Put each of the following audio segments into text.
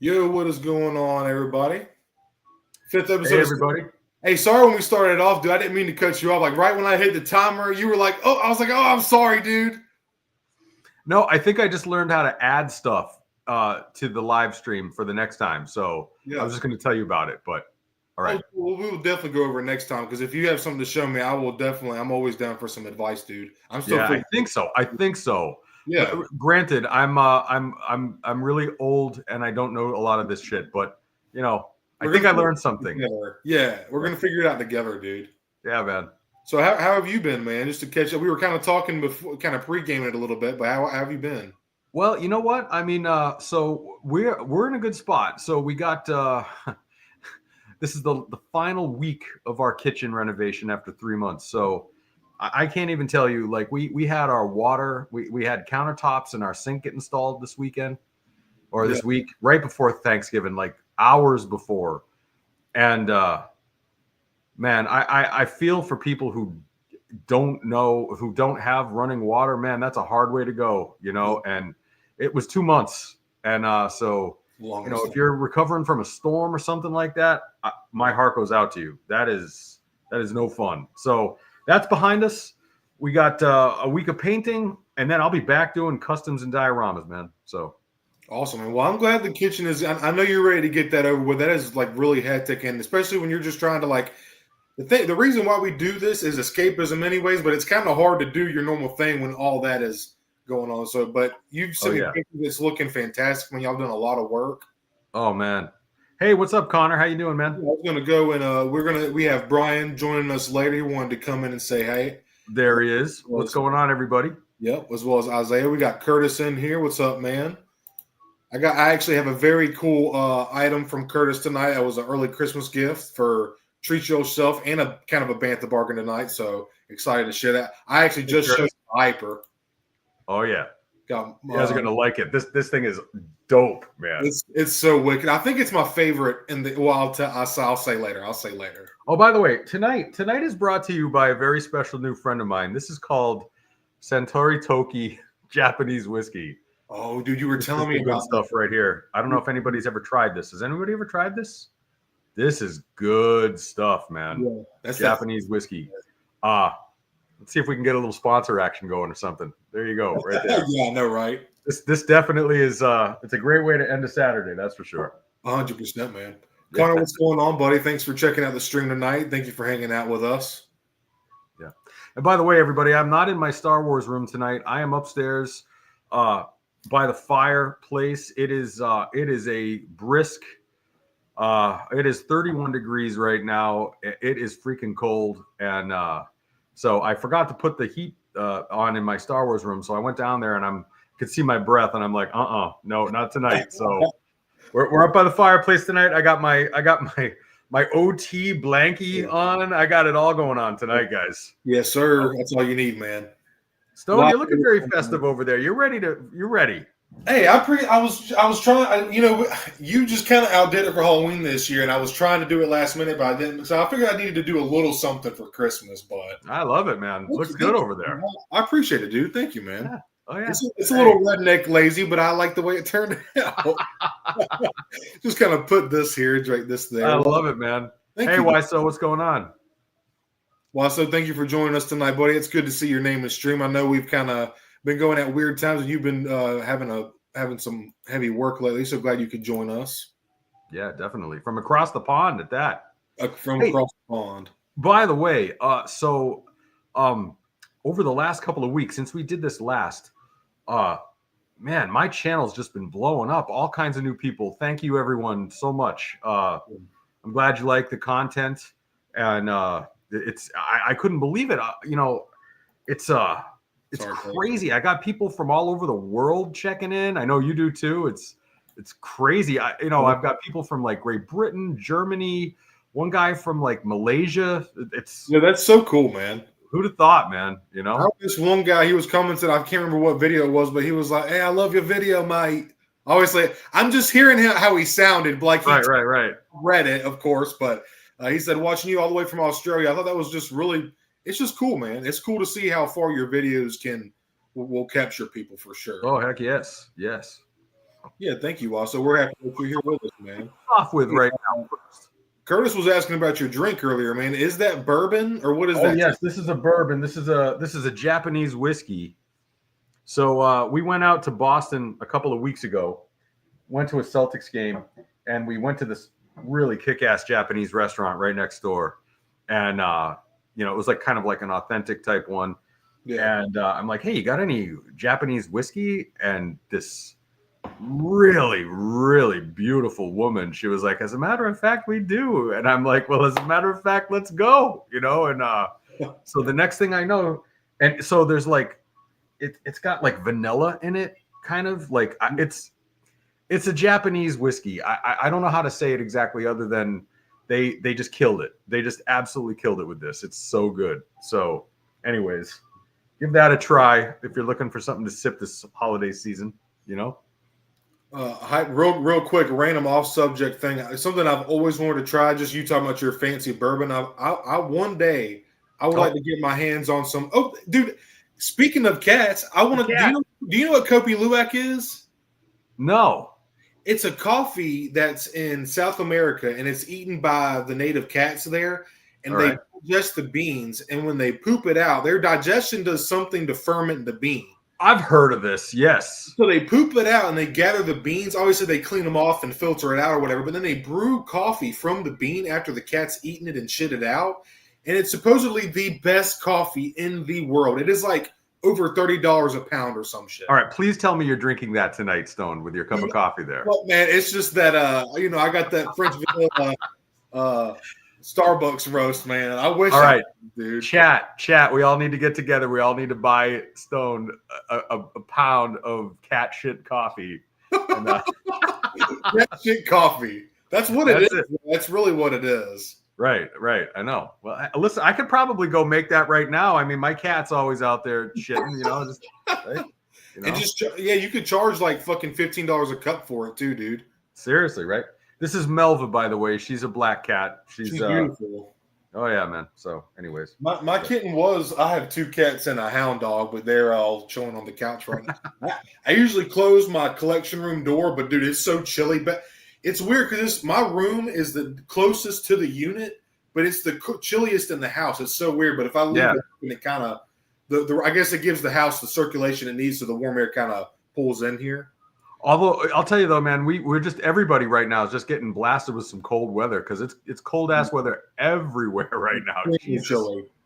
Yo, what is going on, everybody? Fifth Hey, episode of. everybody. Hey, sorry when we started off, dude. I didn't mean to cut you off. Like right when I hit the timer, you were like, "Oh," I was like, "Oh, I'm sorry, dude." No, I think I just learned how to add stuff to the live stream for the next time. So I Yeah. was just going to tell you about it. But all Oh, right. well, we will definitely go over it next time because if you have something to show me, I will definitely. I'm always down for some advice, dude. I'm still. Yeah, I think so. I think so. Yeah. Granted, I'm really old and I don't know a lot of this shit, but I think I learned something. Together. Yeah, we're gonna figure it out together, dude. Yeah, man. So how have you been, man? Just to catch up, we were kind of talking before, kind of pre-gaming it a little bit, but how have you been? Well, you know what? I mean, so we're in a good spot. So we got this is the final week of our kitchen renovation after 3 months. So I can't even tell you. Like we had our water, we had countertops and our sink get installed this weekend or Yeah. this week, right before Thanksgiving, like hours before. And man, I feel for people who don't have running water. Man, that's a hard way to go, And it was 2 months, and so if you're recovering from a storm or something like that, my heart goes out to you. That is no fun. So that's behind us. We got a week of painting, and then I'll be back doing customs and dioramas, man. So Awesome, man. Well, I'm glad the kitchen is. I know you're ready to get that over with. That is like really hectic, and especially when you're just trying to like the reason why we do this is escapism, anyways. But it's kind of hard to do your normal thing when all that is going on. So, but you've sent me pictures. It's looking fantastic when y'all done a lot of work. Oh man. Hey, what's up, Connor? How you doing, man? I was gonna go and we have Brian joining us later. He wanted to come in and say hey. There he is. What's going on, everybody? Yep, as well as Isaiah. We got Curtis in here. What's up, man? I actually have a very cool item from Curtis tonight. It was an early Christmas gift for treat yourself and a kind of a bantha bargain tonight. So excited to share that. I actually just showed the hyper. Oh yeah. You guys are gonna like it. This thing is dope, man. It's so wicked. I think it's my favorite in the. Well, I'll say later. I'll say later. Oh, by the way, tonight is brought to you by a very special new friend of mine. This is called Suntory Toki Japanese whiskey. Oh, dude, you were telling me about stuff right here. I don't know if anybody's ever tried this. Has anybody ever tried this? This is good stuff, man. Yeah, that's Japanese whiskey. Let's see if we can get a little sponsor action going or something. There you go, right there. Yeah, I know, right? This definitely is. It's a great way to end a Saturday. That's for sure. 100%, man. Connor, what's going on, buddy? Thanks for checking out the stream tonight. Thank you for hanging out with us. Yeah. And by the way, everybody, I'm not in my Star Wars room tonight. I am upstairs by the fireplace. It is a brisk. It is 31 degrees right now. It is freaking cold, and so I forgot to put the heat on in my Star Wars room. So I went down there, and I could see my breath, and I'm like, no, not tonight. So we're up by the fireplace tonight. I got my OT blankie on. I got it all going on tonight, guys. Yes, sir. That's all you need, man. Stone, you're looking very festive over there. You're ready. Hey, I was trying. You just kind of outdid it for Halloween this year, and I was trying to do it last minute, but I didn't. So I figured I needed to do a little something for Christmas. But I love it, man. Looks good over there. I appreciate it, dude. Thank you, man. Yeah. Oh yeah, it's a little redneck lazy, but I like the way it turned out. Just kind of put this here, right this there. I love it, man. Hey, Wyso, what's going on? Wyso, thank you for joining us tonight, buddy. It's good to see your name in stream. I know we've kind of been going at weird times, and you've been having some heavy work lately. So glad you could join us. Yeah, definitely from across the pond at that. Across the pond. By the way, over the last couple of weeks since we did this last, man, my channel's just been blowing up. All kinds of new people. Thank you, everyone, so much. I'm glad you like the content, and I couldn't believe it. It's crazy. I got people from all over the world checking in. I know you do too. It's crazy. I've got people from like Great Britain, Germany, one guy from like Malaysia. That's so cool, man. Who'd have thought, man? This one guy, he was commenting. I can't remember what video it was, but he was like, "Hey, I love your video, mate." Obviously, I'm just hearing how he sounded. Like right. Read it, of course, but he said, "Watching you all the way from Australia." I thought that was just really. It's just cool, man. It's cool to see how far your videos will capture people for sure. Oh heck yes. Yeah, thank you. Also, we're happy that you're here with us, man. Off with right now. Curtis was asking about your drink earlier, man. Is that bourbon or what is Oh that? yes, this is a bourbon. This is a Japanese whiskey. So we went out to Boston a couple of weeks ago. Went to a Celtics game, and we went to this really kick-ass Japanese restaurant right next door, and it was like kind of like an authentic type one. Yeah. And I'm like, hey, you got any Japanese whiskey? And this really, really beautiful woman, she was like, as a matter of fact, we do. And I'm like, well, as a matter of fact, let's go, And so the next thing I know, and so there's like, it's got like vanilla in it, kind of like it's a Japanese whiskey. I don't know how to say it exactly other than they just killed it. They just absolutely killed it with this. It's so good. So anyways, give that a try if you're looking for something to sip this holiday season, Real quick, random off subject thing. Something I've always wanted to try. Just you talking about your fancy bourbon. I one day I would like to get my hands on some. Oh, dude! Speaking of cats, I want to. Do you know what Kopi Luwak is? No. It's a coffee that's in South America, and it's eaten by the native cats there, and they digest the beans. And when they poop it out, their digestion does something to ferment the bean. I've heard of this, yes. So they poop it out and they gather the beans. Obviously, they clean them off and filter it out or whatever, but then they brew coffee from the bean after the cat's eaten it and shit it out. And it's supposedly the best coffee in the world. It is like over $30 a pound or some shit. All right, please tell me you're drinking that tonight, Stone, with your cup of coffee there. Well, man, it's just that, I got that French vanilla Starbucks roast, man. I wish. All right, dude. Chat. We all need to get together. We all need to buy Stone a pound of cat shit coffee. And, cat shit coffee. That's what it is. That's really what it is. Right. I know. Well, listen, I could probably go make that right now. I mean, my cat's always out there shitting. Just right? And you could charge like fucking $15 a cup for it too, dude. Seriously, right? This is Melva, by the way. She's a black cat. She's beautiful. Oh yeah, man. So, anyways, my kitten I have 2 cats and a hound dog, but they're all chilling on the couch right now. I usually close my collection room door, but dude, it's so chilly. But it's weird because my room is the closest to the unit, but it's the chilliest in the house. It's so weird. But if I leave it, it kind of I guess it gives the house the circulation it needs, so the warm air kind of pulls in here. Although I'll tell you though, man, we're just everybody right now is just getting blasted with some cold weather because it's cold ass weather everywhere right now.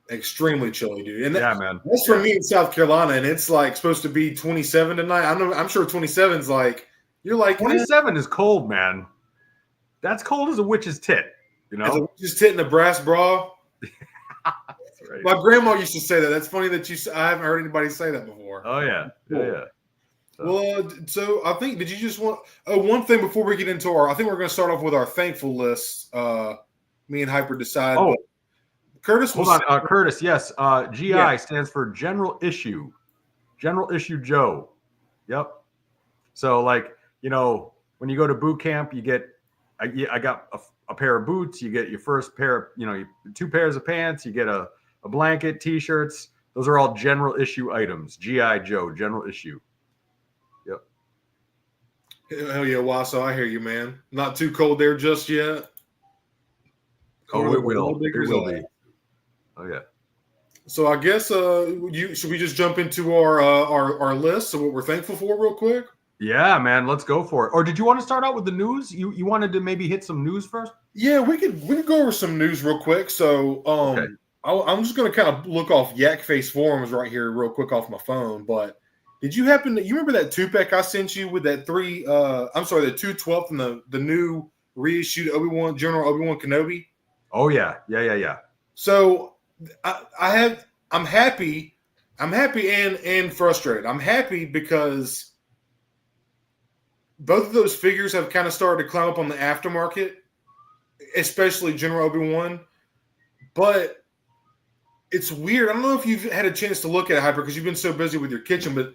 Extremely chilly, dude. And man, that's from me in South Carolina, and it's like supposed to be 27 tonight. I'm sure 27 is like you're like 27 is cold, man. That's cold as a witch's tit, As a witch's tit in a brass bra. That's right. My grandma used to say that. That's funny that I haven't heard anybody say that before. Oh yeah, cool. Yeah. Well, so I think, did you just want one thing before we get into I think we're going to start off with our thankful list. Me and Hyper decide. Oh, Curtis, hold on, Curtis. Yes, GI stands for General Issue Joe. Yep. So, like, when you go to boot camp, you get, I got a pair of boots. You get your first pair of, 2 pairs of pants. You get a blanket, T-shirts. Those are all general issue items. GI Joe, General Issue. Hell yeah, Wasso, I hear you, man. Not too cold there just yet. Oh, it will. It will be. Oh yeah. So I guess should we just jump into our list of what we're thankful for real quick? Yeah, man, let's go for it. Or did you want to start out with the news? You wanted to maybe hit some news first? Yeah, we could go over some news real quick. So okay. I'm just gonna kind of look off Yak Face forums right here real quick off my phone, but did you remember that 2-pack I sent you with that the 2/12th and the new reissued General Obi-Wan Kenobi? Oh yeah. Yeah. So I'm happy and frustrated. I'm happy because both of those figures have kind of started to climb up on the aftermarket, especially General Obi-Wan. But it's weird. I don't know if you've had a chance to look at it, Hyper, because you've been so busy with your kitchen, but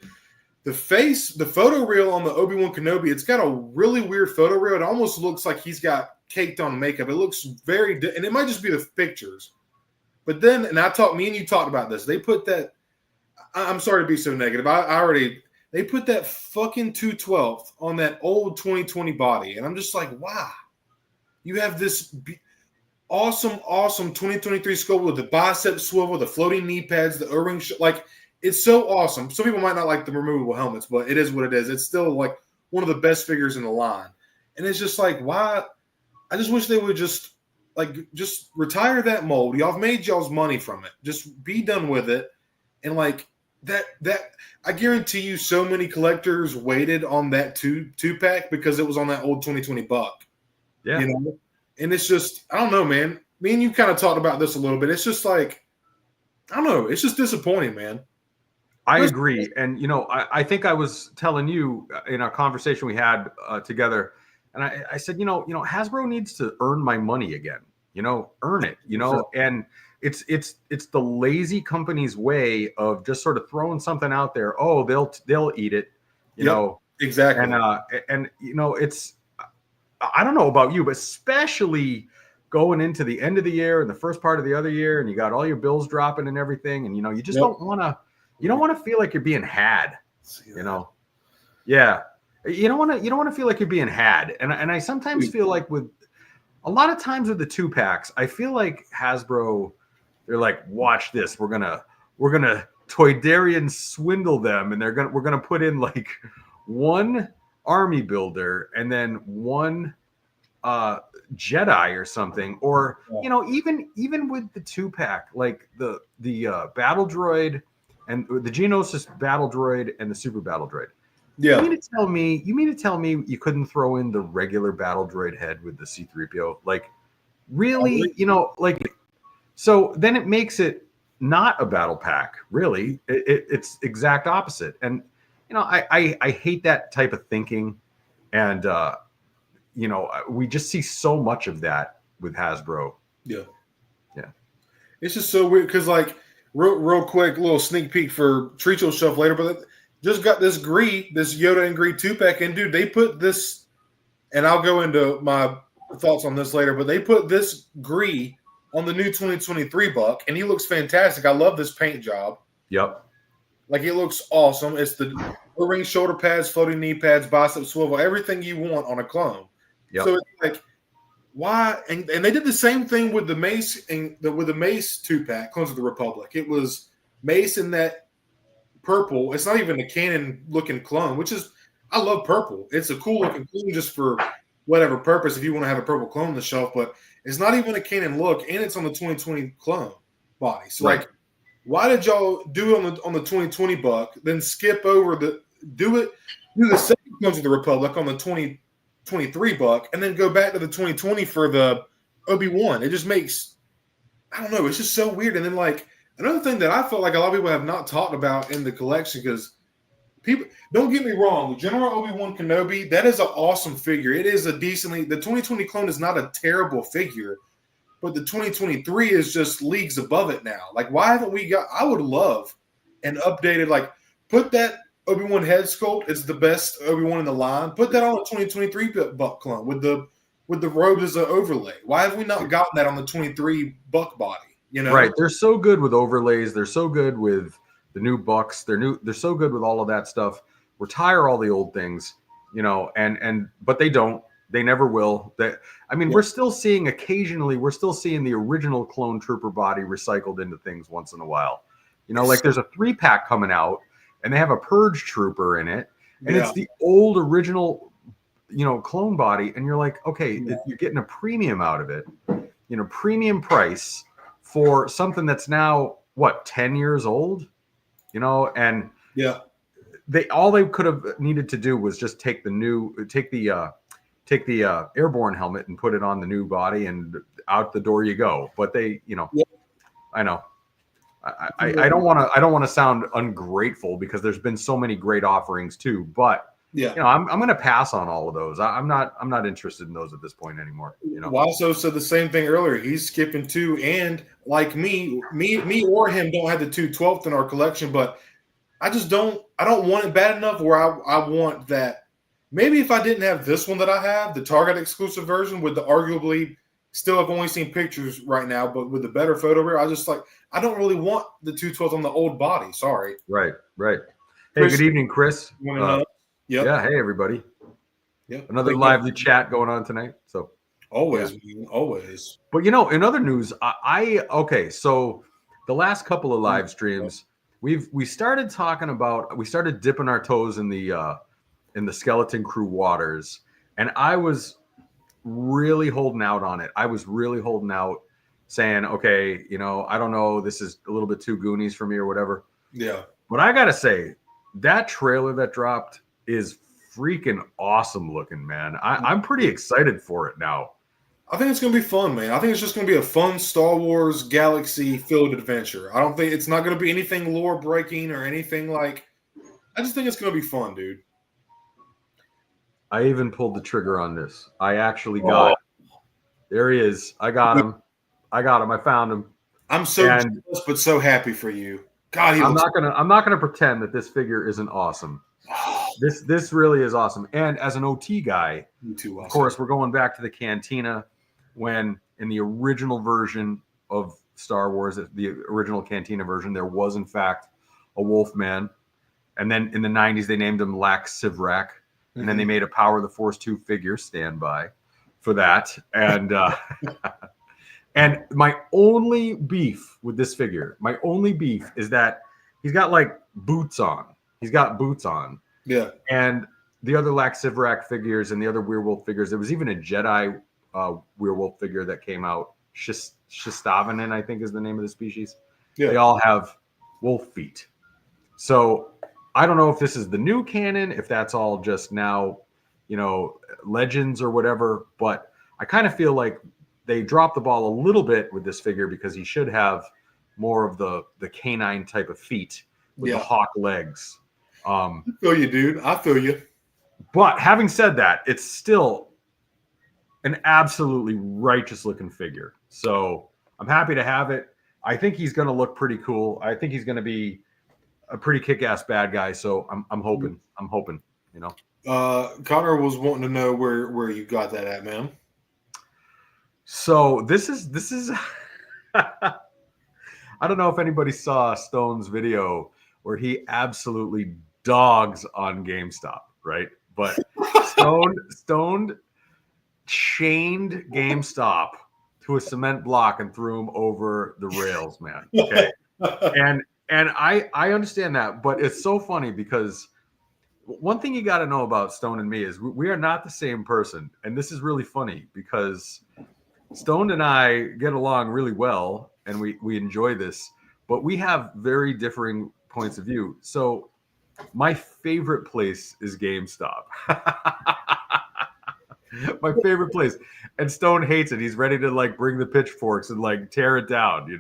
the photo reel on the Obi-Wan Kenobi, it's got a really weird photo reel. It almost looks like he's got caked on makeup. It looks and it might just be the pictures. But then, and me and you talked about this. They put that, I'm sorry to be so negative. they put that fucking 212th on that old 2020 body, and I'm just like, wow. You have this awesome 2023 sculpt with the bicep swivel, the floating knee pads, the O-ring. Like, it's so awesome. Some people might not like the removable helmets, but it is what it is. It's still like one of the best figures in the line. And it's just like, why? I just wish they would just retire that mold. Y'all have made y'all's money from it. Just be done with it. And like that I guarantee you so many collectors waited on that two pack because it was on that old 2020 buck. Yeah. You know? And it's just, I don't know, man. Me and you kind of talked about this a little bit. It's just like, I don't know. It's just disappointing, man. I agree. And, I think I was telling you in a conversation we had together, and I said, Hasbro needs to earn my money again, earn it, Sure. and it's the lazy company's way of just sort of throwing something out there. Oh, they'll eat it, exactly. And it's, I don't know about you, but especially going into the end of the year and the first part of the other year, and you got all your bills dropping and everything, and you just don't want to feel like you're being had, Yeah, you don't want to feel like you're being had, and I sometimes feel like with a lot of times with the 2-packs, I feel like Hasbro, they're like, watch this, we're gonna Toydarian swindle them, and we're gonna put in like one army builder and then one Jedi or something, or even with the 2-pack, like the battle droid and the Geonosis battle droid and the super battle droid. Yeah. You mean to tell me you couldn't throw in the regular battle droid head with the C-3PO? Like, really? So then it makes it not a battle pack, really. It's exact opposite. And I hate that type of thinking, and we just see so much of that with Hasbro. Yeah. It's just so weird because, like, real quick, little sneak peek for Treacho stuff later, but just got this Yoda and Gree 2-pack, and dude, they put this, and I'll go into my thoughts on this later, but they put this Gree on the new 2023 buck, and he looks fantastic. I love this paint job. Yep. Like, it looks awesome. It's the O-ring shoulder pads, floating knee pads, bicep swivel, everything you want on a clone. Yep. So it's like, why? And they did the same thing with the Mace with the Mace 2-pack, Clones of the Republic. It was Mace in that purple. It's not even a canon looking clone, which is, I love purple. It's a cool looking clone just for whatever purpose if you want to have a purple clone on the shelf, but it's not even a canon look, and it's on the 2020 clone body. So like, why did y'all do it on the 2020 buck, then skip over do the second Clones of the Republic on the 2023 buck, and then go back to the 2020 for the Obi-Wan? It just makes, I don't know, it's just so weird. And then like another thing that I felt like a lot of people have not talked about in the collection, because people, don't get me wrong, General Obi-Wan Kenobi, that is an awesome figure. It is the 2020 clone is not a terrible figure, but the 2023 is just leagues above it now. Like, why haven't we I would love an updated, like, put that Obi-Wan head sculpt, it's the best Obi-Wan in the line, put that on the 2023 buck clone with the robes as an overlay. Why have we not gotten that on the 23 buck body? Right. They're so good with overlays. They're so good with the new bucks. They're so good with all of that stuff. Retire all the old things, but they don't. They never will. We're still seeing the original clone trooper body recycled into things once in a while. Like there's a 3-pack coming out, and they have a Purge trooper in it, and it's the old original, clone body, and you're like, okay, you're getting a premium out of it, premium price for something that's now 10 years old, and all they could have needed to do was just take the airborne helmet and put it on the new body, and out the door you go. But they, I know. I don't want to sound ungrateful, because there's been so many great offerings too, but I'm going to pass on all of those. I'm not interested in those at this point anymore. Wasso said the same thing earlier. He's skipping 2, and like me or him don't have the 2/12th in our collection, but I don't want it bad enough where I want that. Maybe if I didn't have this one that I have, the Target exclusive version with the arguably, still I've only seen pictures right now, but with the better photo rear, I don't really want the 2/12th on the old body. Sorry. Right. Hey, Chris, good evening, Chris. you want to know? Yep. Yeah, hey everybody. Yep. Another lively chat going on tonight. So Always, man, always. but in other news, okay, so the last couple of live streams, we started talking about, we started dipping our toes in the Skeleton Crew waters, and I was really holding out on it. I was really holding out, saying, okay, I don't know, this is a little bit too Goonies for me or whatever. Yeah. But I gotta say, that trailer that dropped is freaking awesome looking, man. I'm pretty excited for it now. I think it's going to be fun, man. I think it's just going to be a fun Star Wars galaxy filled adventure. I don't think it's not going to be anything lore breaking or anything like. I just think it's going to be fun, dude. I even pulled the trigger on this. I actually got. There he is. I got him. I found him. I'm so jealous, but so happy for you. God, I'm not gonna pretend that this figure isn't awesome. This really is awesome. And as an OT guy, of course, we're going back to the Cantina, when in the original version of Star Wars, the original Cantina version, there was in fact a Wolfman, and then in the 90s they named him Lax Sivrak, and then they made a Power of the Force 2 figure, standby for that. And and my only beef with this figure, is that he's got like boots on. He's got boots on. Yeah. And the other Lax Sivrak figures and the other Werewolf figures, there was even a Jedi Werewolf figure that came out. Shistavanen, I think, is the name of the species. Yeah. They all have wolf feet. So I don't know if this is the new canon, if that's all just now, legends or whatever, but I kind of feel like they dropped the ball a little bit with this figure, because he should have more of the canine type of feet with the hawk legs. I feel you, dude. I feel you. But having said that, it's still an absolutely righteous looking figure. So I'm happy to have it. I think he's going to look pretty cool. I think he's going to be a pretty kick-ass bad guy. So I'm hoping. Connor was wanting to know where you got that at, man. So this is I don't know if anybody saw Stone's video where he absolutely dogs on GameStop, right? But Stone chained GameStop to a cement block and threw him over the rails, man. Okay. and I understand that, but it's so funny because one thing you got to know about Stone and me is we are not the same person. And this is really funny because Stone and I get along really well and we enjoy this, but we have very differing points of view. So my favorite place is GameStop. My favorite place. And Stone hates it. He's ready to like bring the pitchforks and like tear it down,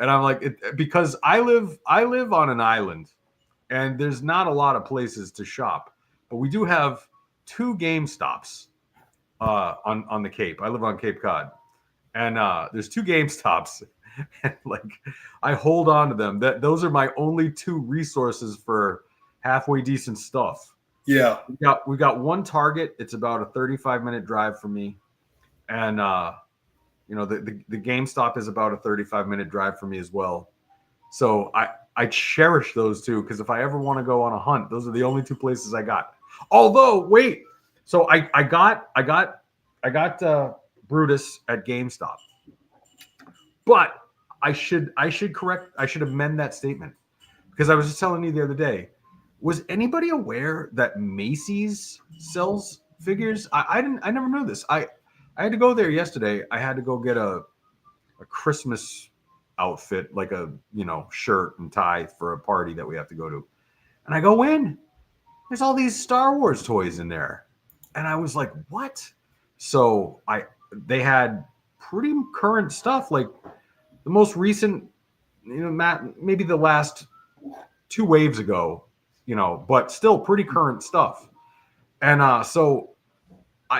And I'm like, because I live on an island and there's not a lot of places to shop, but we do have 2 GameStops on the Cape. I live on Cape Cod, and there's 2 GameStops, and like I hold on to them. Those are my only 2 resources for halfway decent stuff. Yeah, we got one Target. It's about a 35-minute drive for me, and the GameStop is about a 35-minute drive for me as well. So I cherish those 2 because if I ever want to go on a hunt, those are the only 2 places I got. Although, wait, so I got Brutus at GameStop, but I should amend that statement, because I was just telling you the other day. Was anybody aware that Macy's sells figures? I never knew this. I had to go there yesterday. I had to go get a Christmas outfit, like a shirt and tie for a party that we have to go to. And I go in, there's all these Star Wars toys in there. And I was like, what? So they had pretty current stuff, like the most recent, maybe the last 2 waves ago, but still pretty current stuff. And so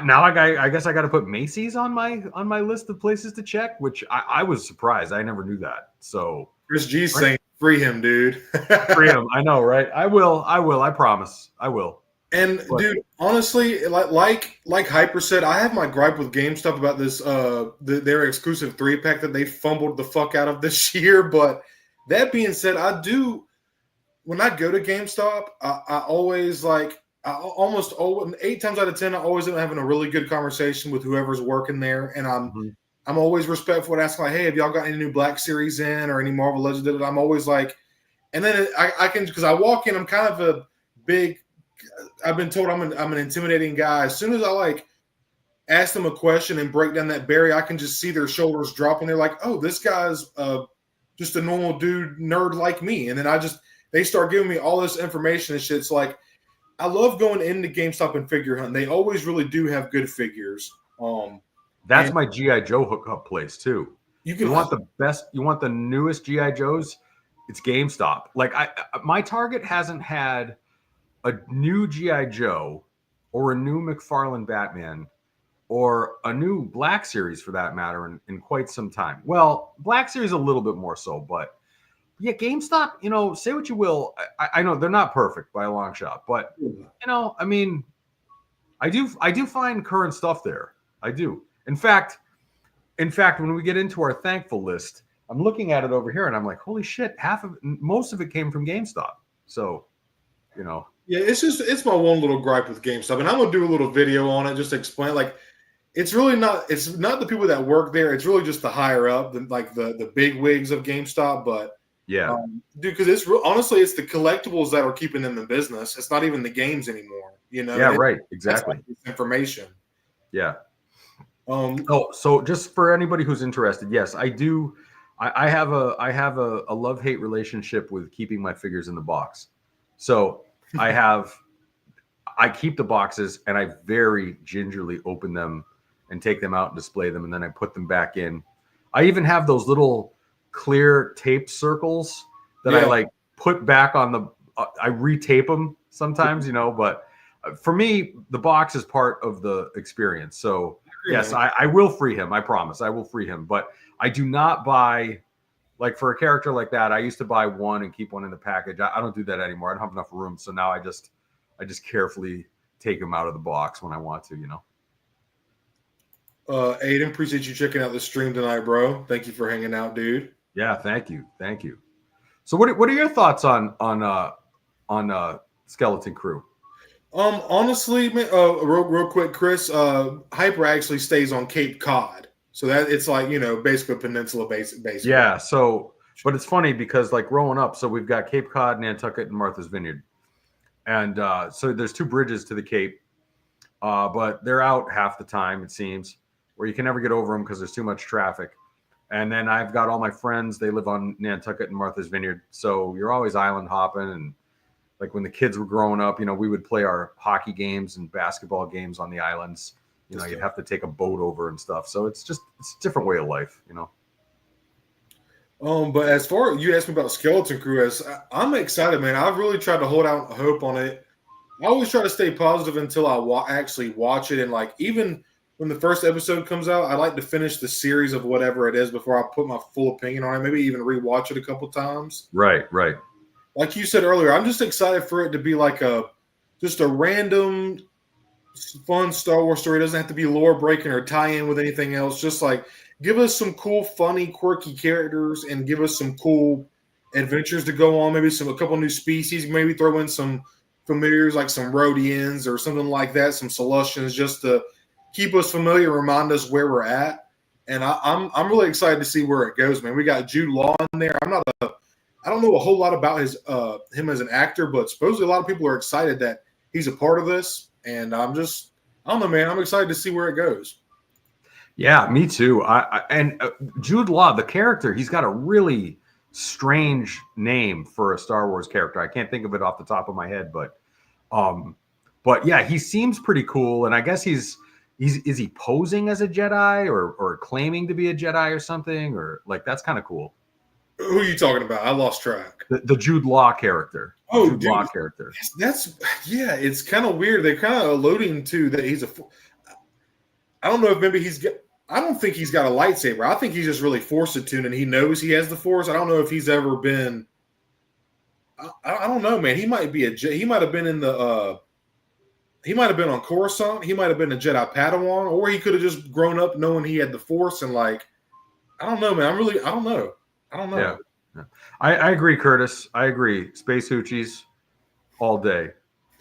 now I guess I got to put Macy's on my list of places to check, which I was surprised. I never knew that. So Chris G's saying, free him, dude. Free him. I know, right? I will. I promise. I will. And dude, honestly, like Hyper said, I have my gripe with GameStop about this their exclusive 3-pack that they fumbled the fuck out of this year. But that being said, I do when I go to GameStop, I always like I almost 8 times out of 10, I always end up having a really good conversation with whoever's working there, and Mhm. I'm always respectful and asking like, hey, have y'all got any new Black Series in or any Marvel Legends? I'm always like, and then I can because I walk in, I'm kind of a big. I've been told I'm an intimidating guy. As soon as I like ask them a question and break down that barrier, I can just see their shoulders drop, and they're like, "Oh, this guy's just a normal dude, nerd like me." And then they start giving me all this information and shit. It's like I love going into GameStop and figure hunting. They always really do have good figures. That's And my GI Joe hookup place too. you You can want the best, you want the newest GI Joes, it's GameStop. Like my Target hasn't had a new GI Joe or a new McFarlane Batman or a new Black Series for that matter in quite some time. Well, Black Series a little bit more so, but yeah, GameStop, say what you will. I know they're not perfect by a long shot, but I mean, I do find current stuff there. I do. In fact, when we get into our thankful list, I'm looking at it over here and I'm like, holy shit, most of it came from GameStop. So, Yeah, it's my one little gripe with GameStop, and I'm gonna do a little video on it just to explain. Like, it's not the people that work there. It's really just the higher up, the big wigs of GameStop. But yeah. dude, because honestly, it's the collectibles that are keeping them in business. It's not even the games anymore. Yeah, right. Exactly. That's information. Yeah. Um, So just for anybody who's interested, yes, I do. I have a love-hate relationship with keeping my figures in the box. So I keep the boxes and I very gingerly open them and take them out and display them, and then I put them back in. I even have those little clear tape circles that I like put back on the. I retape them sometimes, but for me, the box is part of the experience. So yes, I will free him. I promise, I will free him. But I do not buy, like for a character like that. I used to buy one and keep one in the package. I don't do that anymore. I don't have enough room, so now I just carefully take them out of the box when I want to. Aiden, appreciate you checking out the stream tonight, bro. Thank you for hanging out, dude. Yeah, thank you. So what are your thoughts on Skeleton Crew? Honestly, man, real quick, Chris, Hyper actually stays on Cape Cod, so that it's like basically a peninsula base. Yeah. So, but it's funny because like growing up, so we've got Cape Cod, Nantucket, and Martha's Vineyard, and so there's 2 bridges to the Cape, but they're out half the time it seems, where you can never get over them because there's too much traffic. And then I've got all my friends; they live on Nantucket and Martha's Vineyard, so you're always island hopping. And like when the kids were growing up, we would play our hockey games and basketball games on the islands. You'd have to take a boat over and stuff. So it's a different way of life. But as far as you asked me about Skeleton Crew, I'm excited, man. I've really tried to hold out hope on it. I always try to stay positive until I actually watch it, and like even when the first episode comes out, I like to finish the series of whatever it is before I put my full opinion on it. Maybe even rewatch it a couple times. Right. Like you said earlier, I'm just excited for it to be like just a random, fun Star Wars story. It doesn't have to be lore breaking or tie in with anything else. Just like give us some cool, funny, quirky characters and give us some cool adventures to go on. Maybe a couple new species. Maybe throw in some familiars like some Rhodians or something like that. Some Celestians just to keep us familiar, remind us where we're at. And I'm really excited to see where it goes, man. We got Jude Law in there. I don't know a whole lot about him as an actor, but supposedly a lot of people are excited that he's a part of this. And I don't know, man. I'm excited to see where it goes. Yeah, me too. And Jude Law, the character, he's got a really strange name for a Star Wars character. I can't think of it off the top of my head, but yeah, he seems pretty cool. And I guess is he posing as a Jedi or claiming to be a Jedi or something, or like that's kind of cool. Who are you talking about? I lost track. The Jude Law character. Oh, Jude Law character. Yeah. It's kind of weird. They're kind of alluding to that he's I don't know if maybe I don't think he's got a lightsaber. I think he's just really force attuned and he knows he has the Force. I don't know if he's ever been. I don't know, man. He might be he might have been in the. He might have been on Coruscant. He might have been a Jedi Padawan, or he could have just grown up knowing he had the Force and like. I don't know, man. I don't know. I agree, Curtis. I agree. Space hoochies all day,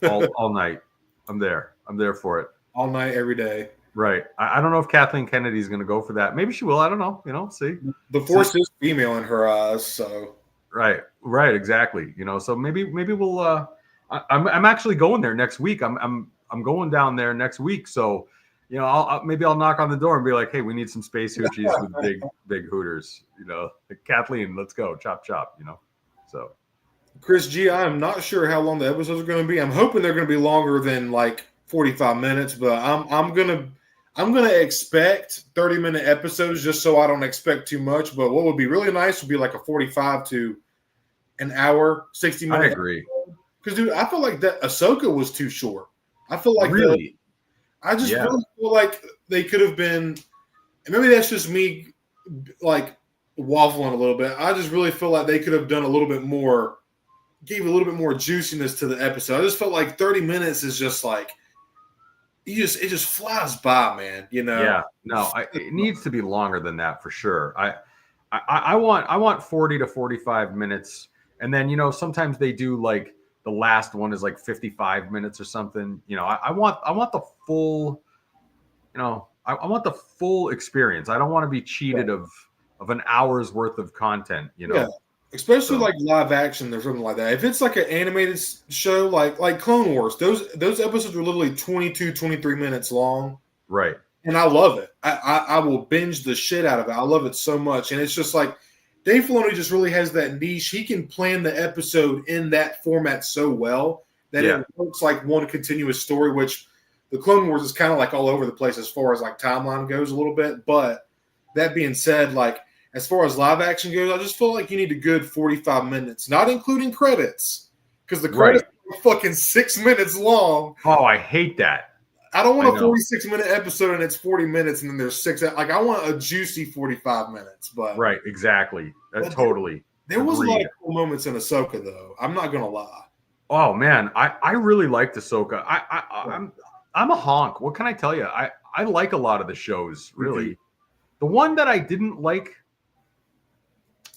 all night. I'm there. I'm there for it. All night, every day. Right. I don't know if Kathleen Kennedy is going to go for that. Maybe she will. I don't know. See. The force is female in her eyes, so. Right. Exactly. So maybe we'll. I'm actually going there next week. I'm going down there next week. So, maybe I'll knock on the door and be like, hey, we need some space hoochies with big hooters. Like, Kathleen, let's go chop. So. Chris G, I am not sure how long the episodes are going to be. I'm hoping they're going to be longer than like 45 minutes, but I'm gonna expect 30-minute episodes just so I don't expect too much. But what would be really nice would be like a 45 to an hour, 60-minute. I agree. Because, dude, I feel like that Ahsoka was too short. I feel like really, I just really feel like they could have been. And maybe that's just me, like waffling a little bit. I just really feel like they could have done a little bit more, gave a little bit more juiciness to the episode. I just felt like 30 minutes is just like. It just flies by, man. Yeah, no, it needs to be longer than that for sure. I want 40 to 45 minutes, and then sometimes they do like the last one is like 55 minutes or something. I want the full, I want the full experience. I don't want to be cheated of an hour's worth of content. Yeah. Especially like live action or something like that. If it's like an animated show, like Clone Wars, those episodes are literally 22, 23 minutes long. Right. And I love it. I will binge the shit out of it. I love it so much. And it's just like Dave Filoni just really has that niche. He can plan the episode in that format so well that it looks like one continuous story, which the Clone Wars is kind of like all over the place as far as like timeline goes a little bit. But that being said, like, as far as live action goes, I just feel like you need a good 45 minutes, not including credits, because the credits are fucking 6 minutes long. Oh, I hate that. I don't want a 46-minute episode and it's 40 minutes and then there's 6. Like, I want a juicy 45 minutes. But right, exactly. Totally. There was a lot of cool moments in Ahsoka, though. I'm not gonna lie. Oh man, I really liked Ahsoka. I'm a honk. What can I tell you? I like a lot of the shows. Really, Mm-hmm. The one that I didn't like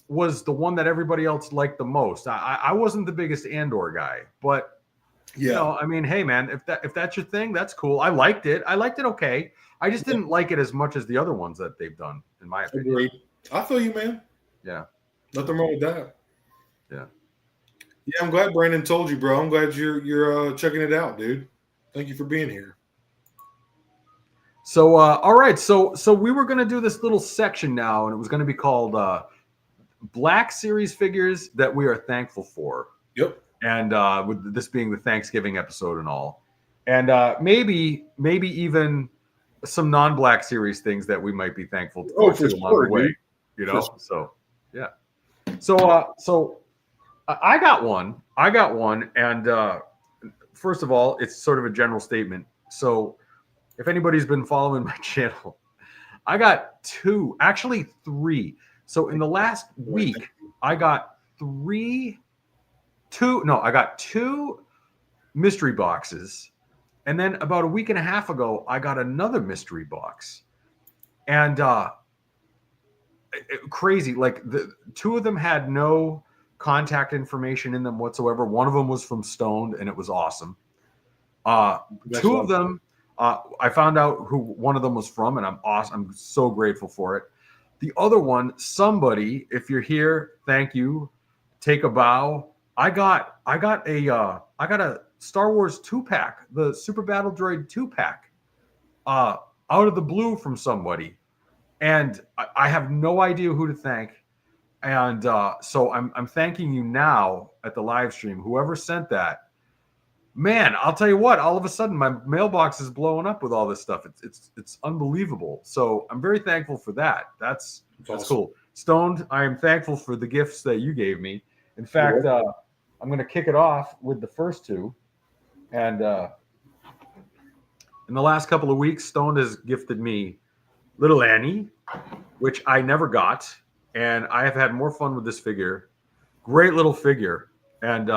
was the one that everybody else liked the most. I wasn't the biggest Andor guy, but I mean, hey man, if that's your thing, that's cool. I liked it. Okay. I just didn't like it as much as the other ones that they've done, in my opinion. Agreed. I feel you, man. Yeah. Nothing wrong with that. Yeah. Yeah, I'm glad Brandon told you, bro. I'm glad you're checking it out, dude. Thank you for being here. So all right, so we were gonna do this little section now, and it was gonna be called Black Series figures that we are thankful for. Yep. And with this being the Thanksgiving episode and all, and maybe even some non-Black Series things that we might be thankful for along the way. Dude. So yeah. So I got one, and first of all, it's sort of a general statement. So if anybody's been following my channel, I got 2, actually 3. So in the last week, I got 2 mystery boxes. And then about a week and a half ago, I got another mystery box. And crazy, like the 2 of them had no contact information in them whatsoever. One of them was from Stoned, and it was awesome. 2 of them, I found out who one of them was from, and I'm so grateful for it. The other one, somebody, if you're here, thank you. Take a bow. I got a Star Wars 2-pack, the Super Battle Droid 2-pack, out of the blue from somebody, and I have no idea who to thank. And so I'm thanking you now at the live stream. Whoever sent that, man, I'll tell you what. All of a sudden, my mailbox is blowing up with all this stuff. It's unbelievable. So I'm very thankful for that. That's awesome. Cool. Stoned, I am thankful for the gifts that you gave me. In fact, I'm going to kick it off with the first 2. And in the last couple of weeks, Stoned has gifted me Little Annie, which I never got. And I have had more fun with this figure. Great little figure. And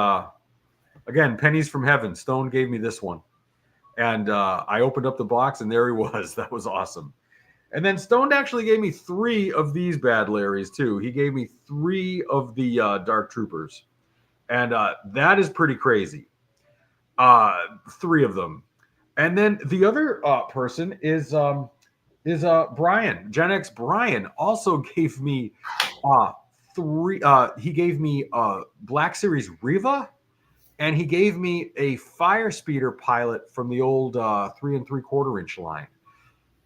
again, pennies from heaven. Stone gave me this one. And I opened up the box, and there he was. That was awesome. And then Stoned actually gave me 3 of these bad Larrys too. He gave me 3 of the Dark Troopers, and that is pretty crazy. 3 of them, and then the other person is Brian. Gen X Brian also gave me 3. He gave me Black Series Riva, and he gave me a Fire Speeder pilot from the old 3 3/4 inch line.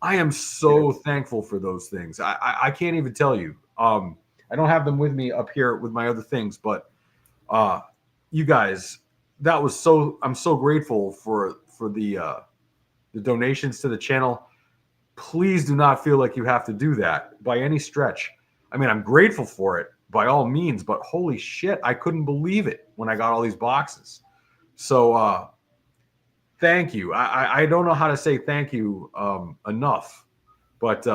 I am so thankful for those things. I can't even tell you. I don't have them with me up here with my other things, but you guys, that was so. I'm so grateful for the donations to the channel. Please do not feel like you have to do that by any stretch. I mean, I'm grateful for it by all means, but holy shit, I couldn't believe it when I got all these boxes. So thank you. I don't know how to say thank you enough, but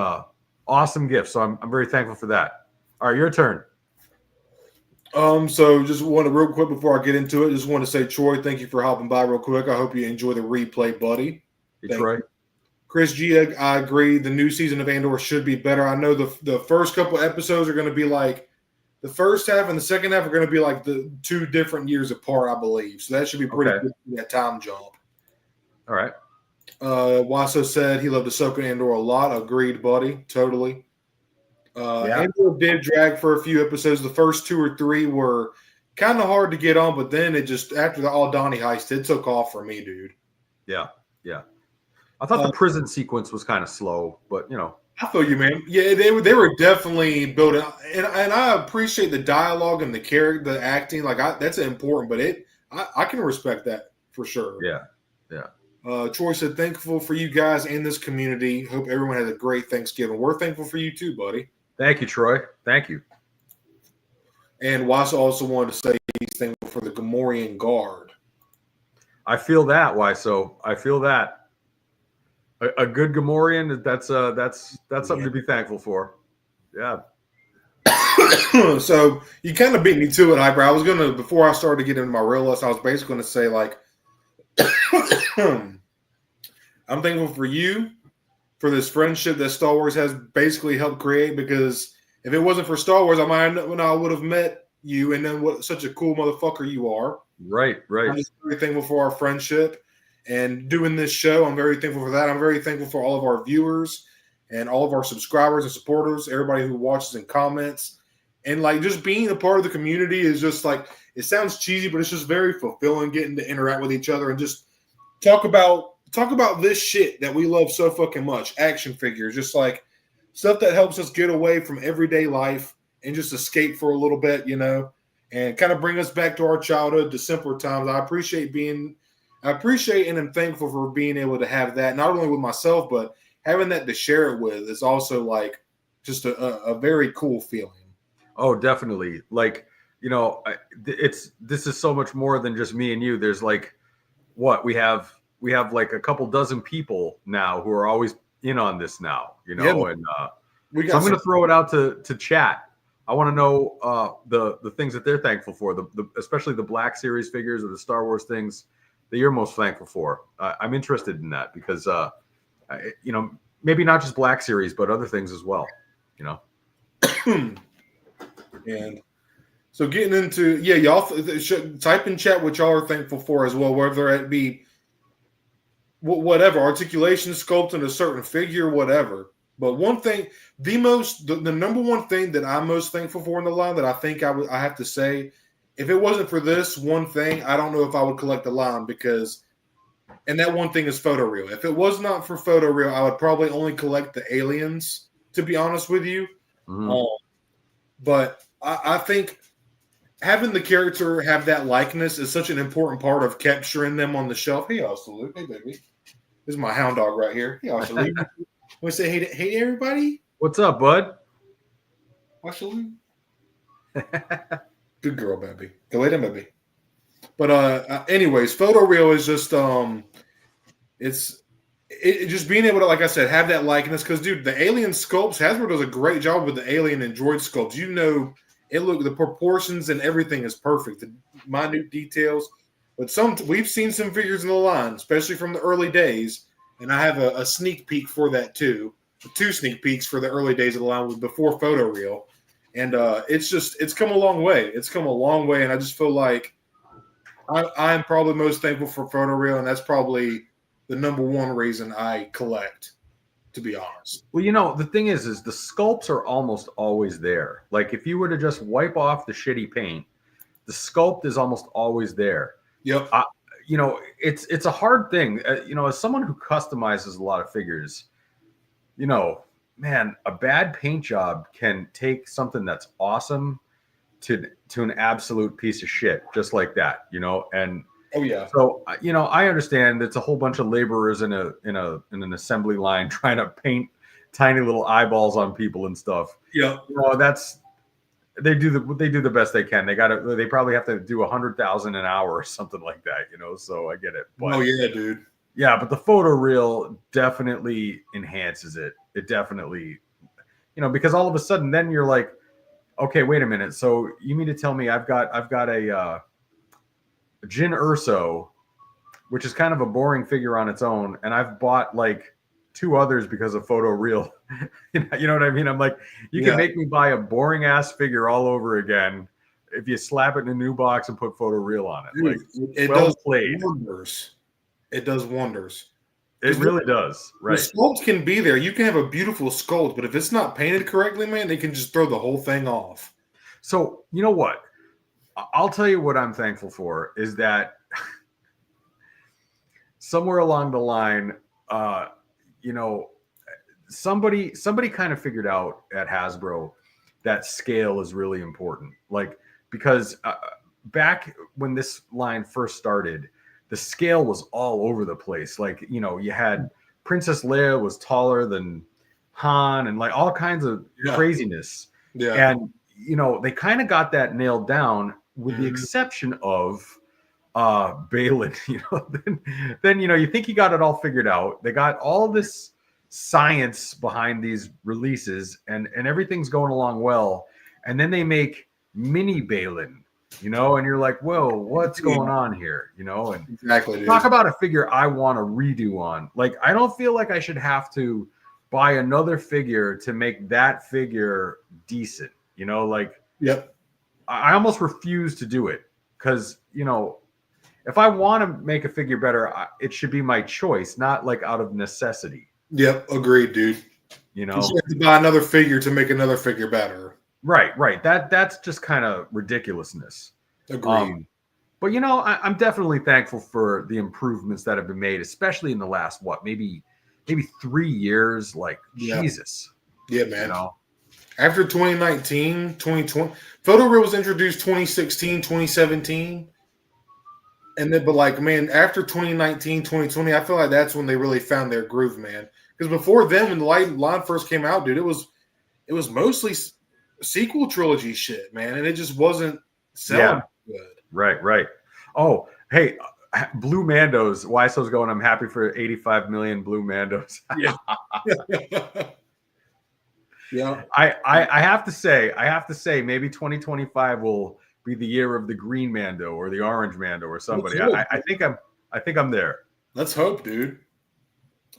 awesome gift. So I'm very thankful for that. All right, your turn. So just want to real quick before I get into it, just want to say, Troy, thank you for hopping by real quick. I hope you enjoy the replay, buddy. Hey, Troy. Chris G, I agree. The new season of Andor should be better. I know the first couple episodes are going to be like the first half and the second half are going to be like the 2 different years apart, I believe. So that should be pretty good for that time jump. All right. Wasso said he loved Ahsoka Andor a lot. Agreed, buddy. Totally. Andor did drag for a few episodes. The first 2 or 3 were kind of hard to get on, but then it just, after the Aldhani heist, it took off for me, dude. Yeah. I thought the prison sequence was kind of slow, but you know. I feel you, man. Yeah, they were definitely building, and I appreciate the dialogue and the character, the acting. Like that's important, but I can respect that for sure. Yeah. Troy said, thankful for you guys and this community. Hope everyone has a great Thanksgiving. We're thankful for you too, buddy. Thank you, Troy. Thank you. And Wasa also wanted to say he's thankful for the Gamorrean Guard. I feel that, Waso. I feel that. A good Gamorrean, that's something to be thankful for. Yeah. So you kind of beat me to it, Hyper. I was gonna, before I started to get into my real list, I was basically gonna say like I'm thankful for you, for this friendship that Star Wars has basically helped create, because if it wasn't for Star Wars, I would have met you, and then what such a cool motherfucker you are. Right. I'm just very thankful for our friendship and doing this show. I'm very thankful for that. I'm very thankful for all of our viewers and all of our subscribers and supporters, everybody who watches and comments. And like just being a part of the community is just like, it sounds cheesy, but it's just very fulfilling getting to interact with each other and just talk about this shit that we love so fucking much. Action figures, just like stuff that helps us get away from everyday life and just escape for a little bit, you know, and kind of bring us back to our childhood, to simpler times. I appreciate and am thankful for being able to have that, not only with myself, but having that to share it with is also like just a very cool feeling. Oh, definitely. Like, you know, this is so much more than just me and you. There's like, what we have like a couple dozen people now who are always in on this now, you know, yeah, and so I'm going to throw it out to chat. I want to know the things that they're thankful for, especially the Black Series figures or the Star Wars things that you're most thankful for. I'm interested in that because, you know, maybe not just Black Series, but other things as well, you know. And so getting into, yeah, y'all type in chat what y'all are thankful for as well, whether it be whatever, articulation, sculpting a certain figure, whatever. But one thing, the number one thing that I'm most thankful for in the line that I think I have to say, if it wasn't for this one thing, I don't know if I would collect the line, because, and that one thing is photoreal. If it was not for photoreal, I would probably only collect the aliens, to be honest with you. Mm-hmm. But I think having the character have that likeness is such an important part of capturing them on the shelf. Hey, Austin, hey, baby. This is my hound dog right here. Hey, Austin, want to say hey, everybody? What's up, bud? Austin. Good girl, baby. Go lay down, baby. But anyways, photoreal is just it just being able to, like I said, have that likeness. Because, dude, the alien sculpts, Hasbro does a great job with the alien and droid sculpts. You know, the proportions and everything is perfect. The minute details. But we've seen some figures in the line, especially from the early days, and I have a sneak peek for that too. two sneak peeks for the early days of the line was before photoreal, and it's come a long way. It's come a long way, and I just feel like I'm probably most thankful for photoreal, and that's probably the number one reason I collect, to be honest. Well, the thing is the sculpts are almost always there. Like if you were to just wipe off the shitty paint, the sculpt is almost always there. Yep. It's a hard thing. As someone who customizes a lot of figures, man, a bad paint job can take something that's awesome to an absolute piece of shit, just like that. And oh yeah. So I understand it's a whole bunch of laborers in an assembly line trying to paint tiny little eyeballs on people and stuff. Yeah. They do the best they can. They probably have to do 100,000 an hour or something like that. So I get it. But, oh yeah, dude. Yeah, but the photoreal definitely enhances it. It definitely, because all of a sudden then you're like, okay, wait a minute. So you mean to tell me I've got a Jin Urso, which is kind of a boring figure on its own, and I've bought like two others because of photoreal. You know what I mean? I'm like, you can make me buy a boring ass figure all over again if you slap it in a new box and put photoreal on it. Dude, like, it does wonders. It does wonders. It really does. Right. The sculpt can be there. You can have a beautiful sculpt, but if it's not painted correctly, man, they can just throw the whole thing off. So you know what? I'll tell you what I'm thankful for is that somewhere along the line, somebody kind of figured out at Hasbro that scale is really important. Like, because back when this line first started, the scale was all over the place. Like, you had Princess Leia was taller than Han and like all kinds of craziness. Yeah. And, they kind of got that nailed down with the exception of Balin. Then you think you got it all figured out. They got all this science behind these releases and everything's going along well. And then they make mini Balin, and you're like, whoa, what's going on here? And exactly, dude. Talk about a figure I want to redo on. Like, I don't feel like I should have to buy another figure to make that figure decent. Yep. I almost refuse to do it because, if I want to make a figure better, it should be my choice, not like out of necessity. Yep. Agreed, dude. You have to buy another figure to make another figure better. Right. That's just kind of ridiculousness. Agreed. But I'm definitely thankful for the improvements that have been made, especially in the last maybe 3 years. Like, Jesus. Yeah, man. After 2019, 2020, photoreal was introduced 2016, 2017. And then, but like, man, after 2019, 2020, I feel like that's when they really found their groove, man. Because before then, when the line first came out, dude, it was mostly sequel trilogy shit, man, and it just wasn't selling good. Right. Oh, hey, Blue Mandos. Wyso's going, I'm happy for 85 million Blue Mandos. Yeah. Yeah. I have to say, maybe 2025 will be the year of the green Mando or the orange Mando or somebody. I think I'm there. Let's hope, dude.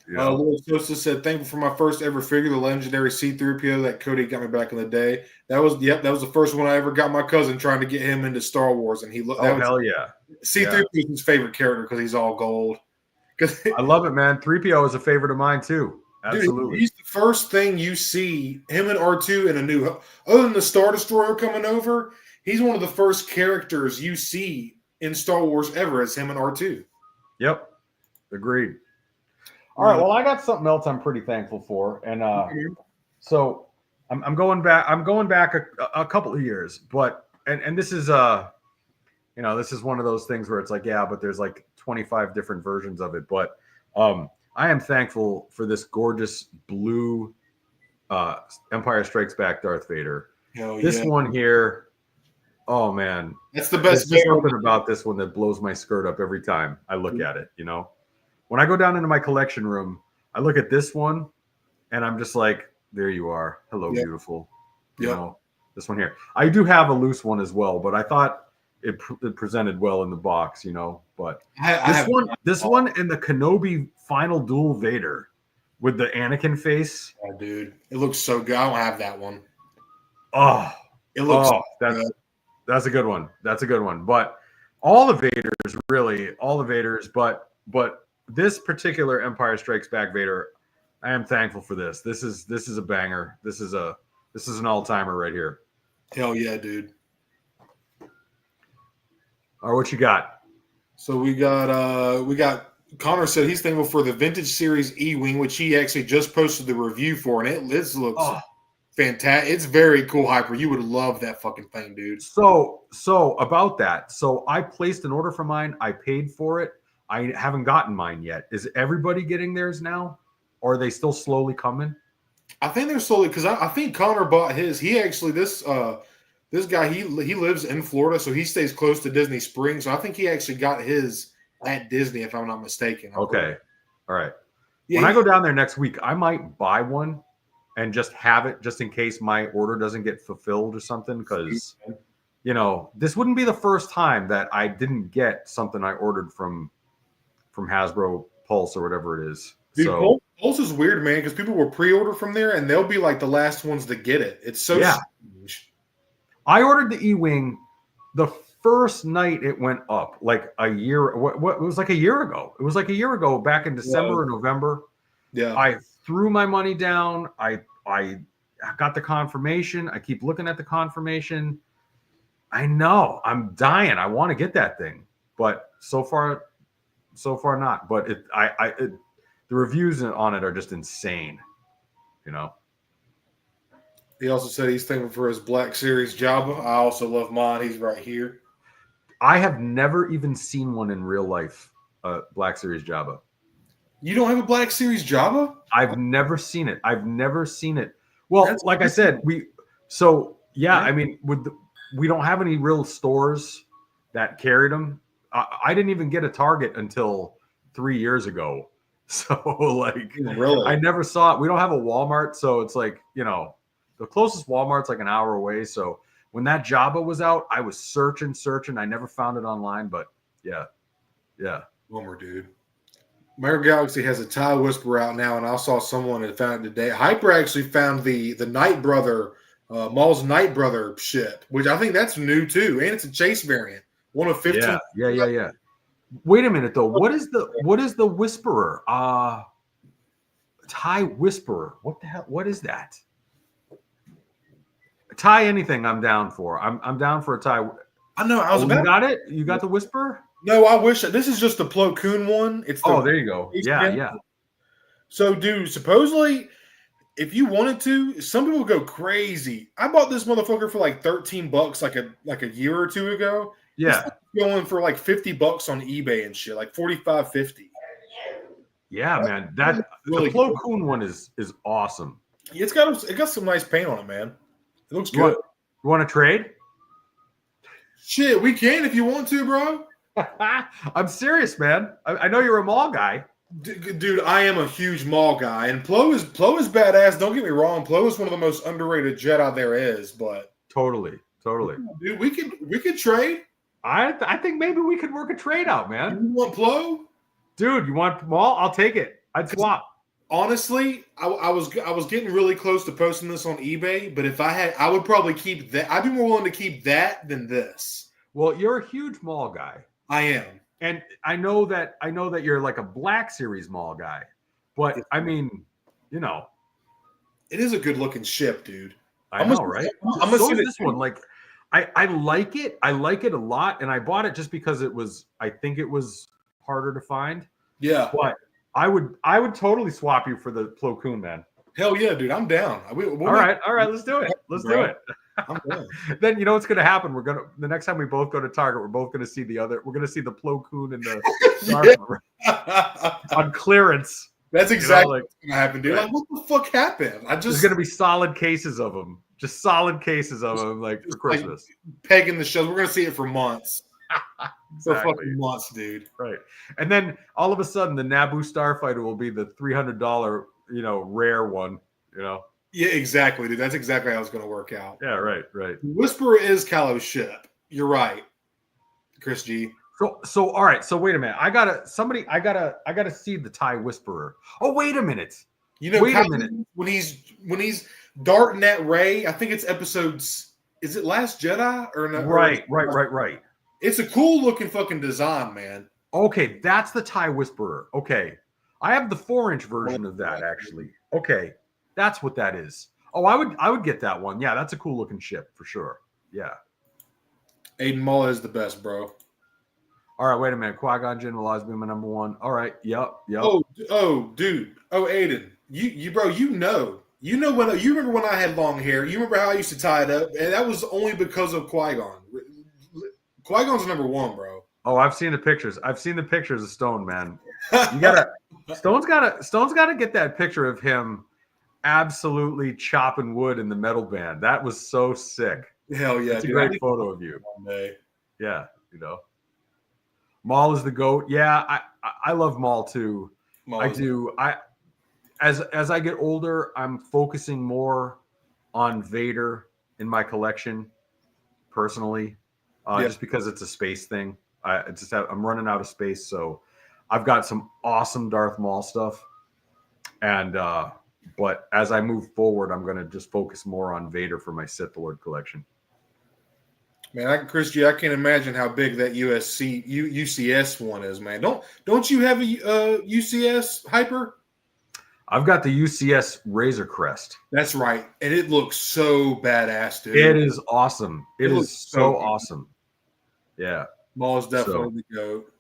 Lord Sosa said, "Thankful for my first ever figure, the legendary C-3PO that Cody got me back in the day. That was the first one I ever got my cousin trying to get him into Star Wars, and he looked. Oh hell yeah! C-3PO is his favorite character because he's all gold. I love it, man. 3PO is a favorite of mine too. Absolutely. Dude, he's the first thing you see him and R2 in a new. Other than the Star Destroyer coming over, he's one of the first characters you see in Star Wars ever as him and R2. Yep, agreed. All right, well, I got something else I'm pretty thankful for, and so I'm going back. I'm going back a couple of years, but and this is this is one of those things where it's like, yeah, but there's like 25 different versions of it. But I am thankful for this gorgeous blue Empire Strikes Back Darth Vader. This one here, oh man, that's the best. There's something about this one that blows my skirt up every time I look at it. When I go down into my collection room, I look at this one, and I'm just like, there you are. Hello, beautiful. This one here. I do have a loose one as well, but I thought it presented well in the box, But this one and the Kenobi Final Duel Vader with the Anakin face. Oh, dude, it looks so good. I don't have that one. Oh, It looks. That's a good one. That's a good one. But all the Vaders, really, all the Vaders. But this particular Empire Strikes Back Vader, I am thankful for this. This is a banger. This is an all timer right here. Hell yeah, dude. All right, what you got? So we got Connor said he's thankful for the Vintage Series E-Wing, which he actually just posted the review for, and this looks fantastic. It's very cool, Hyper. You would love that fucking thing, dude. So about that. So I placed an order for mine. I paid for it. I haven't gotten mine yet. Is everybody getting theirs now? Or are they still slowly coming? I think they're slowly, because I think Connor bought his. He actually, this guy, he lives in Florida, so he stays close to Disney Springs. So I think he actually got his at Disney, if I'm not mistaken. Okay. All right. Yeah, when I go down there next week, I might buy one and just have it just in case my order doesn't get fulfilled or something. Because, this wouldn't be the first time that I didn't get something I ordered from Hasbro Pulse or whatever it is. Dude, so Pulse is weird, man, because people will pre-order from there and they'll be like the last ones to get it. It's so strange. I ordered the E-Wing the first night it went up, like a year. What it was like a year ago. It was like a year ago, back in December or November. Yeah. I threw my money down. I got the confirmation. I keep looking at the confirmation. I know I'm dying. I want to get that thing, but so far not. But the reviews on it are just insane. He also said he's thankful for his Black Series Jabba. I also love mine. He's right here. I have never even seen one in real life, Black Series Jabba. You don't have a Black Series Jabba? I've never seen it. Well, that's like crazy. I said, I mean, we don't have any real stores that carried them. I didn't even get a Target until 3 years ago. So, really? I never saw it. We don't have a Walmart. So it's like, the closest Walmart's like an hour away. So when that Jabba was out, I was searching. I never found it online, but yeah. Bummer, dude. Mario Galaxy has a TIE Whisperer out now, and I saw someone that found it today. Hyper actually found the Night Brother, Maul's Night Brother ship, which I think that's new too, and it's a chase variant. One of 15. Yeah. Wait a minute though. What is the Whisperer? TIE Whisperer. What the hell? What is that? TIE anything I'm down for. I'm down for a TIE. I know. You got it? You got the Whisperer? No, I wish. This is just the Plo Koon one. It's there you go. Yeah. So, dude, supposedly, if you wanted to, some people go crazy. I bought this motherfucker for like $13 like a year or two ago. Yeah. It's going for like $50 on eBay and shit, like $45, $50. Yeah, man. That really the Plo Koon one is awesome. It got some nice paint on it, man. It looks good. You want to trade? Shit, we can if you want to, bro. I'm serious, man. I know you're a Maul guy. Dude, I am a huge Maul guy. And Plo is badass. Don't get me wrong. Plo is one of the most underrated Jedi there is, but Totally. Dude, we could trade. I think maybe we could work a trade out, man. You want Plo? Dude, you want Maul? I'll take it. I'd swap. Honestly, I was getting really close to posting this on eBay, but if I would probably keep that. I'd be more willing to keep that than this. Well, you're a huge Maul guy. I am. And I know that you're like a Black Series Maul guy. But I mean, it is a good looking ship, dude. I know, right? I'm gonna see this one. Like I like it. I like it a lot, and I bought it just because I think it was harder to find. Yeah. But I would totally swap you for the Plo Koon, man. Hell yeah, dude. I'm down. All right, let's do it. Do it. I'm down. Then you know what's gonna happen? The next time we both go to Target, we're both gonna see the Plo Koon and the on clearance. That's exactly what's gonna happen, dude. Like, what the fuck happened? There's gonna be solid cases of them. Just solid cases of them, like for Christmas. Like pegging the shows. We're gonna see it for months. Exactly. For fucking months, dude. Right. And then all of a sudden, the Naboo Starfighter will be the $300, rare one. Yeah, exactly, dude. That's exactly how it's gonna work out. Yeah, right. Whisperer is Kylo's ship. You're right, Chris G. So all right. So wait a minute. I gotta see the TIE Whisperer. Oh, wait a minute. You know, Wait a minute. when he's darting at Rey, I think it's episodes. Is it Last Jedi or no? Right. It's a cool looking fucking design, man. Okay, that's the TIE Whisperer. Okay, I have the 4-inch version of that actually. Okay, that's what that is. Oh, I would get that one. Yeah, that's a cool looking ship for sure. Yeah. Aiden Muller is the best, bro. All right, wait a minute. Qui-Gon Jinn will always be my number one. All right. Yep. Oh, dude. Oh, Aiden. Bro. You when you remember when I had long hair. You remember how I used to tie it up, and that was only because of Qui-Gon. Qui-Gon's number one, bro. Oh, I've seen the pictures. I've seen the pictures of Stone, man. You gotta Stone's gotta get that picture of him absolutely chopping wood in the metal band. That was so sick. Hell yeah, it's a great photo of you. Yeah, you know. Maul is the GOAT. Yeah, I love Maul too. I do. As I get older, I'm focusing more on Vader in my collection, personally, just because it's a space thing. I'm running out of space, so I've got some awesome Darth Maul stuff, and but as I move forward, I'm going to just focus more on Vader for my Sith Lord collection. Man, Chris G, I can't imagine how big that UCS one is, man. Don't you have a UCS Hyper? I've got the UCS Razor Crest. That's right, and it looks so badass, dude. It is awesome. It is so awesome. Yeah. Maul's definitely the GOAT.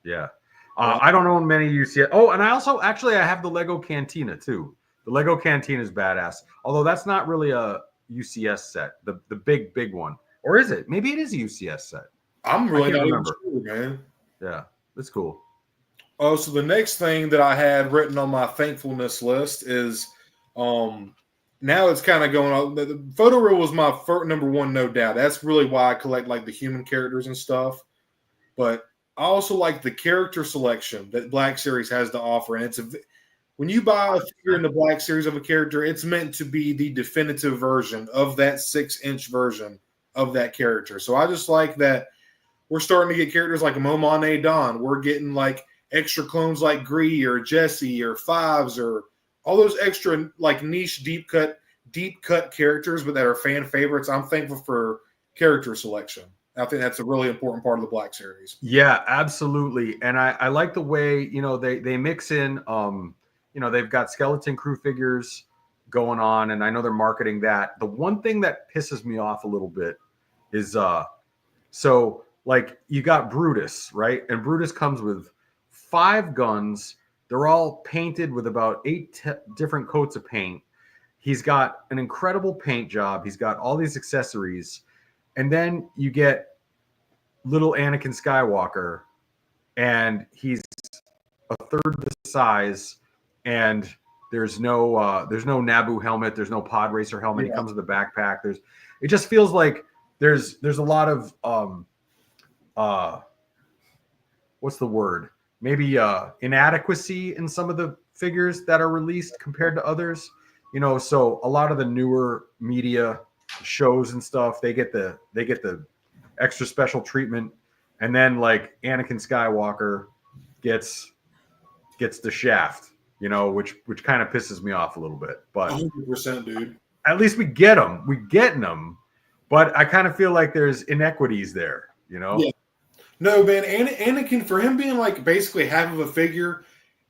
Yeah. I don't own many UCS. Oh, and I also I have the Lego Cantina too. The Lego Cantina is badass. Although that's not really a UCS set. The big one. Or is it? Maybe it is a UCS set. I'm really not even sure, man. Yeah, that's cool. Oh, so the next thing that I had written on my thankfulness list is now it's kind of going on. The photo reel was my number one, no doubt. That's really why I collect like the human characters and stuff. But I also like the character selection that Black Series has to offer. And when you buy a figure in the Black Series of a character, it's meant to be the definitive version of that 6-inch version of that character. So I just like that we're starting to get characters like Momane Dawn. We're getting like extra clones like Gree or Jesse or Fives or all those extra like niche deep cut characters, but that are fan favorites. I'm thankful for character selection. I think that's a really important part of the Black Series. Yeah, absolutely. And I like the way, they mix in, they've got Skeleton Crew figures going on, and I know they're marketing that. The one thing that pisses me off a little bit is, so like you got Brutus, right? And Brutus comes with 5 guns. They're all painted with about 8 different coats of paint. He's got an incredible paint job. He's got all these accessories. And then you get little Anakin Skywalker, and he's a third the size, and there's no Naboo helmet, there's no pod racer helmet. Yeah. He comes with a backpack. It just feels like there's a lot of what's the word? Maybe inadequacy in some of the figures that are released compared to others. So a lot of the newer media shows and stuff, they get the extra special treatment, and then like Anakin Skywalker gets the shaft, which kind of pisses me off a little bit. But 100%, dude. At least we get them, but I kind of feel like there's inequities there, Yeah. No, man, Anakin, for him being like basically half of a figure,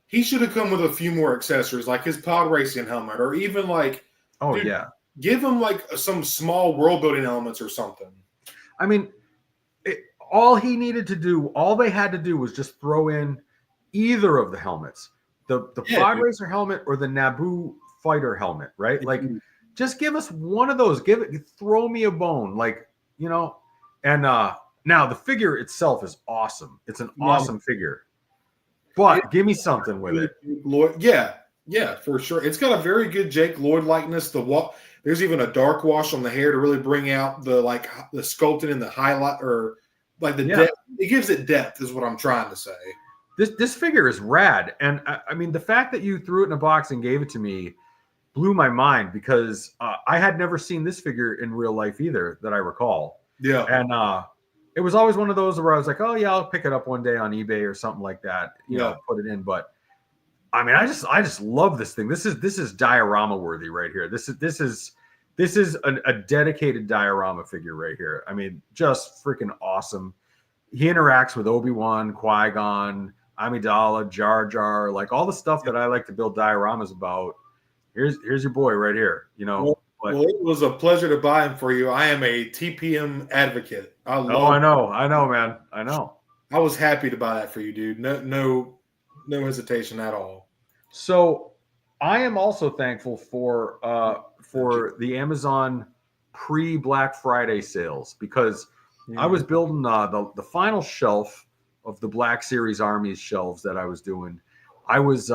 he should have come with a few more accessories, like his pod racing helmet, or even like, give him like some small world building elements or something. I mean, all they had to do was just throw in either of the helmets, the pod racer helmet or the Naboo fighter helmet, right? Mm-hmm. Like, just give us one of those. Throw me a bone, like, and now the figure itself is awesome. It's an awesome figure, but give me something with it. Lloyd, yeah, for sure. It's got a very good Jake Lloyd likeness. There's even a dark wash on the hair to really bring out the sculpting and the highlight, or like the depth. It gives it depth, is what I'm trying to say. This figure is rad, and I mean the fact that you threw it in a box and gave it to me blew my mind, because I had never seen this figure in real life either, that I recall. Yeah, and it was always one of those where I was like, oh yeah, I'll pick it up one day on eBay or something like that. You know, put it in. But I mean, I just love this thing. This is diorama worthy right here. This is a dedicated diorama figure right here. I mean, just freaking awesome. He interacts with Obi-Wan, Qui-Gon, Amidala, Jar Jar, like all the stuff that I like to build dioramas about. Here's your boy right here. You know. Well, it was a pleasure to buy him for you. I am a TPM advocate. I know, man. I know. I was happy to buy that for you, dude. No hesitation at all. So I am also thankful for the Amazon pre-Black Friday sales because I was building the final shelf of the Black Series Armies shelves that I was doing. I was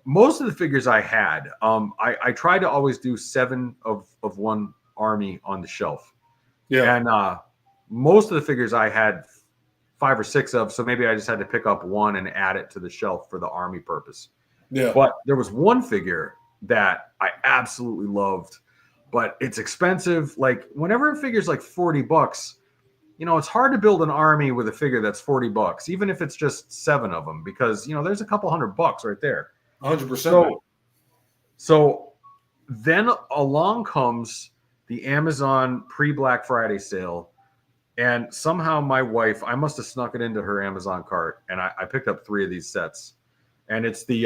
most of the figures I had. I tried to always do 7 of one army on the shelf. Yeah, and most of the figures I had 5 or 6 of, so maybe I just had to pick up one and add it to the shelf for the army purpose. Yeah. But there was one figure that I absolutely loved, but it's expensive. Like whenever a figure's like $40, you know, it's hard to build an army with a figure that's $40, even if it's just 7 of them, because you know there's a couple $100 right there. 100%. So then along comes the Amazon pre-Black Friday sale. And somehow my wife, I must have snuck it into her Amazon cart, and I picked up 3 of these sets. And it's the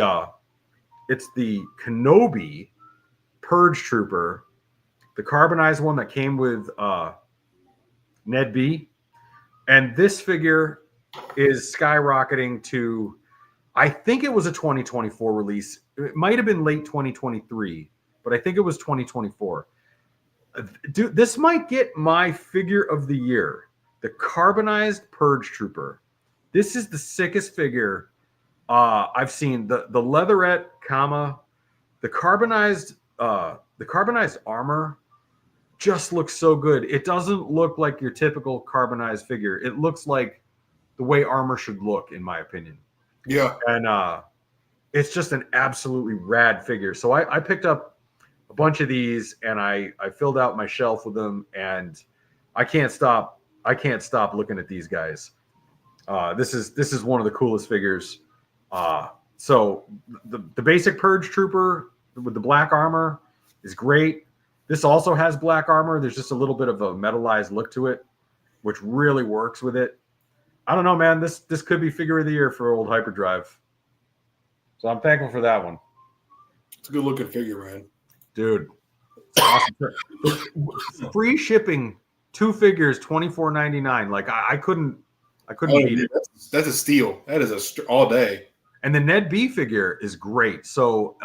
Kenobi Purge Trooper, the carbonized one that came with Ned B. And this figure is skyrocketing to, I think it was a 2024 release. It might have been late 2023, but I think it was 2024. Dude, this might get my figure of the year, the carbonized Purge Trooper. This is the sickest figure I've seen. The leatherette, the carbonized armor just looks so good. It doesn't look like your typical carbonized figure. It looks like the way armor should look, in my opinion. Yeah, and it's just an absolutely rad figure. So I picked up a bunch of these, and I filled out my shelf with them, and I can't stop looking at these guys. This is one of the coolest figures. So the basic Purge Trooper with the black armor is great. This also has black armor. There's just a little bit of a metallized look to it, which really works with it. I don't know, man. This could be figure of the year for old Hyperdrive. So I'm thankful for that one. It's a good looking figure, man. Dude, awesome. Free shipping, 2 figures, $24.99. Like I couldn't beat it. That's a steal. That is all day. And the Ned B figure is great. So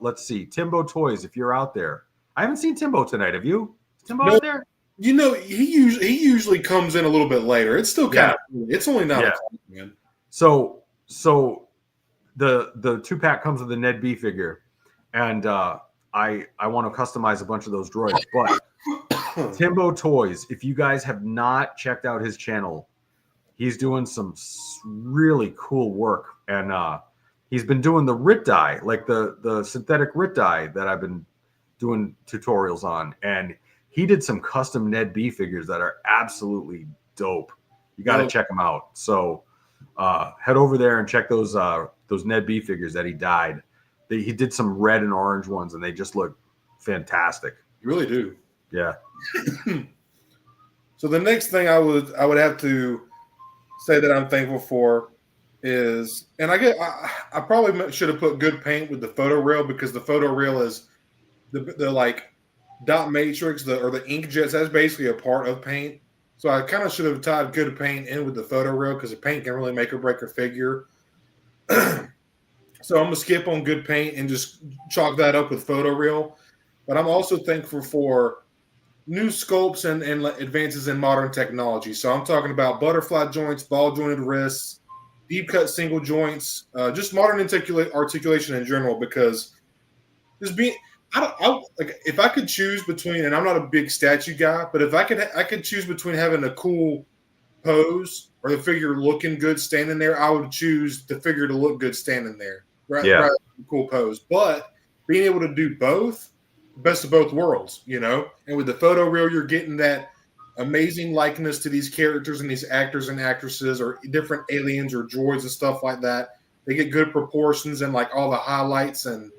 let's see, Timbo Toys, if you're out there. I haven't seen Timbo tonight. Have you? Is Timbo out there? You know, he usually comes in a little bit later. It's still kind of it's only 9 o'clock, man. So the 2-pack comes with the Ned B figure, and I want to customize a bunch of those droids. But Timbo Toys, if you guys have not checked out his channel, he's doing some really cool work, and he's been doing the Rit die, like the synthetic Rit die that I've been doing tutorials on, and he did some custom Ned B figures that are absolutely dope. You got to check them out. So head over there and check those Ned B figures that he dyed. He did some red and orange ones, and they just look fantastic. You really do. Yeah. So the next thing I would have to say that I'm thankful for is, and I probably should have put good paint with the photo rail, because the photo rail is the like dot matrix, or the inkjets. That's basically a part of paint. So I kind of should have tied good paint in with the photo rail, because the paint can really make or break a figure. So I'm gonna skip on good paint and just chalk that up with photo rail. But I'm also thankful for new sculpts and advances in modern technology. So I'm talking about butterfly joints, ball jointed wrists, deep cut single joints, just modern articulation in general. Because just being, like, if I could choose between, and I'm not a big statue guy, but if I could choose between having a cool pose or the figure looking good standing there, I would choose the figure to look good standing there. Right, cool pose. But being able to do both, best of both worlds, you know. And with the photo reel, you're getting that amazing likeness to these characters and these actors and actresses, or different aliens or droids and stuff like that they get good proportions and like all the highlights and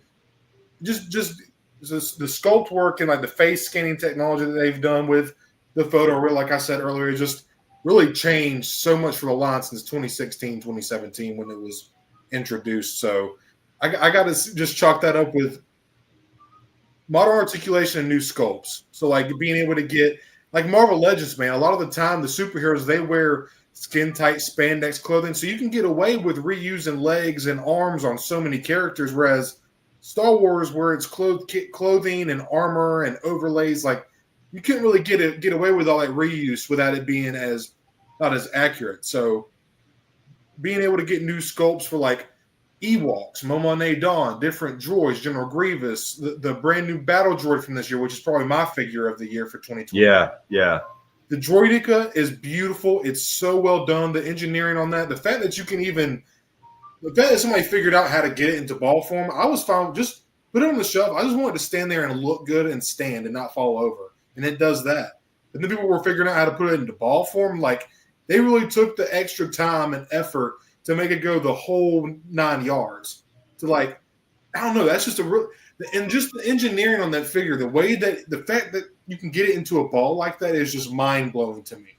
just the sculpt work and like the face scanning technology that they've done with the photo, like I said earlier, just really changed so much for the line since 2016, 2017 when it was introduced. So I got to just chalk that up with modern articulation and new sculpts. So like being able to get like Marvel Legends, man, a lot of the time the superheroes, they wear skin tight spandex clothing. So you can get away with reusing legs and arms on so many characters. Whereas Star Wars, where it's clothing and armor and overlays, like you couldn't really get away with all that reuse without it being as not as accurate. So being able to get new sculpts for like Ewoks, Momonet Dawn, different droids, General Grievous, the brand new battle droid from this year, which is probably my figure of the year for 2020. Yeah. The Droideka is beautiful. It's so well done. The engineering on that, the fact that somebody figured out how to get it into ball form, I was fine. Just put it on the shelf. I just wanted to stand there and look good and stand and not fall over. And it does that. And then people were figuring out how to put it into ball form. Like they really took the extra time and effort to make it go the whole 9 yards. To like, I don't know. That's just and just the engineering on that figure, the fact that you can get it into a ball like that is just mind blowing to me.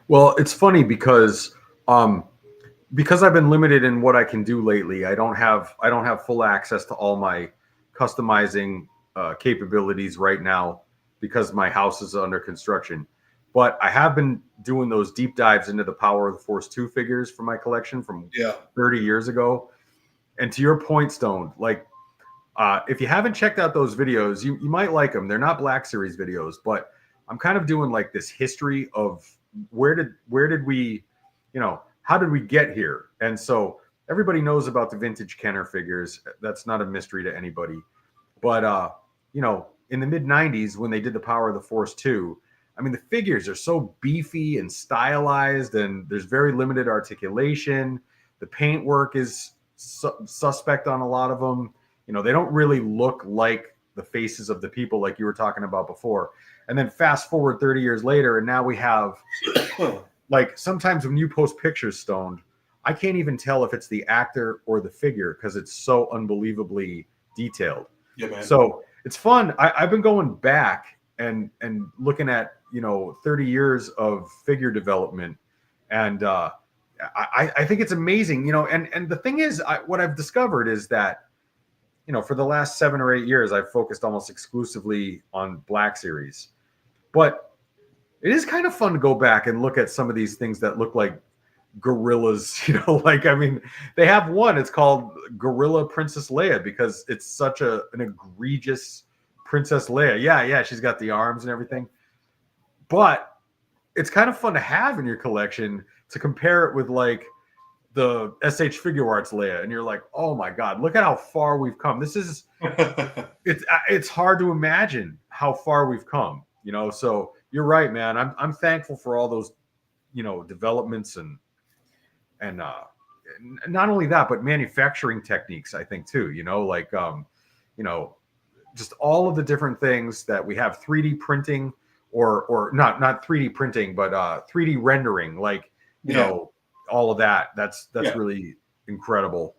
Well, it's funny because I've been limited in what I can do lately. I don't have full access to all my customizing capabilities right now because my house is under construction. But I have been doing those deep dives into the Power of the Force 2 figures for my collection from 30 years ago. And to your point, Stone, like if you haven't checked out those videos, you might like them. They're not Black Series videos, but I'm kind of doing like this history of where did we, how did we get here? And so everybody knows about the vintage Kenner figures. That's not a mystery to anybody. But, in the mid 90s, when they did the Power of the Force 2, I mean, the figures are so beefy and stylized, and there's very limited articulation. The paintwork is suspect on a lot of them. They don't really look like the faces of the people like you were talking about before. And then fast forward 30 years later, and now we have, like, sometimes when you post pictures, Stoned, I can't even tell if it's the actor or the figure because it's so unbelievably detailed. Yeah, man. So it's fun. I've been going back and looking at 30 years of figure development, and I think it's amazing. And the thing is, what I've discovered is that for the last 7 or 8 years, I've focused almost exclusively on Black Series, but it is kind of fun to go back and look at some of these things that look like gorillas. They have one. It's called Gorilla Princess Leia because it's such an egregious Princess Leia. Yeah, she's got the arms and everything. But it's kind of fun to have in your collection to compare it with like the SH Figure Arts Leia, and you're like, oh my God, look at how far we've come. This is it's hard to imagine how far we've come. So you're right, man. I'm thankful for all those developments and not only that, but manufacturing techniques. I think too. Just all of the different things that we have 3D printing. Or not 3D printing, but 3D rendering, all of that. That's really incredible,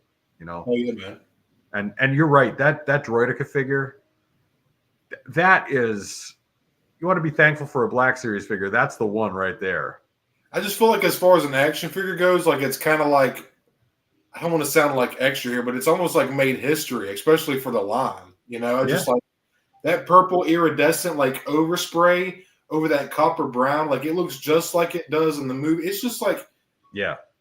Oh yeah, man. And you're right. That Droideka figure, that is, you want to be thankful for a Black Series figure. That's the one right there. I just feel like as far as an action figure goes, like it's kind of like, I don't want to sound like extra here, but it's almost like made history, especially for the line. Just like that purple iridescent like overspray over that copper brown, like it looks just like it does in the movie. It's just like,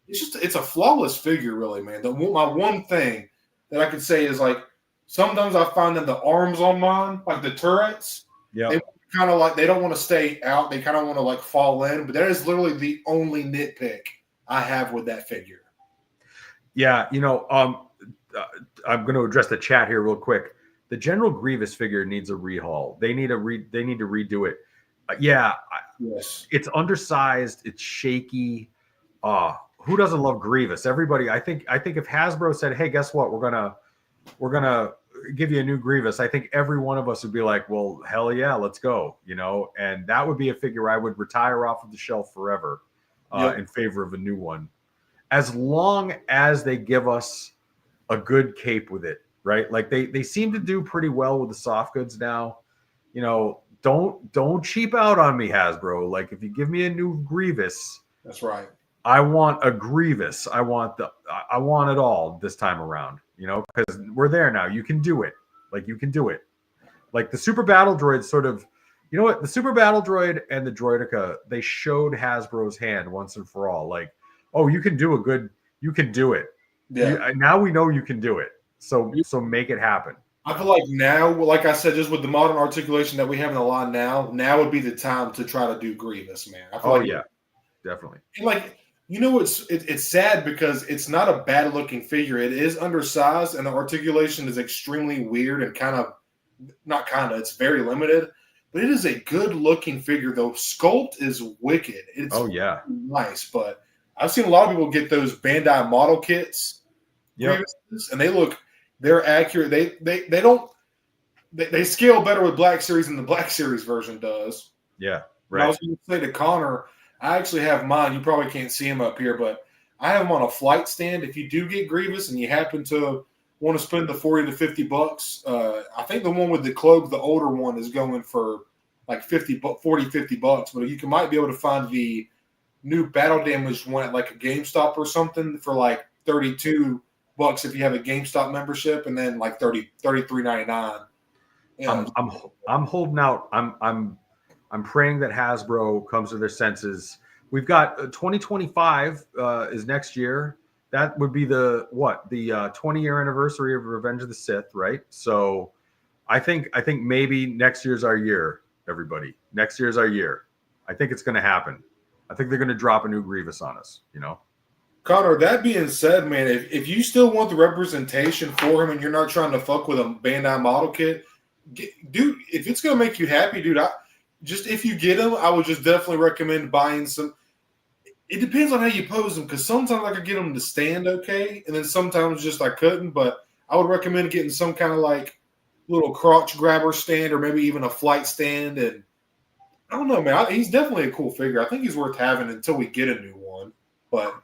it's a flawless figure, really, man. My one thing that I could say is like sometimes I find that the arms on mine, like the turrets, they kind of like they don't want to stay out. They kind of want to like fall in. But that is literally the only nitpick I have with that figure. Yeah, I'm going to address the chat here real quick. The General Grievous figure needs a rehaul. They need to redo it. Yes. It's undersized. It's shaky. Who doesn't love Grievous? Everybody. I think if Hasbro said, "Hey, guess what? We're gonna give you a new Grievous," I think every one of us would be like, "Well, hell yeah, let's go!" And that would be a figure I would retire off of the shelf forever in favor of a new one. as long as they give us a good cape with it, right? Like they seem to do pretty well with the soft goods now. You know, don't cheap out on me, Hasbro. Like if you give me a new Grievous, That's right. I want a Grievous. I want it all this time around, you know, because we're there now. You can do it. Like you can do it. Like the Super Battle Droid sort of, you know what? The Super Battle Droid and the Droideka, they showed Hasbro's hand once and for all. Like, oh, you can do it. Yeah. Now we know you can do it. So make it happen. I feel like now, like I said, just with the modern articulation that we have in the line now would be the time to try to do Grievous, man. I feel yeah, definitely. And like, you know, it's sad because it's not a bad looking figure. It is undersized, and the articulation is extremely weird and it's very limited. But it is a good looking figure, though. Sculpt is wicked. It's nice, but I've seen a lot of people get those Bandai model kits, and they're accurate. They scale better with Black Series than the Black Series version does. Yeah, right. I was going to say to Connor, I actually have mine. You probably can't see him up here, but I have him on a flight stand. If you do get Grievous and you happen to want to spend the $40 to $50, I think the one with the cloak, the older one, is going for like $50 bucks. But you might be able to find the new battle damaged one at like a GameStop or something for like $32 if you have a GameStop membership, and then like $33.99. Yeah. I'm holding out. I'm praying that Hasbro comes to their senses. We've got 2025 is next year. That would be the 20-year anniversary of Revenge of the Sith, right? So I think maybe next year's our year, everybody. Next year's our year. I think it's going to happen. I think they're going to drop a new Grievous on us, you know? Connor, that being said, man, if you still want the representation for him and you're not trying to fuck with a Bandai model kit, dude, if it's going to make you happy, dude, if you get him, I would just definitely recommend buying some. It depends on how you pose them, because sometimes I could get them to stand okay, and then sometimes just I couldn't. But I would recommend getting some kind of like little crotch grabber stand, or maybe even a flight stand. And I don't know, man. He's definitely a cool figure. I think he's worth having until we get a new one. But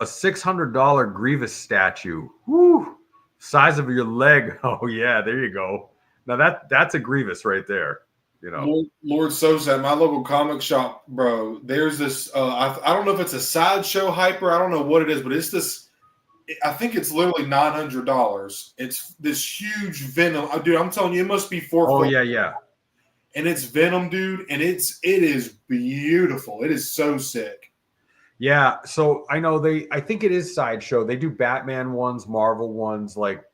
a $600 Grievous statue, whoo, size of your leg. Oh yeah, there you go. Now that's a Grievous right there. You know, Lord Sosa at my local comic shop, bro. There's this. I don't know if it's a sideshow hyper. I don't know what it is, but it's this. I think it's literally $900. It's this huge Venom, dude. I'm telling you, it must be 4 Oh foot. yeah. And it's Venom, dude, and it is beautiful. It is so sick. Yeah, so I know I think it is sideshow. They do Batman ones, Marvel ones, like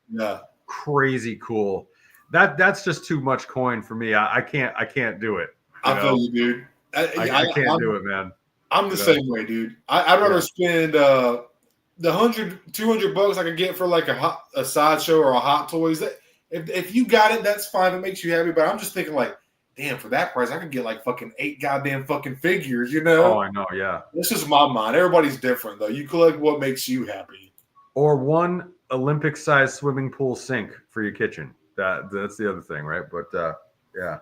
crazy cool. That's just too much coin for me. I can't do it. I feel you, dude. I can't do it, man. I'm the same way, dude. I'd rather spend the $100-$200 I could get for like a sideshow or a Hot Toys. If you got it, that's fine. It makes you happy. But I'm just thinking like, damn, for that price, I could get like fucking 8 goddamn fucking figures, you know? Oh, I know, yeah. This is my mind. Everybody's different, though. You collect what makes you happy. Or one Olympic-sized swimming pool sink for your kitchen. That's the other thing, right? But yeah.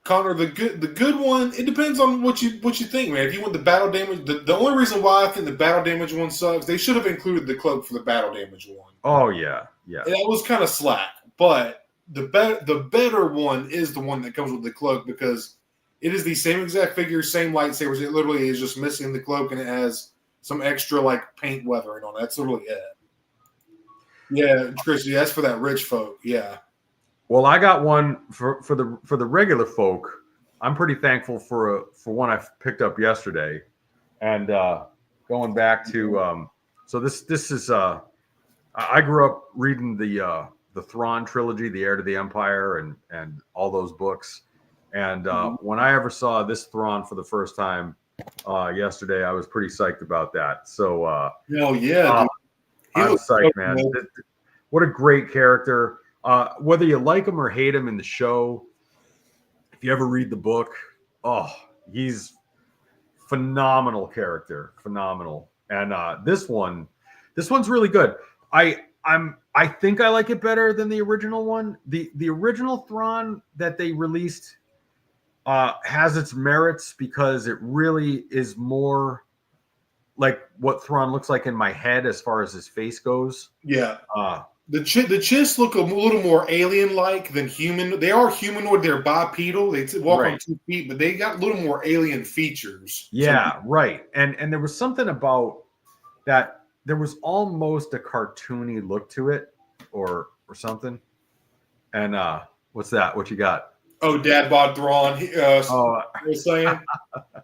Connor, the good one, it depends on what you think, man. If you want the battle damage, the only reason why I think the battle damage one sucks, they should have included the cloak for the battle damage one. Oh yeah. That was kind of slack, but the better one is the one that comes with the cloak, because it is the same exact figure, same lightsabers. It literally is just missing the cloak, and it has some extra like paint weathering on it. That's literally it. Yeah, Chrissy, that's for that rich folk. Yeah. Well, I got one for the regular folk. I'm pretty thankful for one I picked up yesterday, and going back to so this is I grew up reading the Thrawn trilogy, The Heir to the Empire, and all those books. And when I ever saw this Thrawn for the first time yesterday, I was pretty psyched about that. So I'm psyched, man. What a great character. Whether you like him or hate him in the show, if you ever read the book, he's phenomenal character, phenomenal. And this one's really good. I think I like it better than the original one. The original Thrawn that they released has its merits because it really is more like what Thrawn looks like in my head as far as his face goes. Yeah. Uh, The Chiss look a little more alien-like than human. They are humanoid. They're bipedal. They walk on Right. 2 feet, but they got a little more alien features. Yeah, right. And there was something about that. There was almost a cartoony look to it, or something. And what's that? What you got? Oh, Dad Bod Thrawn. Oh, Was saying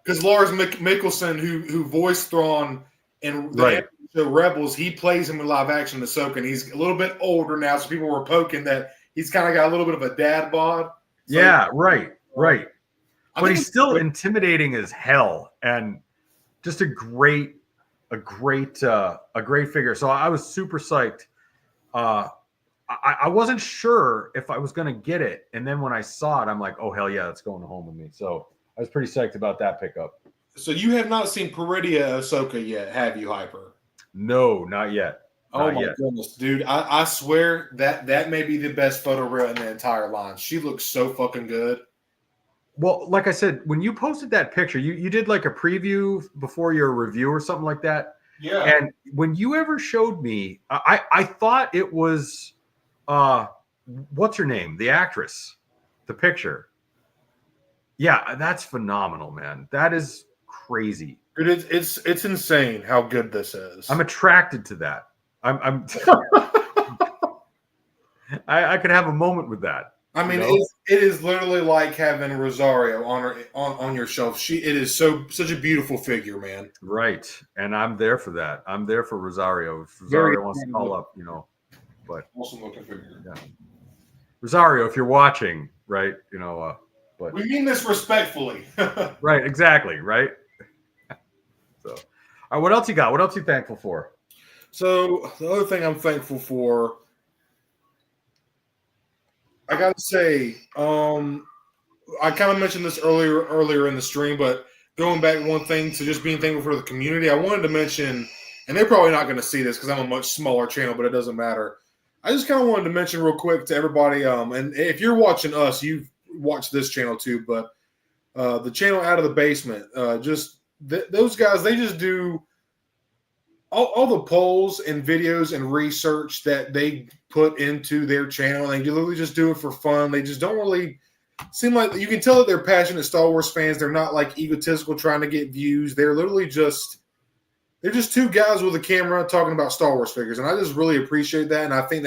because Lars Mikkelsen, who voiced Thrawn in the right. show Rebels, he plays him in live action in Ahsoka, and he's a little bit older now, so people were poking that he's kind of got a little bit of a dad bod. So Yeah, right. But he's still great. intimidating as hell, and just a great figure. So I was super psyched. I wasn't sure if I was going to get it, and then when I saw it, I'm like, oh hell yeah, it's going home with me. So I was pretty psyched about that pickup. So you have not seen Peridia Ahsoka yet, have you, Hyper? No, not yet. Oh my goodness, dude! I swear that may be the best photo reel in the entire line. She looks so fucking good. Well, like I said, when you posted that picture, you did like a preview before your review or something like that. Yeah. And when you ever showed me, I thought it was what's her name? The actress, the picture. Yeah, that's phenomenal, man. That is crazy. Dude, it's insane how good this is. I'm attracted to that. I'm I could have a moment with that. I mean, it is literally like having Rosario on your shelf. It is such a beautiful figure, man. Right, and I'm there for that. I'm there for Rosario. If Rosario wants to call up, but awesome looking figure. Yeah, Rosario, if you're watching, right, but we mean this respectfully. Right, exactly, right. So, all right, what else you got? What else you thankful for? So the other thing I'm thankful for, I gotta say, I kind of mentioned this earlier in the stream, but going back one thing to just being thankful for the community, I wanted to mention, and they're probably not going to see this because I'm a much smaller channel, but it doesn't matter. I just kind of wanted to mention real quick to everybody, and if you're watching us, you've watched this channel too, but the channel Out of the Basement, those guys, they just do all the polls and videos and research that they put into their channel. They literally just do it for fun. They just don't really seem like, you can tell that they're passionate Star Wars fans. They're not like egotistical trying to get views. They're literally they're just two guys with a camera talking about Star Wars figures. And I just really appreciate that. And I think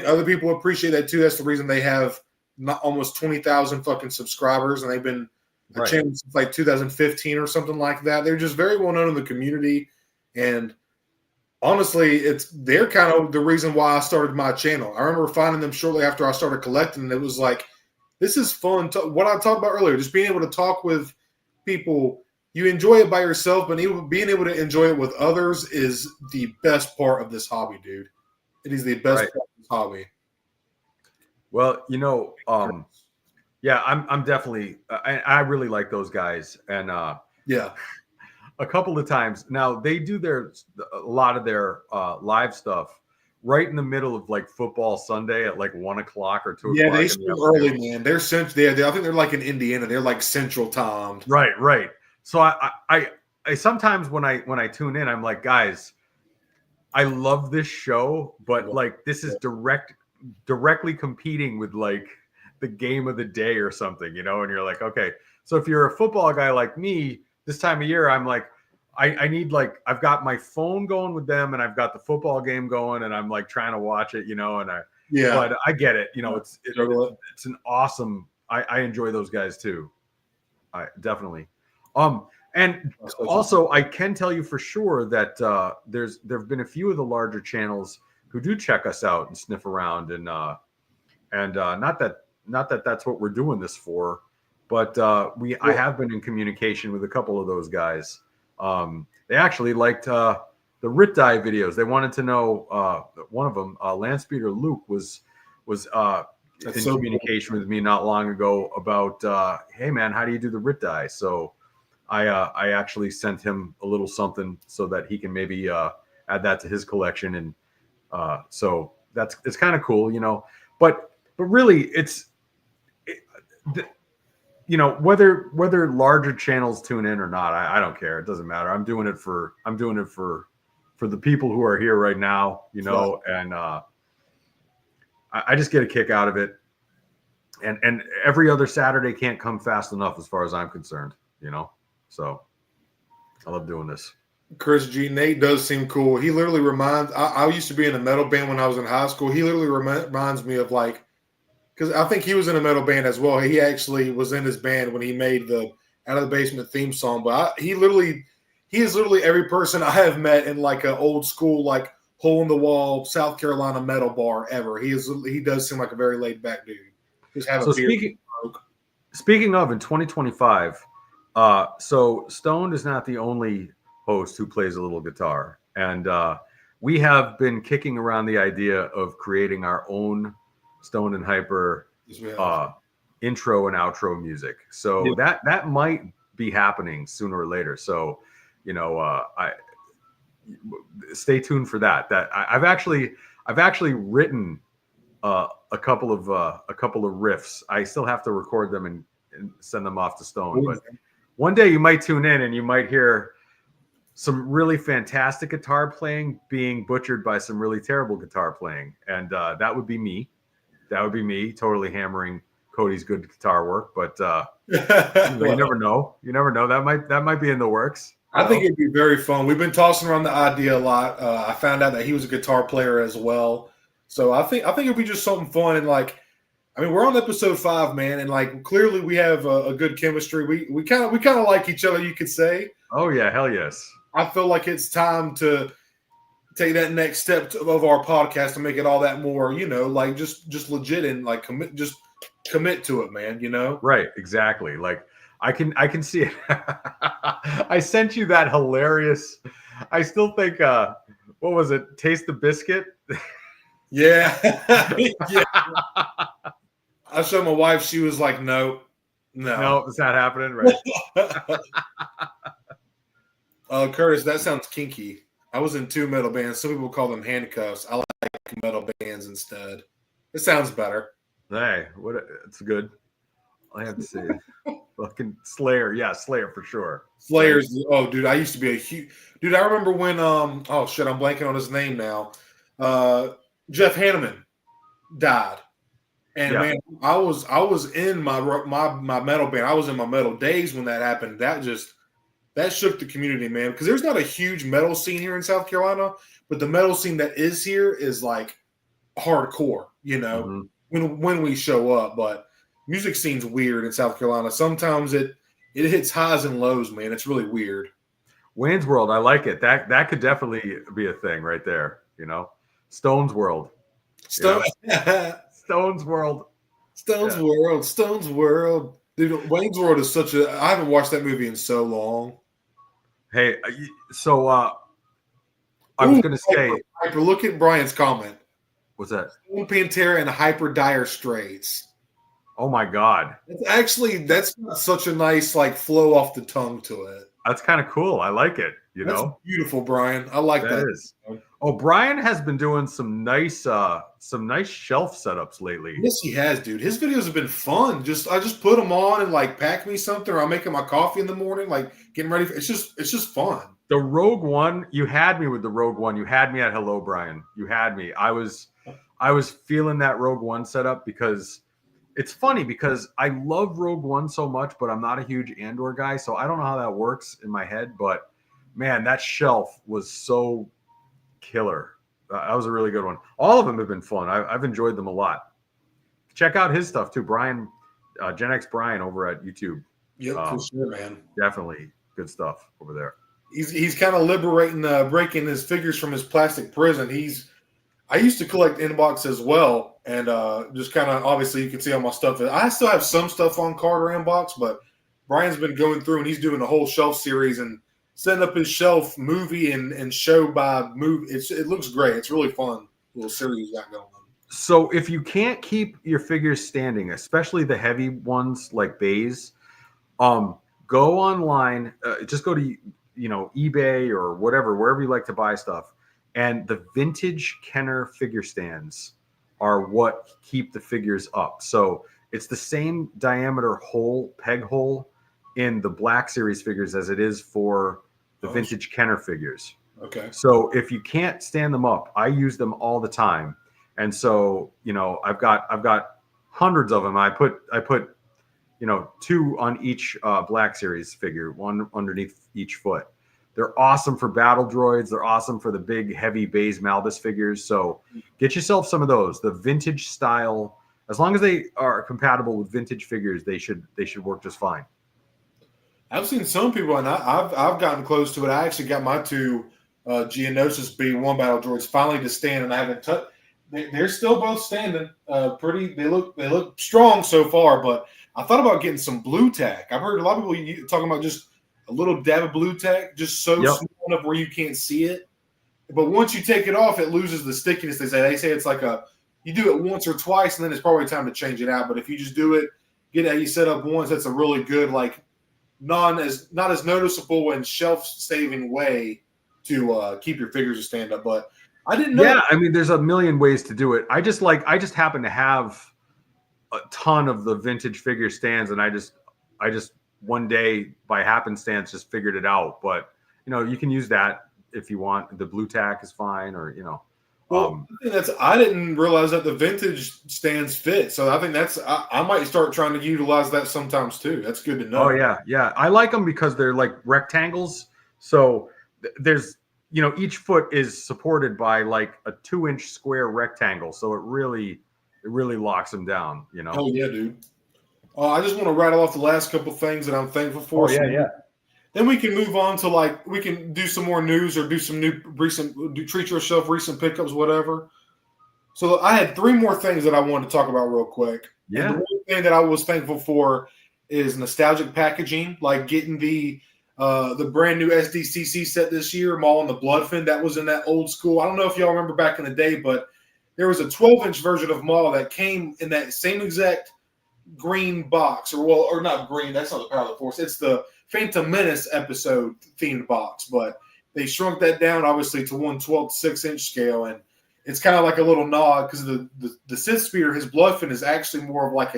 other people appreciate that too. That's the reason they have not almost 20,000 fucking subscribers. And they've been a channel since like 2015 or something like that. They're just very well known in the community. And honestly, they're kind of the reason why I started my channel. I remember finding them shortly after I started collecting, and it was like, this is fun. What I talked about earlier, just being able to talk with people. You enjoy it by yourself, but being able to enjoy it with others is the best part of this hobby, dude. It is the best part of this hobby. Well, yeah, I'm definitely. I really like those guys, and yeah. A couple of times now they do a lot of their live stuff right in the middle of like football Sunday at like 1 o'clock or 2 o'clock. Yeah, they stream early, man. They're central. I think they're like in Indiana. They're like central timed. Right. So I sometimes when I tune in, I'm like, guys, I love this show, but like this is directly competing with like the game of the day or something, and you're like, okay. So if you're a football guy like me, this time of year, I'm like, I need I've got my phone going with them, and I've got the football game going, and I'm like trying to watch it, but I get it, it's an awesome. I enjoy those guys too. I definitely. And also I can tell you for sure that there've been a few of the larger channels who do check us out and sniff around, and not that that's what we're doing this for. But I have been in communication with a couple of those guys. They actually liked the Rit Die videos. They wanted to know, one of them, Landspeeder Luke, was in communication with me not long ago about, hey man, how do you do the Rit Die? So I actually sent him a little something so that he can maybe add that to his collection, and so it's kind of cool, But really, whether larger channels tune in or not, I don't care. It doesn't matter. I'm doing it for the people who are here right now, and I just get a kick out of it. And every other Saturday can't come fast enough as far as I'm concerned, So I love doing this. Chris G. Nate does seem cool. He literally reminds. I used to be in a metal band when I was in high school. He literally reminds me of because I think he was in a metal band as well. He actually was in his band when he made the Out of the Basement theme song. But he is literally every person I have met in like an old school hole in the wall South Carolina metal bar ever. He does seem like a very laid back dude. Just have a beer. Speaking of in 2025, so Stoned is not the only host who plays a little guitar, and we have been kicking around the idea of creating our own Stoned and Hyper intro and outro music. So that might be happening sooner or later. So I stay tuned for that. I've actually written a couple of riffs. I still have to record them and send them off to Stone. But one day you might tune in and you might hear some really fantastic guitar playing being butchered by some really terrible guitar playing, and that would be me. That would be me totally hammering Cody's good guitar work. But you never know. You never know. That might be in the works. I think it'd be very fun. We've been tossing around the idea a lot. I found out that he was a guitar player as well. So I think it'd be just something fun. And we're on episode 5, man. And clearly we have a good chemistry. We kind of like each other, you could say. Oh yeah. Hell yes. I feel like it's time to take that next step of our podcast to make it all that more, just legit and commit to it, man. Right. Exactly. I can see it. I sent you that hilarious. I still think, what was it? Taste the Biscuit. Yeah. Yeah. I showed my wife. She was like, no, it's not happening. Right. Curtis, that sounds kinky. I was in 2 metal bands. Some people call them handcuffs. I like metal bands instead. It sounds better. Hey, it's good. I have to say, fucking Slayer. Yeah, Slayer for sure. Slayer's. Oh, dude, I used to be a huge dude. I remember when oh shit, I'm blanking on his name now. Jeff Hanneman died, and man, I was in my metal band. I was in my metal days when that happened. That shook the community, man. Because there's not a huge metal scene here in South Carolina, but the metal scene that is here is hardcore. When we show up, but music scene's weird in South Carolina. Sometimes it hits highs and lows, man. It's really weird. Wayne's World, I like it. That could definitely be a thing right there. Stone's World. Stone's World. Stone's World. Dude, Wayne's World is I haven't watched that movie in so long. Hey, so I was going to say. Hyper, look at Brian's comment. What's that? Pantera and Hyper Dire Straits. Oh my God! That's got such a nice flow off the tongue to it. That's kind of cool. I like it. That's beautiful, Brian. I like that. Is. Oh, Brian has been doing some nice shelf setups lately. Yes, he has, dude. His videos have been fun. I just put them on and pack me something, or I'm making my coffee in the morning, getting ready. It's just fun. The Rogue One, you had me with the Rogue One. You had me at hello, Brian. You had me. I was feeling that Rogue One setup because. It's funny because I love Rogue One so much, but I'm not a huge Andor guy, so I don't know how that works in my head. But man, that shelf was so killer. That was a really good one. All of them have been fun. I've enjoyed them a lot. Check out his stuff too, Brian, Gen X Brian over at YouTube. Yep, for sure, man. Definitely good stuff over there. He's kind of breaking his figures from his plastic prison. I used to collect inbox as well, and just kind of obviously you can see all my stuff. I still have some stuff on Carter inbox, but Brian's been going through and he's doing a whole shelf series and setting up his shelf movie and show by movie. It looks great. It's really fun little series got going on. So if you can't keep your figures standing, especially the heavy ones like bays, go online. Just go to eBay or whatever, wherever you like to buy stuff. And the vintage Kenner figure stands are what keep the figures up. So It's the same diameter peg hole in the Black Series figures as it is for the vintage Kenner figures. Okay. So if you can't stand them up, I use them all the time. And so, I've got hundreds of them. I put 2 on each Black Series figure, 1 underneath each foot. They're awesome for battle droids. They're awesome for the big, heavy Baze Malbus figures. So get yourself some of those. The vintage style, as long as they are compatible with vintage figures, they should work just fine. I've seen some people, and I've gotten close to it. I actually got my 2 Geonosis B1 battle droids finally to stand, and I haven't touched. They're still both standing. Pretty. They look strong so far. But I thought about getting some blue tack. I've heard a lot of people talking about just a little dab of blue tack, just so small enough where you can't see it. But once you take it off, it loses the stickiness. They say it's like you do it once or twice, and then it's probably time to change it out. But if you just do it, get it how you set up once, that's a really good, like, not as noticeable and shelf-saving way to keep your figures to stand up. But I didn't know. Yeah, I mean, there's a million ways to do it. I just happen to have a ton of the vintage figure stands, and I just one day by happenstance just figured it out. But you can use that if you want. The blue tack is fine, or Well, I didn't realize that the vintage stands fit. So I think I might start trying to utilize that sometimes too. That's good to know. Oh yeah. I like them because they're like rectangles. So there's each foot is supported by like a 2-inch square rectangle. So it really locks them down. Oh yeah, dude. I just want to rattle off the last couple things that I'm thankful for. Oh yeah. Then we can move on to we can do some more news or do some treat yourself recent pickups, whatever. So I had 3 more things that I wanted to talk about real quick. Yeah. And the one thing that I was thankful for is nostalgic packaging, like getting the brand new SDCC set this year, Maul and the Bloodfin. That was in that old school. I don't know if y'all remember back in the day, but there was a 12-inch version of Maul that came in that same exact green box, or not green. That's not the Power of the Force. It's the Phantom Menace episode themed box, but they shrunk that down obviously to 1/12 6-inch scale, and it's kind of like a little nod because the Sith Speeder, his Bloodfin is actually more of like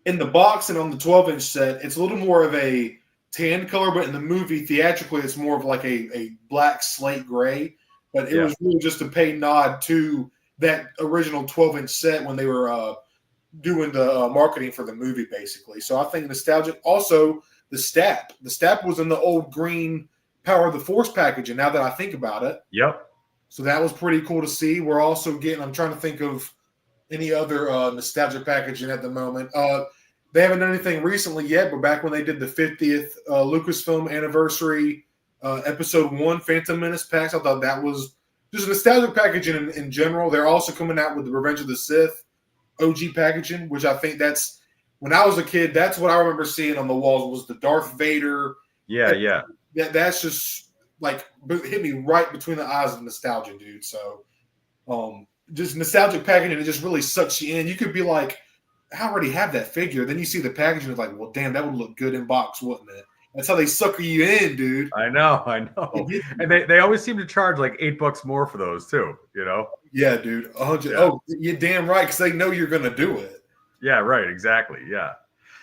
in the box and on the 12-inch set, it's a little more of a tan color, but in the movie theatrically, it's more of like a black slate gray. But it was really just to pay nod to that original 12-inch set when they were doing the marketing for the movie, basically. So I think nostalgic. Also, the Stap. The Stap was in the old green Power of the Force packaging, now that I think about it. Yep. So that was pretty cool to see. We're also getting, I'm trying to think of any other nostalgic packaging at the moment. They haven't done anything recently yet, but back when they did the 50th Lucasfilm anniversary episode 1 Phantom Menace packs, I thought that was just nostalgic packaging in general. They're also coming out with the Revenge of the Sith OG packaging, which I think that's, when I was a kid, that's what I remember seeing on the walls was the Darth Vader. Yeah. That's just like hit me right between the eyes of nostalgia, dude. So just nostalgic packaging, it just really sucks you in. You could be like, I already have that figure. Then you see the packaging, it's like, well, damn, that would look good in box, wouldn't it? That's how they sucker you in, dude. I know. And they always seem to charge like $8 more for those too, Yeah, dude. 100. Yeah. Oh, you're damn right, because they know you're gonna do it. Yeah, right. Exactly. Yeah.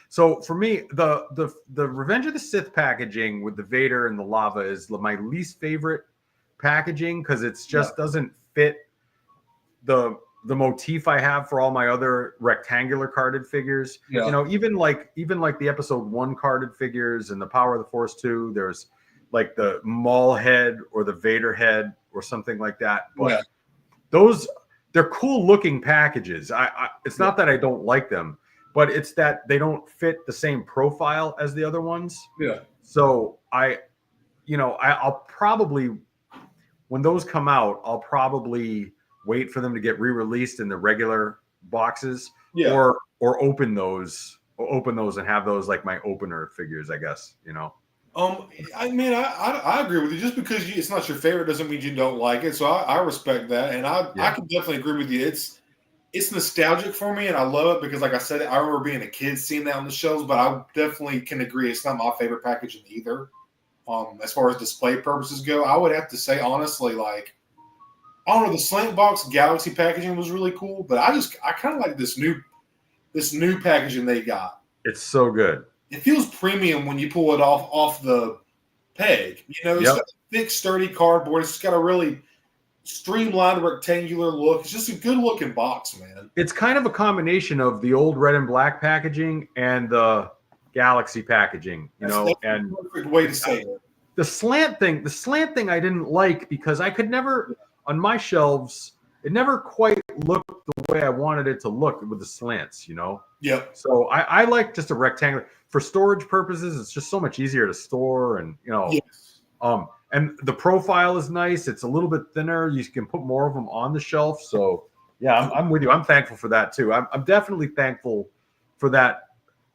So for me, the Revenge of the Sith packaging with the Vader and the lava is my least favorite packaging because it just doesn't fit the motif I have for all my other rectangular carded figures. Yeah. Even like the episode 1 carded figures and the Power of the Force 2, there's like the Maul head or the Vader head or something like that. But they're cool looking packages. It's not that I don't like them, but it's that they don't fit the same profile as the other ones. Yeah. So I'll probably, when those come out, I'll probably wait for them to get re-released in the regular boxes, or open those and have those like my opener figures, I guess. I mean, I agree with you. Just because it's not your favorite doesn't mean you don't like it. So I respect that, and I can definitely agree with you. It's nostalgic for me, and I love it because, like I said, I remember being a kid seeing that on the shelves. But I definitely can agree it's not my favorite packaging either. As far as display purposes go, I would have to say honestly, like, I don't know, the slant box Galaxy packaging was really cool, but I kind of like this new this new packaging they got. It's so good. It feels premium when you pull it off the peg. You know, it's Yep. got thick, sturdy cardboard. It's got a really streamlined, rectangular look. It's just a good looking box, man. It's kind of a combination of the old red and black packaging and the Galaxy packaging, That's and the perfect way to say it. the slant thing I didn't like because I could never, on my shelves, it never quite looked the way I wanted it to look with the slants, Yep. So I like just a rectangular for storage purposes. It's just so much easier to store, and Yes. and the profile is nice. It's a little bit thinner. You can put more of them on the shelf. So yeah, I'm with you. I'm thankful for that too. I'm definitely thankful for that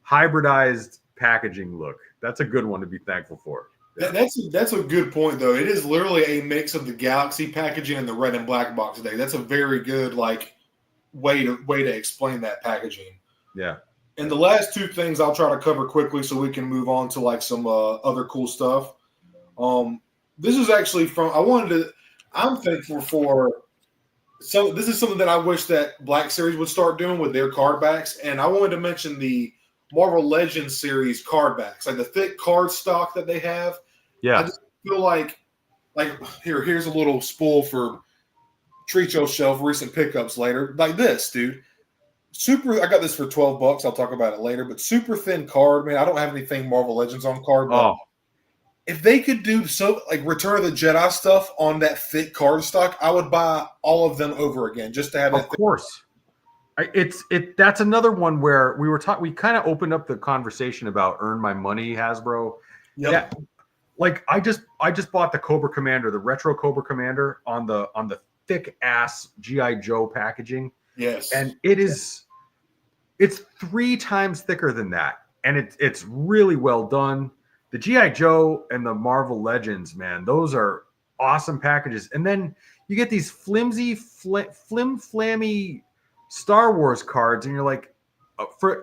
hybridized packaging look. That's a good one to be thankful for. Yeah. That's a good point, though. It is literally a mix of the Galaxy packaging and the red and black box today. That's a very good way to explain that packaging. Yeah. And the last two things I'll try to cover quickly so we can move on to some other cool stuff. This is actually I'm thankful for. So this is something that I wish that Black Series would start doing with their card backs, and I wanted to mention the Marvel Legends series card backs, like the thick card stock that they have. Yeah. I just feel like here's a little spool for Treat Your Shelf recent pickups later. Like this, dude. I got this for $12. I'll talk about it later, but super thin card, man. I don't have anything Marvel Legends on card, but if they could do Return of the Jedi stuff on that thick card stock, I would buy all of them over again just to have that. Of course. That's another one where we kind of opened up the conversation about earn my money, Hasbro. Yep. Yeah. I just bought the Cobra Commander, the retro Cobra Commander on the thick ass G.I. Joe packaging. Yes. And it's 3 times thicker than that. And it's really well done. The G.I. Joe and the Marvel Legends, man, those are awesome packages. And then you get these flimsy, flammy Star Wars cards, and you're like,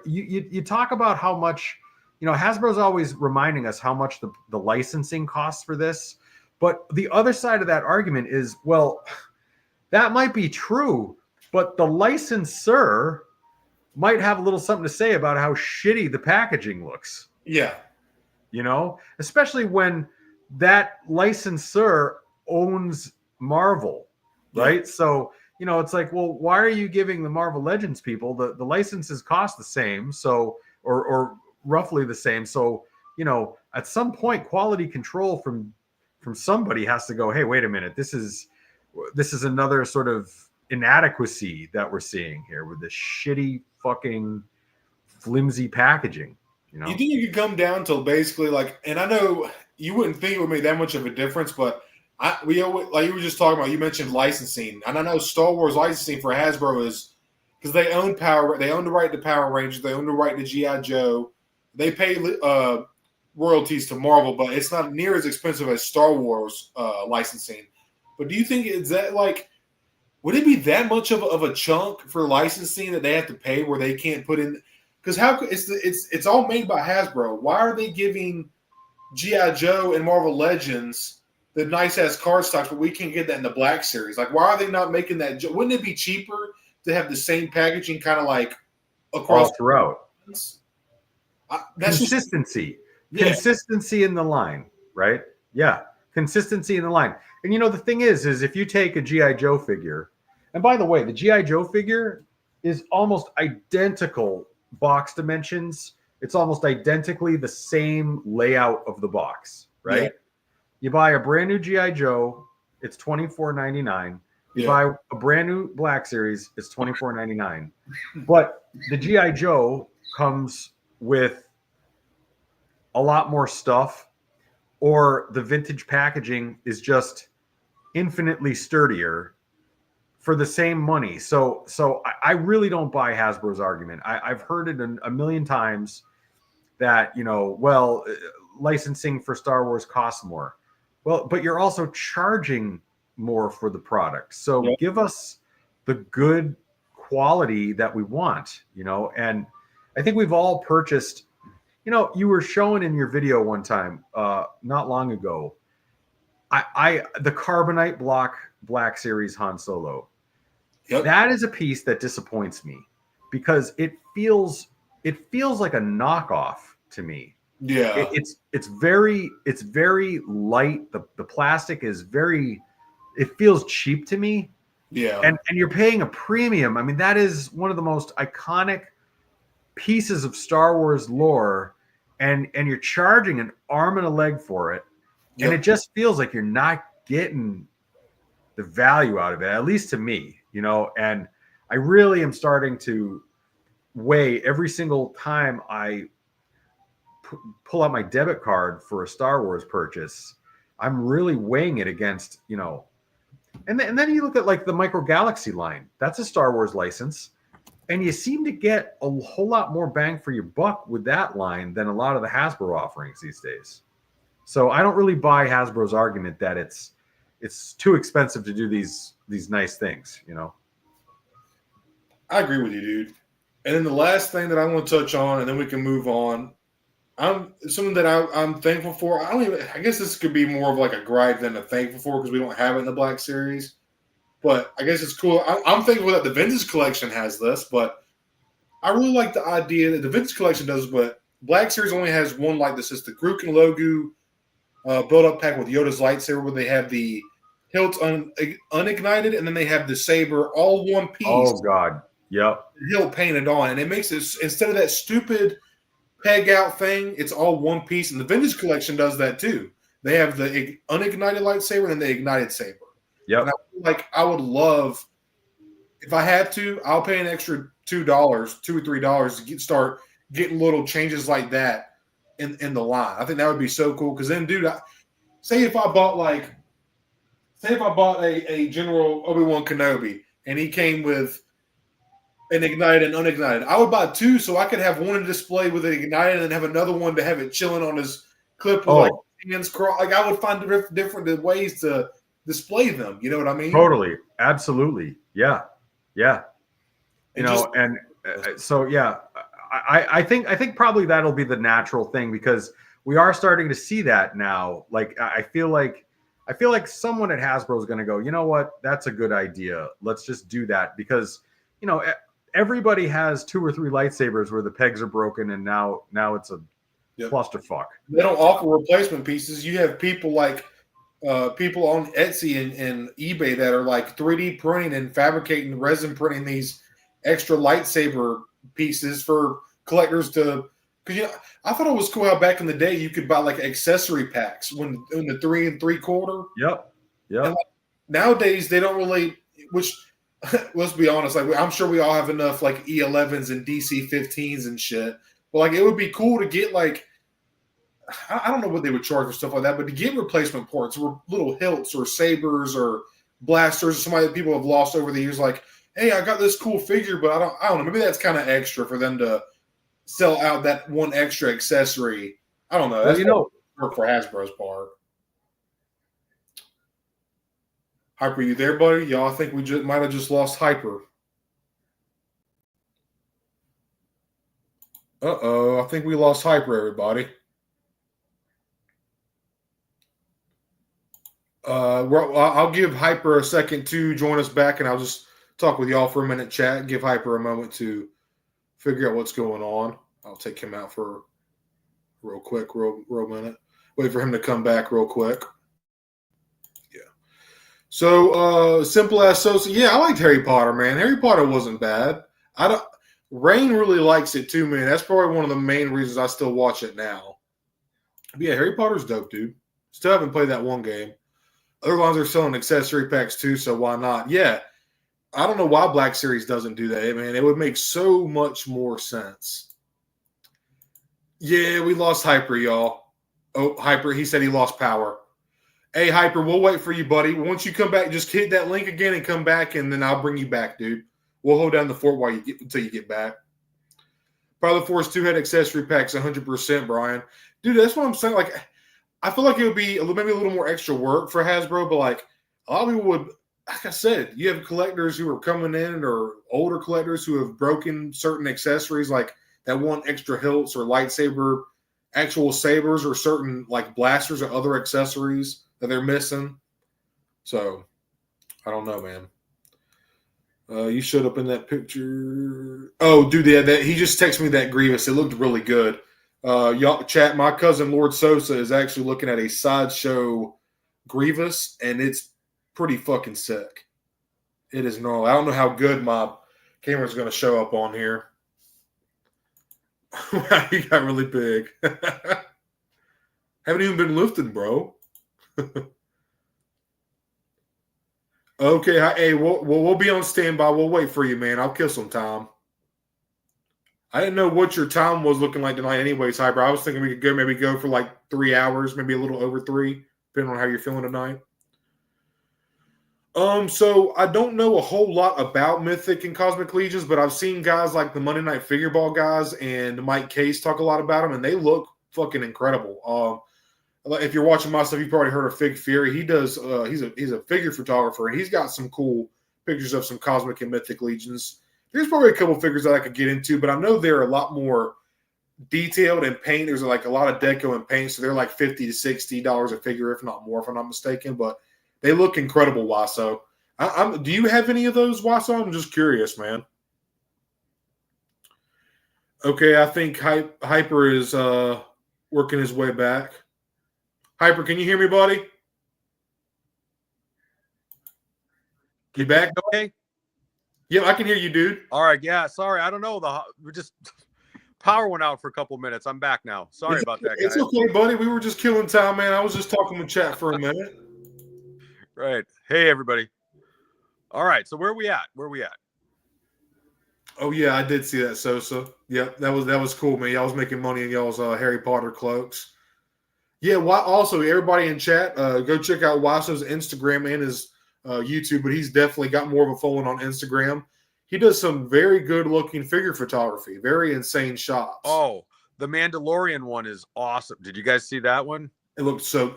you talk about how much, Hasbro's always reminding us how much the licensing costs for this. But the other side of that argument is, well, that might be true, but the licensor might have a little something to say about how shitty the packaging looks. Yeah. Especially when that licensor owns Marvel, right? Yeah. So, it's like, well, why are you giving the Marvel Legends people the licenses cost the same, so or roughly the same. So, at some point, quality control from somebody has to go, hey, wait a minute, this is another sort of inadequacy that we're seeing here with this shitty fucking flimsy packaging. You think you could come down to basically and I know you wouldn't think it would make that much of a difference, but we always, like you were just talking about, you mentioned licensing, and I know Star Wars licensing for Hasbro is because they own the right to Power Rangers, they own the right to G.I. Joe, they pay royalties to Marvel, but it's not near as expensive as Star Wars licensing. But do you think would it be that much of a chunk for licensing that they have to pay where they can't put in? Because it's all made by Hasbro. Why are they giving G.I. Joe and Marvel Legends the nice ass card stocks, but we can't get that in the Black Series? Why are they not making that? Wouldn't it be cheaper to have the same packaging kind of across all throughout? That's consistency. Consistency in the line, right? Yeah, consistency in the line. And the thing is if you take a G.I. Joe figure, and by the way, the G.I. Joe figure is almost identical box dimensions. It's almost identically the same layout of the box, right? Yeah. You buy a brand new G.I. Joe, it's $24.99. You buy a brand new Black Series, it's $24.99. But the G.I. Joe comes with a lot more stuff, or the vintage packaging is just infinitely sturdier for the same money. So I really don't buy Hasbro's argument. I've heard it a million times that, licensing for Star Wars costs more. Well, but you're also charging more for the product. So give us the good quality that we want, and I think we've all purchased, you were showing in your video one time, not long ago, the Carbonite block Black Series Han Solo. Yep. That is a piece that disappoints me because it feels like a knockoff to me. Yeah. It's very light. The plastic is very, it feels cheap to me. Yeah. And you're paying a premium. I mean, that is one of the most iconic pieces of Star Wars lore, and you're charging an arm and a leg for it. And it just feels like you're not getting the value out of it, at least to me, and I really am starting to weigh every single time I pull out my debit card for a Star Wars purchase. I'm really weighing it against, and then you look at like the Micro Galaxy line. That's a Star Wars license. And you seem to get a whole lot more bang for your buck with that line than a lot of the Hasbro offerings these days. So I don't really buy Hasbro's argument that it's too expensive to do these nice things, I agree with you, dude. And then the last thing that I want to touch on, and then we can move on. Something that I'm thankful for. I guess this could be more of like a gripe than a thankful for because we don't have it in the Black Series. But I guess it's cool. I'm thankful that the Vintage Collection has this, but I really like the idea that the Vintage Collection does, but Black Series only has one like this. It's the Groot and Logu build-up pack with Yoda's lightsaber, where they have the hilts unignited, and then they have the saber all one piece. Oh, God. Yep. Hilt painted on. And it makes it, instead of that stupid peg out thing, it's all one piece. And the Vintage Collection does that too. They have the unignited lightsaber and the ignited saber. Yep. And I feel like I would love, if I had to, I'll pay an extra $2 or $3 to start getting little changes like that in the line. I think that would be so cool. Because then, dude, say if I bought a General Obi-Wan Kenobi and he came with an ignited and unignited, I would buy two so I could have one in display with it ignited and then have another one to have it chilling on his clip with like hands crossed. Like I would find different ways to display them. You know what I mean? Totally. Absolutely. Yeah. Yeah. So yeah, I think probably that'll be the natural thing because we are starting to see that now. Like I feel like someone at Hasbro is going to go, you know what? That's a good idea. Let's just do that because, everybody has 2 or 3 lightsabers where the pegs are broken and now it's a clusterfuck. They don't offer replacement pieces. You have people like people on Etsy and eBay that are like 3D printing and fabricating, resin printing these extra lightsaber pieces for collectors to. Because I thought it was cool how back in the day you could buy like accessory packs when in the 3 3/4. Yep. And like, nowadays they don't really. Which let's be honest, like I'm sure we all have enough like E11s and DC15s and shit. But like it would be cool to get like. I don't know what they would charge for stuff like that, but to get replacement parts or little hilts or sabers or blasters, or somebody that people have lost over the years, like, hey, I got this cool figure, but I don't know. Maybe that's kind of extra for them to sell out that one extra accessory. I don't know. That's work for Hasbro's part. Hyper, you there, buddy? Y'all, I think we might have just lost Hyper. Uh-oh, I think we lost Hyper, everybody. I'll give Hyper a second to join us back, and I'll just talk with y'all for a minute, chat. Give Hyper a moment to figure out what's going on. I'll take him out for real minute. Wait for him to come back real quick. Yeah. So simple as so. Yeah, I liked Harry Potter, man. Harry Potter wasn't bad. Rain really likes it too, man. That's probably one of the main reasons I still watch it now. But yeah, Harry Potter's dope, dude. Still haven't played that one game. Other ones are selling accessory packs too, so why not? Yeah. I don't know why Black Series doesn't do that, man. It would make so much more sense. Yeah, we lost Hyper, y'all. Oh, Hyper, he said he lost power. Hey, Hyper, we'll wait for you, buddy. Once you come back, just hit that link again and come back, and then I'll bring you back, dude. We'll hold down the fort until you get back. Power the Force 2 had accessory packs 100%, Brian. Dude, that's what I'm saying. Like, I feel like it would be maybe a little more extra work for Hasbro, but like a lot of people would, like I said, you have collectors who are coming in or older collectors who have broken certain accessories like that want extra hilts or lightsaber, actual sabers or certain like blasters or other accessories that they're missing. So I don't know, man. You showed up in that picture. Oh, dude, yeah, that he just texted me that Grievous. It looked really good. Y'all, chat. My cousin Lord Sosa is actually looking at a sideshow Grievous, and it's pretty fucking sick. It is gnarly. I don't know how good my camera's going to show up on here. He got really big. Haven't even been lifting, bro. Okay, hey, we'll be on standby. We'll wait for you, man. I'll kill some time. I didn't know what your time was looking like tonight, anyways, Hyper. I was thinking we could maybe go for like 3 hours, maybe a little over 3, depending on how you're feeling tonight. So I don't know a whole lot about Mythic and Cosmic Legions, but I've seen guys like the Monday Night Figure Ball guys and Mike Case talk a lot about them, and they look fucking incredible. If you're watching my stuff, you've probably heard of Fig Fury. He does. He's a figure photographer, and he's got some cool pictures of some Cosmic and Mythic Legions. There's probably a couple figures that I could get into, but I know they're a lot more detailed in paint. There's like a lot of deco and paint, so they're like $50 to $60 a figure, if not more, if I'm not mistaken. But they look incredible, Wasso. Do you have any of those, Wasso? I'm just curious, man. Okay, I think Hyper is working his way back. Hyper, can you hear me, buddy? You back? Okay. Yeah, I can hear you, dude. All right. Yeah. Sorry. I don't know. We just power went out for a couple minutes. I'm back now. Sorry about that, guys. It's okay, buddy. We were just killing time, man. I was just talking with chat for a minute. Right. Hey, everybody. All right. So where are we at? Oh yeah, I did see that, Sosa. Yep, that was cool, man. Y'all was making money in y'all's Harry Potter cloaks. Yeah. Also, everybody in chat, go check out Wasso's Instagram and his YouTube, but he's definitely got more of a following on Instagram. He does some very good looking figure photography, very insane shots. Oh, the Mandalorian one is awesome. Did you guys see that one? It looked so.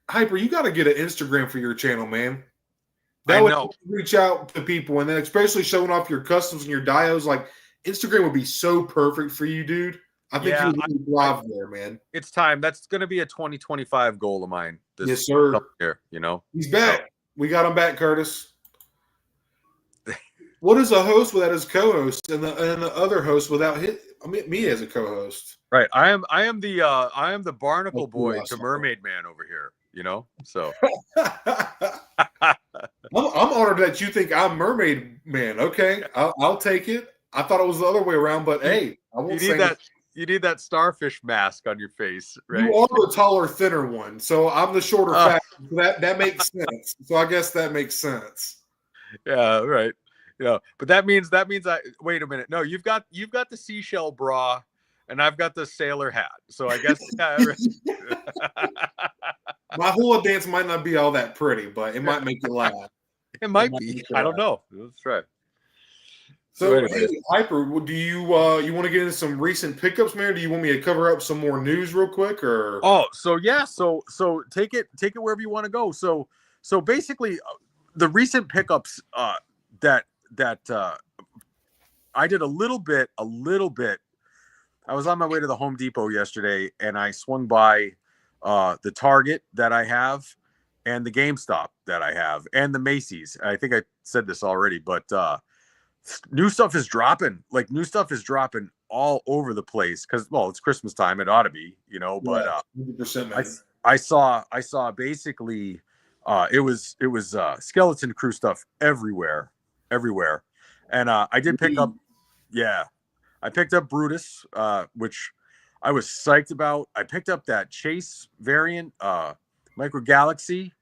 Hyper, you got to get an Instagram for your channel, man. That would reach out to people, and then especially showing off your customs and your dios. Like Instagram would be so perfect for you, dude. I think you would really thrive there, man. It's time. That's going to be a 2025 goal of mine. Yes, sir. Year, you know, he's back. So. We got him back, Curtis. What is a host without his co-host, and the other host without me as a co-host? Right. I am the barnacle boy to mermaid man over here. You know, so I'm honored that you think I'm mermaid man. Okay, I'll take it. I thought it was the other way around, but hey, I won't say that. You need that starfish mask on your face, right? You are the taller, thinner one, so I'm the shorter, fat. That makes sense. So I guess that makes sense. Yeah, right. Yeah, but that means I wait a minute. No, you've got the seashell bra, and I've got the sailor hat. So I guess my hula dance might not be all that pretty, but it might make you laugh. It might be. I don't know. Let's try. So, hey, Hyper, do you want to get into some recent pickups, man? Or do you want me to cover up some more news real quick, or? Oh, so yeah, so take it wherever you want to go. So basically, the recent pickups that I did a little bit. I was on my way to the Home Depot yesterday, and I swung by the Target that I have, and the GameStop that I have, and the Macy's. I think I said this already, but new stuff is dropping. Like new stuff is dropping all over the place because, well, it's Christmas time. It ought to be, you know. But 100%, I saw basically it was Skeleton Crew stuff everywhere, and I did pick up. Yeah, I picked up Brutus, which I was psyched about. I picked up that Chase variant, Micro Galaxy,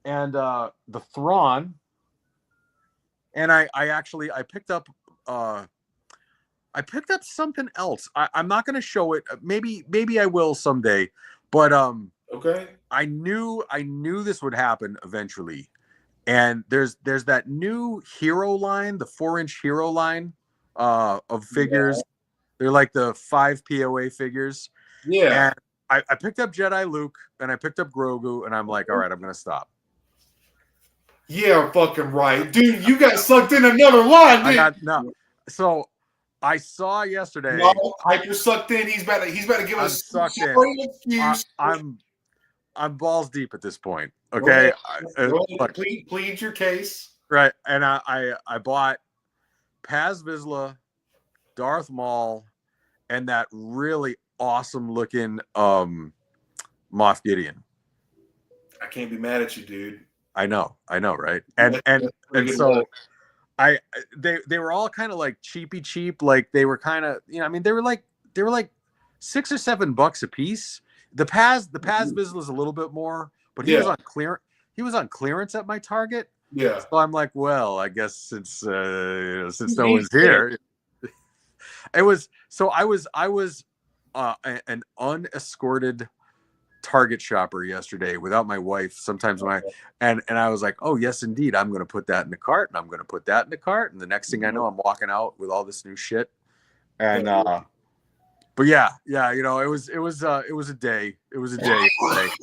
and the Thrawn. And I picked up something else. I'm not going to show it. Maybe I will someday. But okay. I knew this would happen eventually. And there's that new hero line, the 4-inch hero line of figures. Yeah. They're like the 5 POA figures. Yeah. And I picked up Jedi Luke and I picked up Grogu, and I'm like, all right, I'm going to stop. Yeah, fucking right. Dude, you got sucked in another line, dude. No. So I saw yesterday. No, Hyper sucked in. He's about to give us a excuse. I'm balls deep at this point. Okay. Plead your case. Right. And I bought Paz Vizsla, Darth Maul, and that really awesome looking Moff Gideon. I can't be mad at you, dude. I know, right? That's pretty And good luck. so they were all kind of like cheapy cheap, like they were kind of, I mean, they were like $6 or $7 a piece. The Paz Vizsla is a little bit more, but he Yeah, was on clearance. He was on clearance at my Target. yeah. So I'm like, well, I guess since no He's one's here, I was an unescorted Target shopper yesterday without my wife. Sometimes and I was like, oh yes, indeed, I'm going to put that in the cart, and I'm going to put that in the cart, and the next thing I know, I'm walking out with all this new shit. And but yeah, it was a day. It was a day yesterday.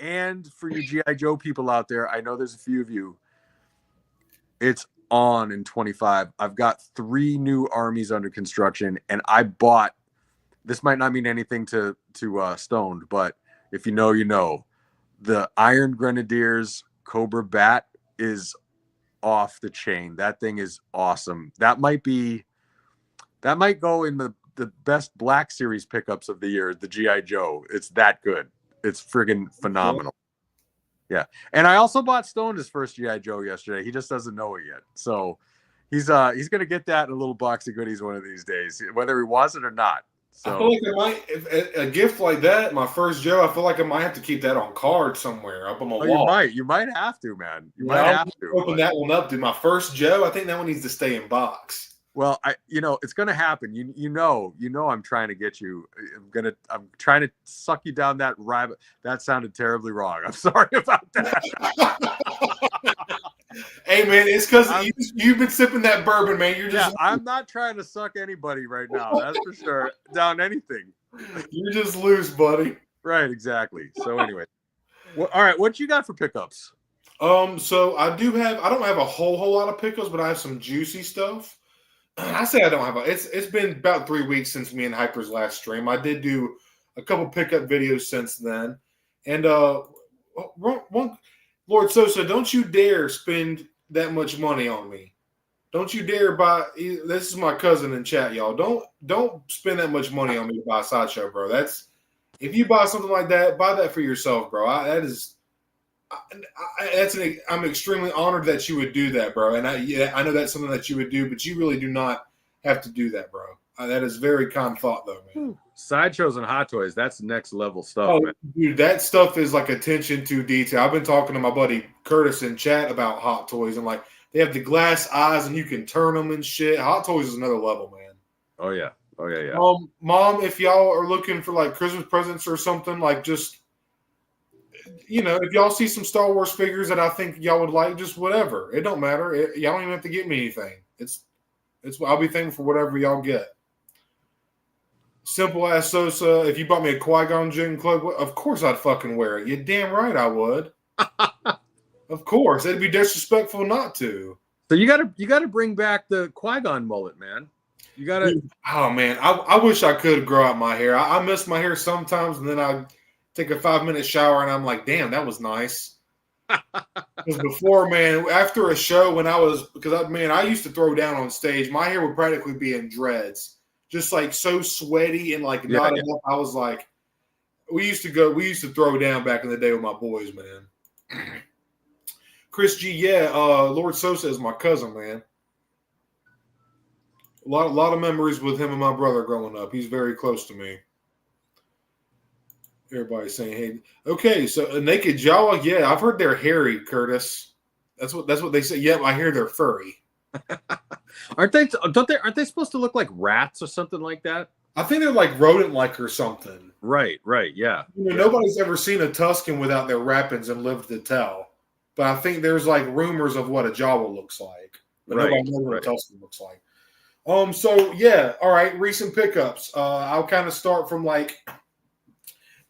And for you GI Joe people out there, I know there's a few of you. It's on in 25. I've got 3 new armies under construction, and I bought. This might not mean anything to Stoned, but if you know, you know. The Iron Grenadiers Cobra Bat is off the chain. That thing is awesome. That might go in the best Black Series pickups of the year, the GI Joe. It's that good. It's friggin' phenomenal. Yeah. And I also bought Stone his first GI Joe yesterday. He just doesn't know it yet. So he's gonna get that in a little box of goodies one of these days, whether he wants it or not. So I feel like I might, if a gift like that, my first Joe, I feel like I might have to keep that on card somewhere up on my wall. you might have to, man. You might I'll have to open that one up, dude. My first Joe, I think that one needs to stay in box. Well, it's going to happen. You know, I'm trying to get you. I'm trying to suck you down that rabbit. That sounded terribly wrong. I'm sorry about that. Hey, man, it's because you've been sipping that bourbon, man. You're just I'm not trying to suck anybody right now. That's for sure. Down anything. You're just loose, buddy. Right, exactly. So anyway, all right. What you got for pickups? So I don't have a whole lot of pickles, but I have some juicy stuff. I say I don't have it's been about 3 weeks since me and Hyper's last stream. I did do a couple pickup videos since then. And Lord Sosa, don't you dare spend that much money on me. Don't you dare buy. This is my cousin in chat, y'all. Don't spend that much money on me to buy a Sideshow, bro. If you buy something like that, buy that for yourself, bro. I'm extremely honored that you would do that, bro. And I know that's something that you would do, but you really do not have to do that, bro. That is very kind thought, though, man. Sideshows and Hot Toys, that's next level stuff, Oh, man. dude, that stuff is like attention to detail. I've been talking to my buddy Curtis in chat about Hot Toys, and like they have the glass eyes, and you can turn them and shit. Hot Toys is another level, man. Oh yeah. Mom, if y'all are looking for like Christmas presents or something, like just if y'all see some Star Wars figures that I think y'all would like, just whatever. It don't matter. Y'all don't even have to get me anything. I'll be thankful for whatever y'all get. Simple ass Sosa. If you bought me a Qui-Gon Jinn cloak, of course I'd fucking wear it. You're damn right I would. Of course, it'd be disrespectful not to. So you gotta bring back the Qui-Gon mullet, man. You gotta. Oh man, I wish I could grow out my hair. I miss my hair sometimes, and then I take a 5-minute shower, and I'm like, damn, that was nice. Because before, man, after a show, I used to throw down on stage. My hair would practically be in dreads, just like so sweaty and like not enough. I was like, we used to throw down back in the day with my boys, man. Chris G, Lord Sosa is my cousin, man. A lot of memories with him and my brother growing up. He's very close to me. Everybody's saying, "Hey, okay." So a naked Jawa, yeah, I've heard they're hairy, Curtis. That's what they say. Yep, I hear they're furry. Aren't they supposed to look like rats or something like that? I think they're like rodent-like or something. Right, yeah. Nobody's ever seen a Tusken without their wrappings and lived to tell. But I think there's like rumors of what a Jawa looks like. But nobody knows what a Tusken looks like. So yeah, all right, recent pickups. I'll kind of start from like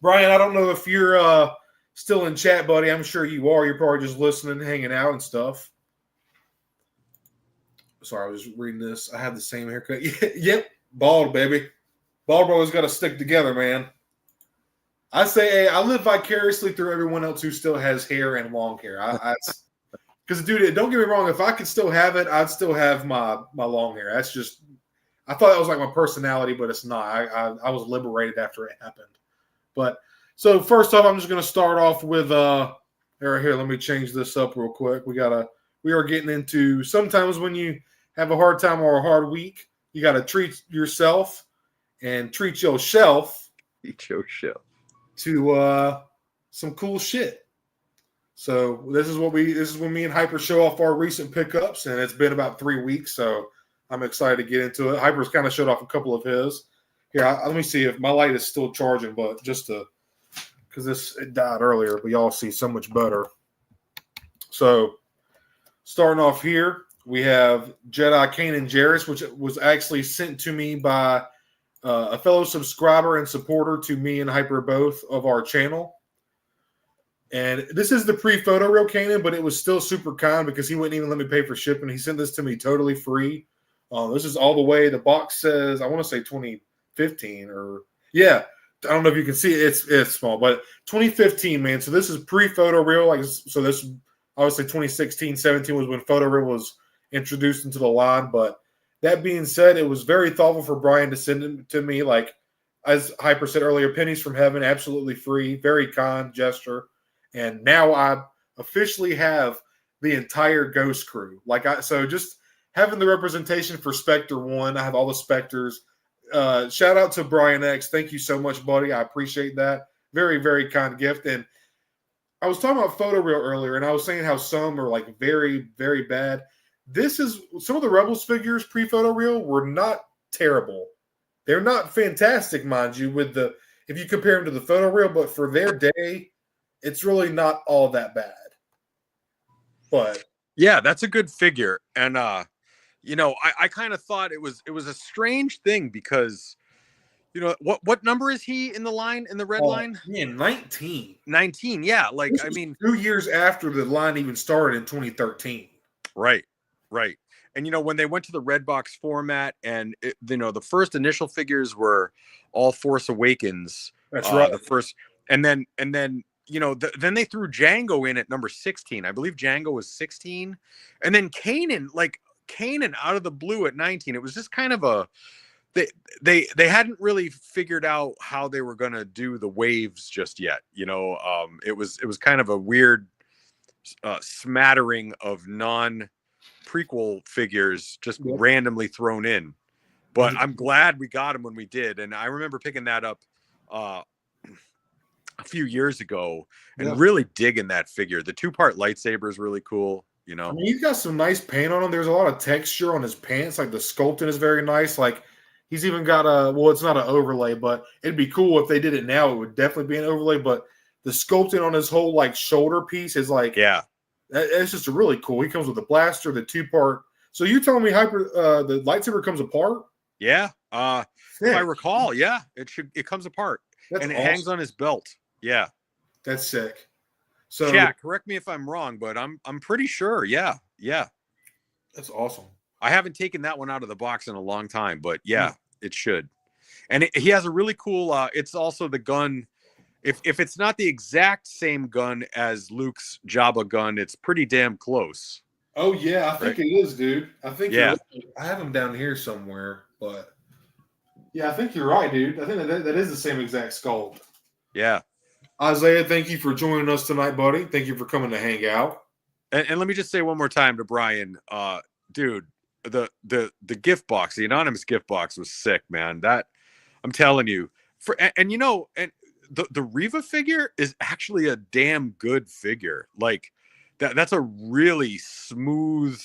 Brian, I don't know if you're still in chat, buddy. I'm sure you are. You're probably just listening, hanging out and stuff. Sorry, I was reading this. I have the same haircut. Yep, bald, baby. Bald brothers got to stick together, man. I say, hey, I live vicariously through everyone else who still has hair and long hair. Because, dude, don't get me wrong. If I could still have it, I'd still have my long hair. That's just, I thought that was like my personality, but it's not. I was liberated after it happened. But so first off, I'm just going to start off with here. Let me change this up real quick. We are getting into sometimes when you have a hard time or a hard week, you got to treat yourself and treat yourself. Eat your shelf. To some cool shit. So this is when me and Hyper show off our recent pickups, and it's been about 3 weeks, so I'm excited to get into it. Hyper's kind of showed off a couple of his. Here, let me see if my light is still charging, but because it died earlier, but y'all see so much better. So starting off here, we have Jedi Kanan Jarrus, which was actually sent to me by a fellow subscriber and supporter to me and Hyper both of our channel. And this is the pre-photo real Kanan, but it was still super kind because he wouldn't even let me pay for shipping. He sent this to me totally free. This is all the way. The box says, I want to say 2015 or, yeah. I don't know if you can see it. It's small, but 2015, man. So this is pre-photo real. So this, obviously 2016, 17 was when photo real was introduced into the line. But that being said, it was very thoughtful for Brian to send it to me. Like, as Hyper said earlier, pennies from heaven, absolutely free, very kind gesture. And now I officially have the entire Ghost crew. So just having the representation for Spectre 1, I have all the Spectres. Shout out to Brian X. Thank you so much, buddy. I appreciate that. Very, very kind gift. And I was talking about photo real earlier, and I was saying how some are like very, very bad. This is some of the Rebels figures pre-photo real were not terrible. They're not fantastic, mind you, if you compare them to the photo real, but for their day, it's really not all that bad. But yeah, that's a good figure. And I kind of thought it was a strange thing because what number is he in the line, in the red line? Yeah, 19. 19, yeah. Like, I mean, 2 years after the line even started in 2013. Right. And when they went to the red box format, and the first initial figures were all Force Awakens. That's right. The first, and then then they threw Django in at number 16. I believe Django was 16, and then Kanan out of the blue at 19. It was just kind of they hadn't really figured out how they were going to do the waves just yet. It was kind of a weird smattering of non-prequel figures just randomly thrown in. But I'm glad we got them when we did, and I remember picking that up a few years ago and really digging that figure. The 2-part lightsaber is really cool. I mean, he's got some nice paint on him. There's a lot of texture on his pants. Like the sculpting is very nice. Like he's even got it's not an overlay, but it'd be cool if they did it now. It would definitely be an overlay. But the sculpting on his whole like shoulder piece is like, it's just really cool. He comes with a blaster, the 2-part. So you're telling me the lightsaber comes apart? Yeah. If I recall, it comes apart. That's and it awesome. Hangs on his belt. Yeah. That's sick. So Jack, correct me if I'm wrong, but I'm pretty sure. Yeah. That's awesome. I haven't taken that one out of the box in a long time, but it should. And he has a really cool it's also the gun. If it's not the exact same gun as Luke's Jabba gun, it's pretty damn close. Oh yeah, I think it is, dude. I think I have him down here somewhere, but I think you're right, dude. I think that is the same exact sculpt. Yeah. Isaiah, thank you for joining us tonight, buddy. Thank you for coming to hang out. And let me just say one more time to Brian, dude, the gift box, the anonymous gift box was sick, man. That I'm telling you. And the Reva figure is actually a damn good figure. Like that's a really smooth,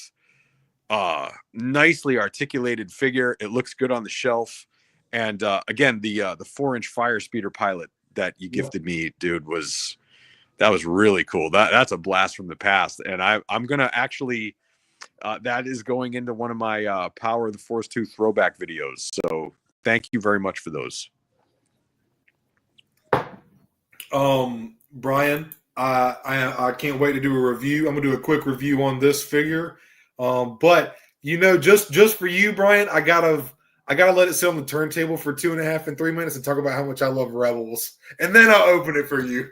nicely articulated figure. It looks good on the shelf. And again, the 4-inch fire speeder pilot that you gifted me, dude, was really cool. That's a blast from the past. And I'm gonna actually that is going into one of my Power of the Force 2 throwback videos. So thank you very much for those. Brian, I can't wait to do a review. I'm gonna do a quick review on this figure. But just for you, Brian, I I gotta let it sit on the turntable for 2.5 and 3 minutes and talk about how much I love Rebels, and then I'll open it for you.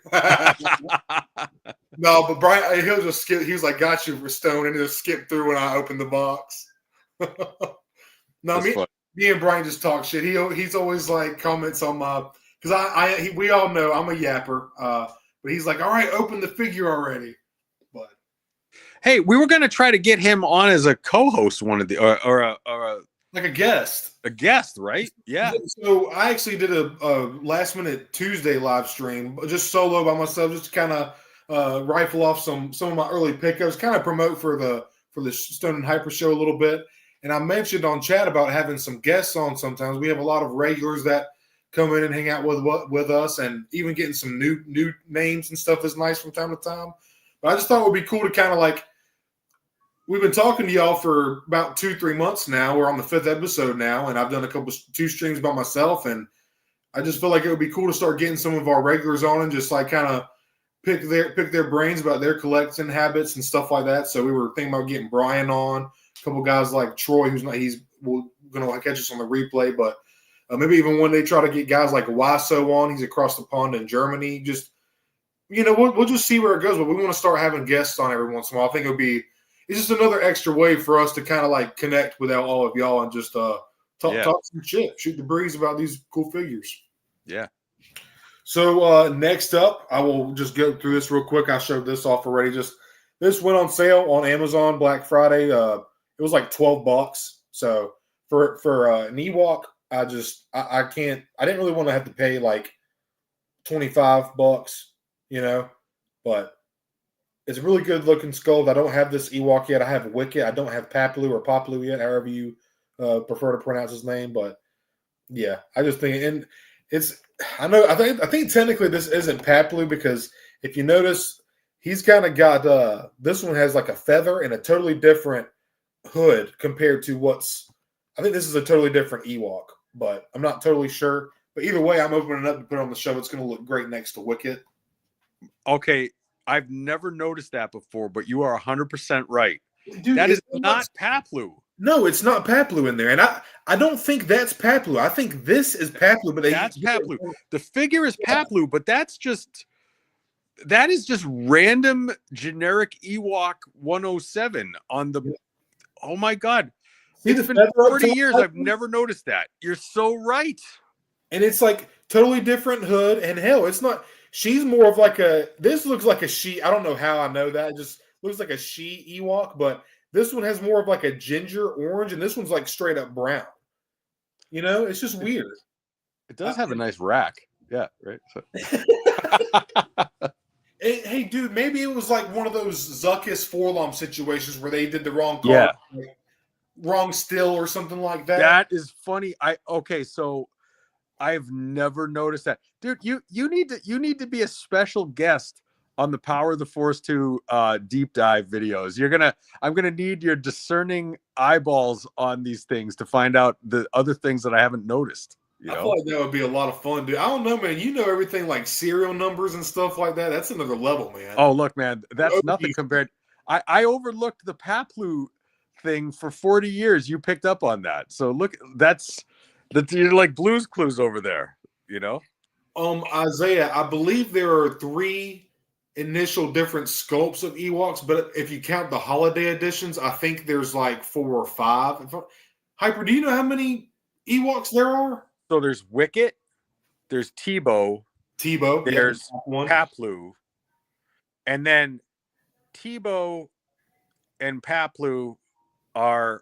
No, but Brian, he'll just skip. He was like, "Got you for Stone," and he'll skip through when I open the box. No, me and Brian just talk shit. He's always like comments on my because we all know I'm a yapper, but he's like, "All right, open the figure already." But hey, we were gonna try to get him on as a co-host one of the or like a guest. A guest, right? Yeah. So I actually did a last minute Tuesday live stream, just solo by myself, just to kind of rifle off some of my early pickups, kind of promote for the Stone and Hyper show a little bit. And I mentioned on chat about having some guests on. Sometimes we have a lot of regulars that come in and hang out with us, and even getting some new names and stuff is nice from time to time. But I just thought it would be cool to kind of like. We've been talking to y'all for about 2-3 months now. We're on the 5th episode now, and I've done two streams by myself, and I just feel like it would be cool to start getting some of our regulars on and just like kind of pick their brains about their collecting habits and stuff like that. So we were thinking about getting Brian on, a couple guys like Troy, he's going to catch us on the replay, but maybe even one day try to get guys like Waso on. He's across the pond in Germany. Just we'll just see where it goes, but we want to start having guests on every once in a while. I think it's just another extra way for us to kind of like connect with all of y'all and just talk some shit, shoot the breeze about these cool figures. Yeah. So next up, I will just go through this real quick. I showed this off already. Just this went on sale on Amazon Black Friday. It was like $12. So for an Ewok, I didn't really want to have to pay like $25, but it's a really good looking skull. I don't have this Ewok yet. I have Wicket. I don't have Paplu or Poplu yet, however you prefer to pronounce his name. But yeah, I just think, and I think technically this isn't Paplu, because if you notice, he's kind of got this one has like a feather and a totally different hood compared to I think this is a totally different Ewok, but I'm not totally sure. But either way, I'm opening it up to put it on the show. It's going to look great next to Wicket. Okay. I've never noticed that before, but you are 100% right. Dude, that is not Paplu. No, it's not Paplu in there. And I don't think that's Paplu. I think this is Paplu, but that's Paplu. The figure is Paplu, but that is just random generic Ewok 107 on the oh my god. It's been 40 years. I've never noticed that. You're so right. And it's like totally different hood, and hell, it's not. She's more of like this looks like a she. I don't know how I know that. It just looks like a she Ewok, but this one has more of like a ginger orange, and this one's like straight up brown. It's just weird. It does have a nice rack. Yeah, right. So. Hey, dude, maybe it was like one of those Zuckus Forlom situations where they did the wrong card, wrong still or something like that. That is funny. So I've never noticed that, dude. You need to be a special guest on the Power of the Force 2 deep dive videos. I'm gonna need your discerning eyeballs on these things to find out the other things that I haven't noticed. I feel like that would be a lot of fun, dude. I don't know, man. You know everything like serial numbers and stuff like that. That's another level, man. Oh, look, man, that's nothing compared. I overlooked the Paplu thing for 40 years. You picked up on that, so look, you're like Blue's Clues over there, Isaiah, I believe there are 3 initial different sculpts of Ewoks, but if you count the holiday editions, I think there's like 4 or 5. Hyper, do you know how many Ewoks there are? So there's Wicket, there's Tebow, there's Paplu, and then Tebow and Paplu Paplu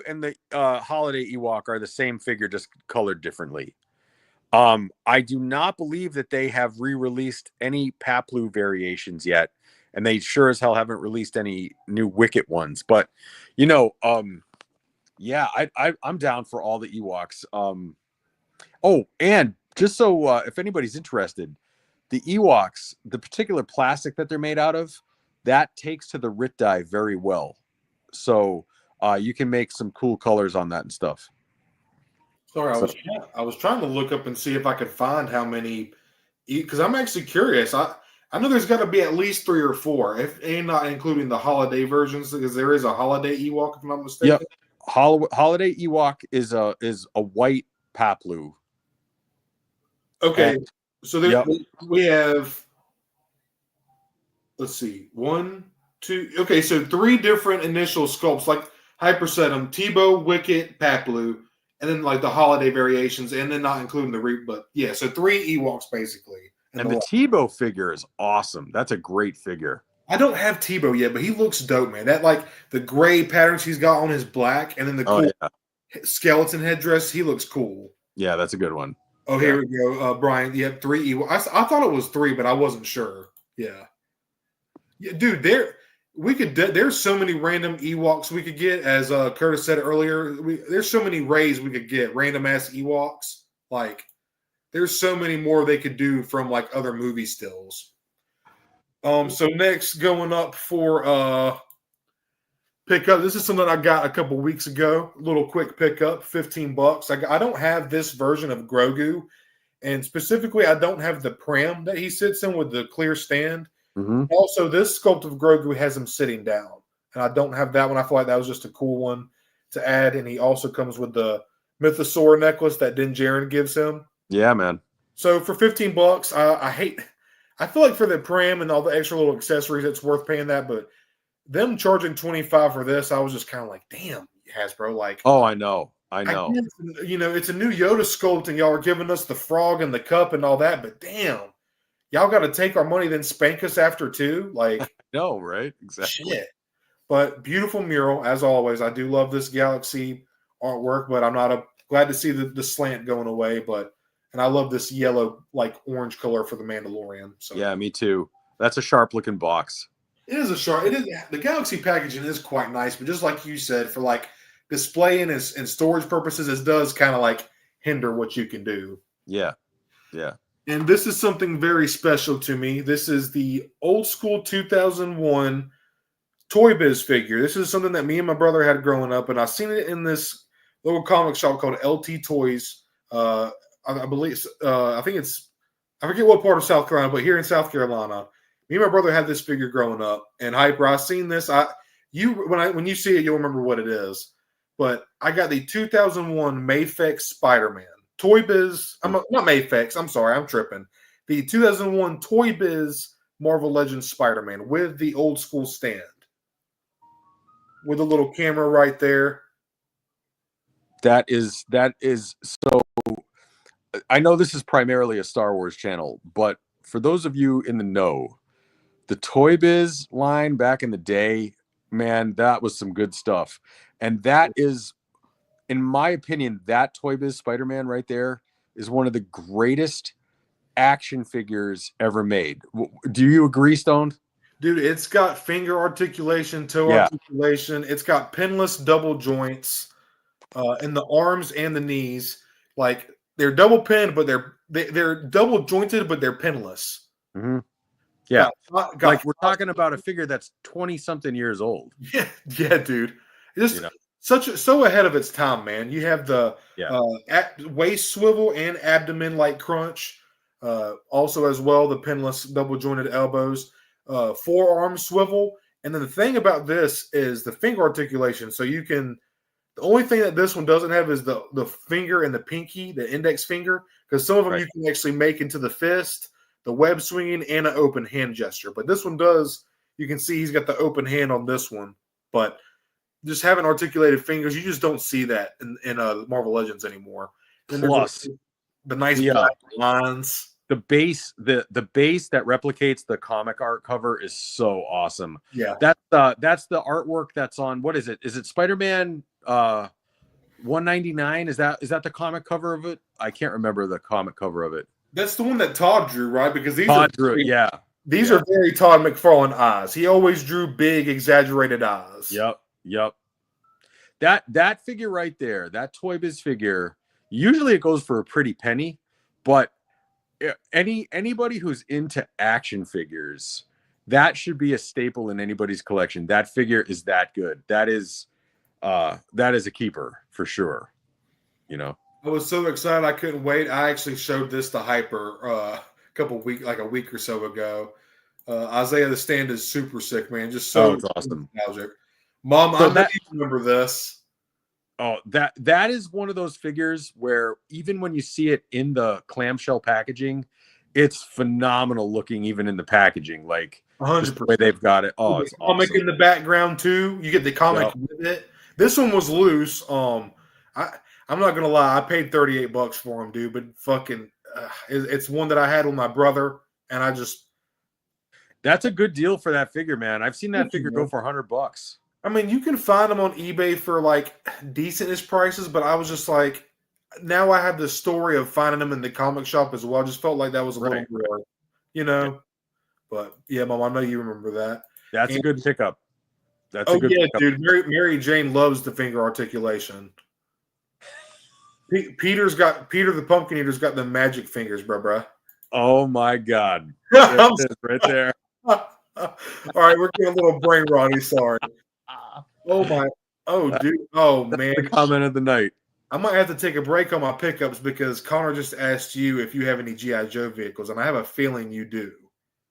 and the holiday Ewok are the same figure, just colored differently. I do not believe that they have re-released any Paplu variations yet, and they sure as hell haven't released any new Wicket ones. But I'm down for all the Ewoks. And just so if anybody's interested, the Ewoks, the particular plastic that they're made out of, that takes to the Rit dye very well. So you can make some cool colors on that and stuff. Sorry, I was trying to look up and see if I could find how many, because I'm actually curious. I know there's got to be at least 3 or 4, and not including the holiday versions, because there is a holiday Ewok, if I'm not mistaken. Yep. Holiday Ewok is a white Paplu. Okay, And, so there yep. we have. Let's see, 1, 2. Okay, so 3 different initial sculpts, like Hyper said them: Tebow, Wicket, Paplu, and then like the holiday variations, and then not including the Reap. But yeah, so 3 Ewoks basically. And the Tebow figure is awesome. That's a great figure. I don't have Tebow yet, but he looks dope, man. That like the gray patterns he's got on his black, and then the cool skeleton headdress. He looks cool. Yeah, that's a good one. Oh, here we go, Brian. You have 3 Ewoks. I thought it was 3, but I wasn't sure. Yeah. Yeah, dude, there's so many random Ewoks we could get, as Curtis said earlier. There's so many Rays we could get, random ass Ewoks. Like, there's so many more they could do from like other movie stills. So next, going up for pickup. This is something I got a couple weeks ago. A little quick pickup, $15. I don't have this version of Grogu, and specifically, I don't have the pram that he sits in with the clear stand. Mm-hmm. Also, this sculpt of Grogu has him sitting down, and I don't have that one. I feel like that was just a cool one to add, and he also comes with the Mythosaur necklace that Din Djarin gives him. Yeah, man. So for $15, I feel like for the pram and all the extra little accessories, it's worth paying that. But them charging $25 for this, I was just kind of like, damn, Hasbro. Like, oh, I know. It's a new Yoda sculpt, and y'all are giving us the frog and the cup and all that, but damn. Y'all got to take our money, then spank us after too. Like, no, right? Exactly. Shit. But beautiful mural, as always. I do love this Galaxy artwork, but I'm not glad to see the slant going away. And I love this yellow, like orange color for the Mandalorian. So yeah, me too. That's a sharp looking box. It is a sharp. It is the Galaxy packaging is quite nice, but just like you said, for like display and storage purposes, it does kind of like hinder what you can do. Yeah, yeah. And this is something very special to me. This is the old school 2001 Toy Biz figure. This is something that me and my brother had growing up, and I've seen it in this little comic shop called LT Toys. I believe, I forget what part of South Carolina, but here in South Carolina, me and my brother had this figure growing up. And Hyper, I've seen this. When you see it, you'll remember what it is. But I got the 2001 Mafex Spider-Man. Toy Biz, not Mafex, I'm sorry, I'm tripping. The 2001 Toy Biz Marvel Legends Spider-Man with the old school stand. With a little camera right there. That is so. I know this is primarily a Star Wars channel, but for those of you in the know, the Toy Biz line back in the day, man, that was some good stuff. And that is, in my opinion, that Toy Biz Spider-Man right there is one of the greatest action figures ever made. Do you agree, Stone? Dude, it's got finger articulation, toe articulation. It's got pinless double joints in the arms and the knees. Like, they're double pinned, but they're double jointed, but they're pinless. Mm-hmm. Yeah, like we're talking about a figure that's 20-something years old. Yeah, dude. Just so ahead of its time, man. You have the waist swivel and abdomen like crunch. Also, as well, the pinless double jointed elbows. Forearm swivel, and then the thing about this is the finger articulation. So you can, the only thing that this one doesn't have is the finger and the pinky, the index finger, because some of them you can actually make into the fist, the web swinging, and an open hand gesture. But this one does. You can see he's got the open hand on this one, but just having articulated fingers, you just don't see that in Marvel Legends anymore. Plus, the nice black lines. The base that replicates the comic art cover is so awesome. Yeah. That's the artwork that's on, what is it? Is it Spider-Man 199? Is that the comic cover of it? I can't remember the comic cover of it. That's the one that Todd drew, right? Because these are very Todd McFarlane eyes. He always drew big, exaggerated eyes. Yep. That figure right there, that Toy Biz figure, usually it goes for a pretty penny, but anybody who's into action figures, that should be a staple in anybody's collection. That figure is that good. That is a keeper for sure. I was so excited I couldn't wait. I actually showed this to Hyper a week or so ago. Isaiah the Stand is super sick, man. Just so it's awesome. Nostalgic. Mom, I know you remember this. Oh, that is one of those figures where even when you see it in the clamshell packaging, it's phenomenal looking even in the packaging. Like just the way 100%. they've got it. Oh, The it's comic awesome. in the background too. You get the comic Yep. with it. This one was loose. I I'm not gonna lie. I paid $38 for him, dude. But fucking, it's one that I had with my brother, and I just That's a good deal for that figure, man. I've seen that thank you, figure go man. for $100. I mean, you can find them on eBay for like decentish prices, but I was just like, now I have the story of finding them in the comic shop as well. I just felt like that was a little Right. more, you Yeah. know. But yeah, Mom, I know you remember that. That's a And good pickup. That's a oh good yeah, pickup. dude, Mary Jane loves the finger articulation. Peter the Pumpkin Eater's got the magic fingers, bruh. Oh my God. There I'm it is right there. All right, we're getting a little brain Ronnie. Sorry. Oh my. Oh dude. Oh That's man. the comment of the night. I might have to take a break on my pickups because Connor just asked you if you have any GI Joe vehicles, and I have a feeling you do.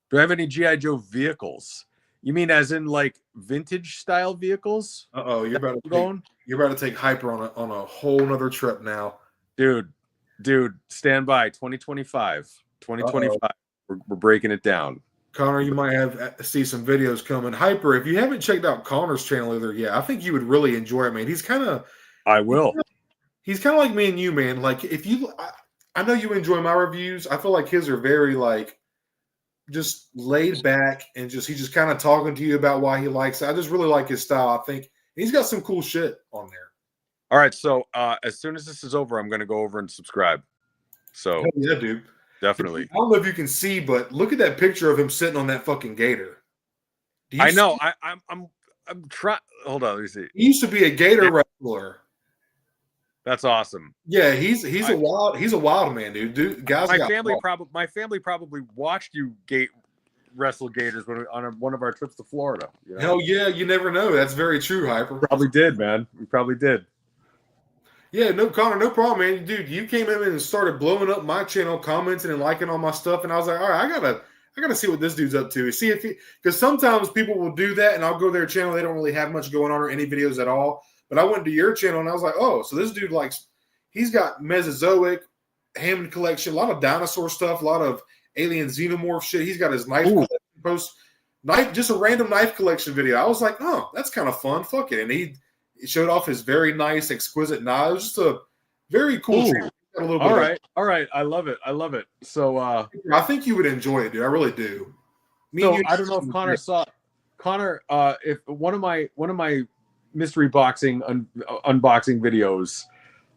Do I have any G.I. Joe vehicles? You mean as in like vintage style vehicles? Uh oh, Going? you're about to take Hyper on a whole nother trip now. Dude, stand by. 2025. Uh-oh. 2025. We're breaking it down. Connor, you might have see some videos coming. Hyper, if you haven't checked out Connor's channel either, yeah, I think you would really enjoy it, man. I will. He's kind of like me and you, man. Like if you, I know you enjoy my reviews. I feel like his are very like just laid back and just he's just kind of talking to you about why he likes it. I just really like his style. I think he's got some cool shit on there. All right. So as soon as this is over, I'm gonna go over and subscribe. So Hell yeah, dude. definitely. I don't know if you can see, but look at that picture of him sitting on that fucking gator. Do you I see? know. I'm trying. Hold on. Let me see. He used to be a gator wrestler. That's awesome. Yeah, he's a wild man, dude. Guys, My family probably watched you wrestle gators on one of our trips to Florida. You know? hell yeah, you never know. That's very true, Hyper. Probably did, man. We probably did. Yeah, no, Connor, no problem, man. Dude, you came in and started blowing up my channel, commenting and liking all my stuff, and I was like, all right, I gotta see what this dude's up to. See if because sometimes people will do that, and I'll go to their channel, they don't really have much going on or any videos at all. But I went to your channel and I was like, oh, so this dude he's got Mesozoic, Hammond collection, a lot of dinosaur stuff, a lot of alien xenomorph shit. He's got his knife collection just a random knife collection video. I was like, oh, that's kind of fun. Fuck it. And he showed off his very nice, exquisite knife. It was just a very cool channel. All right. I love it. So I think you would enjoy it, dude. I really do. I don't know if Connor saw if one of my mystery boxing unboxing videos.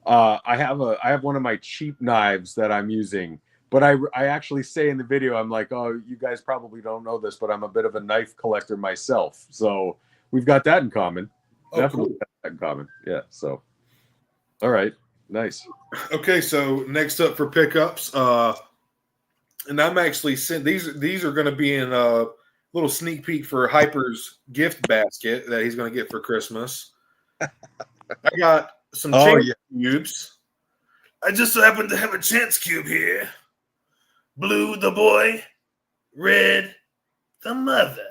I have one of my cheap knives that I'm using, but I actually say in the video, I'm like, oh, you guys probably don't know this, but I'm a bit of a knife collector myself. So we've got that in common. Oh, Definitely cool. got that in common. Yeah. So, all right. Nice. Okay. So next up for pickups, and I'm actually sent these are going to be in a little sneak peek for Hyper's gift basket that he's going to get for Christmas. I got some chance cubes. I just so happen to have a chance cube here. Blue, the boy. Red, the mother.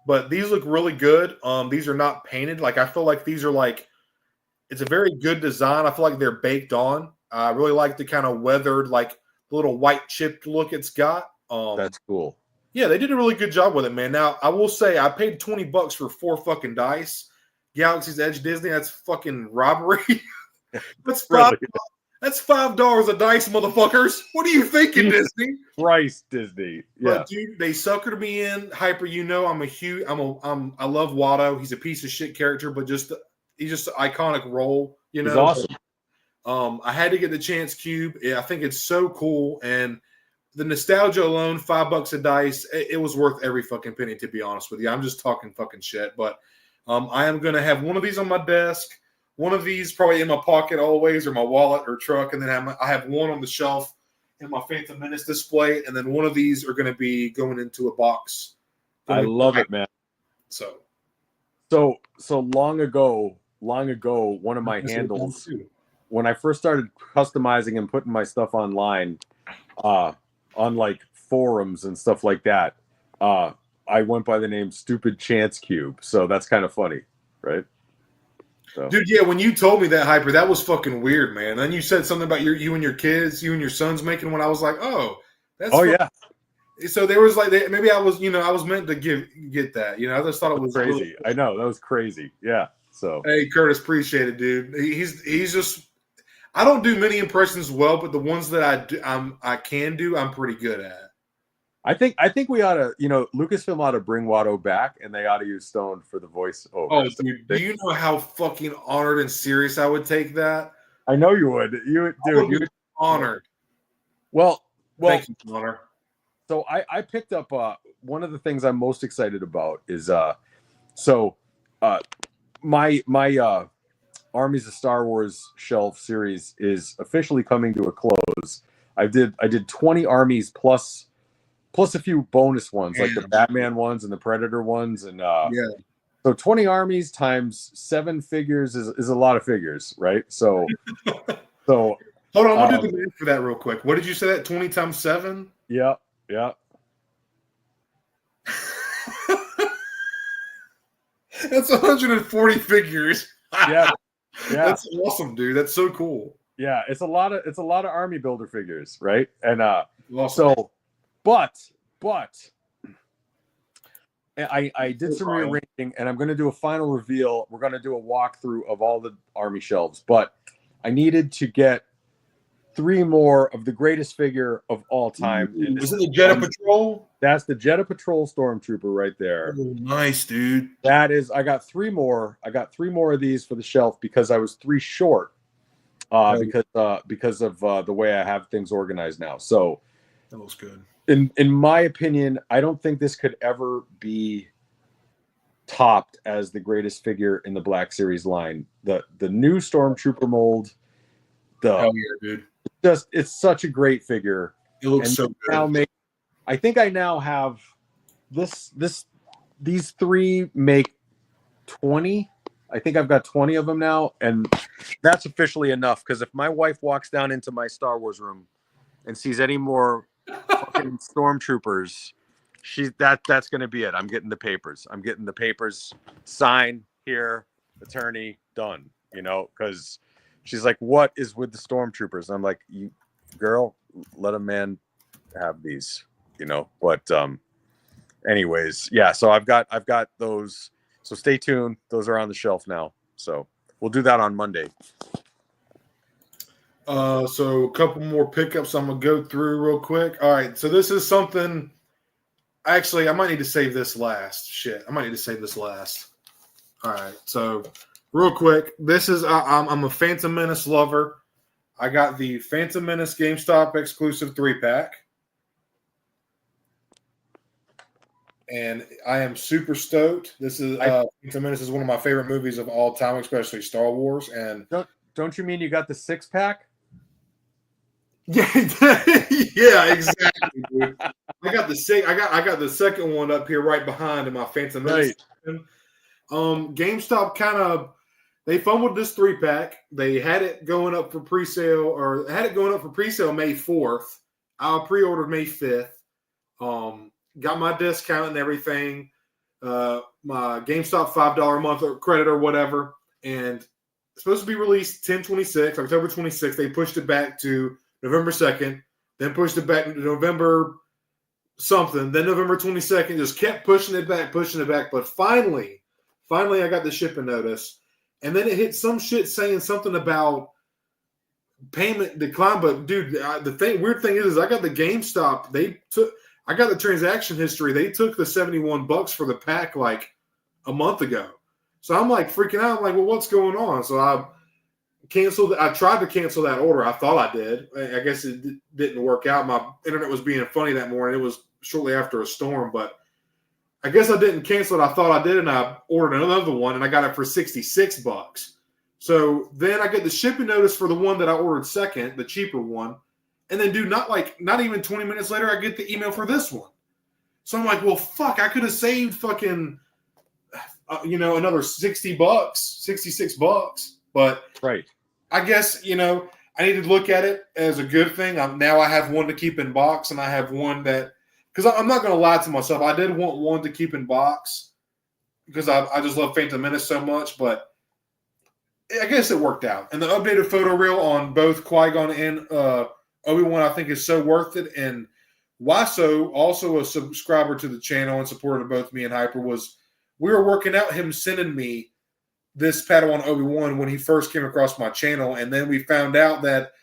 But these look really good. These are not painted. Like I feel like these are like it's a very good design. I feel like they're baked on. I really like the kind of weathered, like little white chipped look it's got. That's cool. Yeah, they did a really good job with it, man. Now I will say I paid $20 for 4 fucking dice. Galaxy's Edge Disney. That's fucking robbery. That's $5 a dice, motherfuckers. What are you thinking, Disney? Christ, Disney. Yeah, but, dude, they suckered me in. Hyper, you know, I love Watto. He's a piece of shit character, but he's just an iconic role. You know, he's awesome. I had to get the Chance Cube. I think it's so cool, and the nostalgia alone, $5 a dice, it was worth every fucking penny. To be honest with you, I'm just talking fucking shit, but. I am going to have one of these on my desk, one of these probably in my pocket always, or my wallet or truck, and then I have one on the shelf in my Phantom Menace display, and then one of these are going to be going into a box. I love it, man. So long ago, one of my handles, when I first started customizing and putting my stuff online, on like forums and stuff like that, I went by the name Stupid Chance Cube, so that's kind of funny, right? So. Dude, yeah, when you told me that, Hyper, that was fucking weird, man. Then you said something about you and your kids, you and your sons making one. I was like, oh, that's Yeah, So there was like maybe I was I was meant to get that. I just thought it was crazy. really I know that was crazy. Yeah. So hey Curtis, appreciate it, dude. He's just I don't do many impressions well, but the ones that I can do, I'm pretty good at. I think we ought to, Lucasfilm ought to bring Watto back, and they ought to use Stone for the voiceover. Oh, dude, do you know how fucking honored and serious I would take that? I know you would. You would be honored. Well, thank you, Connor. So I picked up one of the things I'm most excited about is my Armies of Star Wars shelf series is officially coming to a close. I did 20 armies plus a few bonus ones like the Batman ones and the Predator ones, and so 20 armies times 7 figures is a lot of figures, right? So hold on, I'm gonna do the math for that real quick. What did you say that 20 times 7? Yeah. That's 140 figures. Yeah. That's awesome, dude. That's so cool. Yeah, it's a lot of army builder figures, right? And awesome. So but I did some rearranging, and I'm going to do a final reveal. We're going to do a walkthrough of all the army shelves, but I needed to get 3 more of the greatest figure of all time. Is it the Jedha Patrol? That's the Jedha Patrol Stormtrooper right there. Oh, nice, dude. That is. I got 3 more. I got 3 more of these for the shelf because I was 3 short. Because of the way I have things organized now. So that looks good. In my opinion, I don't think this could ever be topped as the greatest figure in the Black Series line. The new Stormtrooper mold. Hell yeah, dude. It's such a great figure. It looks so good. I think I now have these 3 make 20. I think I've got 20 of them now, and that's officially enough. Because if my wife walks down into my Star Wars room and sees any more fucking stormtroopers, that's going to be it. I'm getting the papers. Sign here, attorney, done. Because she's like, "What is with the stormtroopers?" And I'm like, "You girl, let a man have these." But anyways, yeah. So I've got those. So stay tuned. Those are on the shelf now. So we'll do that on Monday. So a couple more pickups I'm going to go through real quick. All right. So this is something. Actually, I might need to save this last. Shit. I might need to save this last. All right. So real quick, this is I'm a Phantom Menace lover. I got the Phantom Menace GameStop exclusive 3-pack. And I am super stoked. This is Phantom Menace is one of my favorite movies of all time, especially Star Wars. And don't you mean you got the 6-pack? Yeah, yeah, exactly, dude. I got the second one up here right behind in my Phantom Menace. Right. GameStop they fumbled this 3-pack. They had it going up for pre-sale May 4th. I pre-ordered May 5th. Got my discount and everything, my GameStop $5 a month credit or whatever, and it's supposed to be released October 26th. They pushed it back to November 2nd, then pushed it back to November something, then November 22nd, just kept pushing it back, but finally I got the shipping notice, and then it hit some shit saying something about payment decline, but dude, weird thing is I got the GameStop, I got the transaction history. They took the $71 for the pack like a month ago. So I'm like freaking out. I'm like, well, what's going on? So I tried to cancel that order. I thought I did. I guess it didn't work out. My internet was being funny that morning. It was shortly after a storm, but I guess I didn't cancel it. I thought I did, and I ordered another one, and I got it for $66. So then I get the shipping notice for the one that I ordered second, the cheaper one. And then, dude, not even 20 minutes later, I get the email for this one. So I'm like, well, fuck, I could have saved fucking, another $60, $66. But right. I guess, I need to look at it as a good thing. Now I have one to keep in box, and I have one that, because I'm not going to lie to myself. I did want one to keep in box because I just love Phantom Menace so much, but I guess it worked out. And the updated photo reel on both Qui-Gon and Obi-Wan, I think, is so worth it. And Waso, also a subscriber to the channel and supporter of both me and Hyper, we were working out him sending me this Padawan Obi-Wan when he first came across my channel. And then we found out that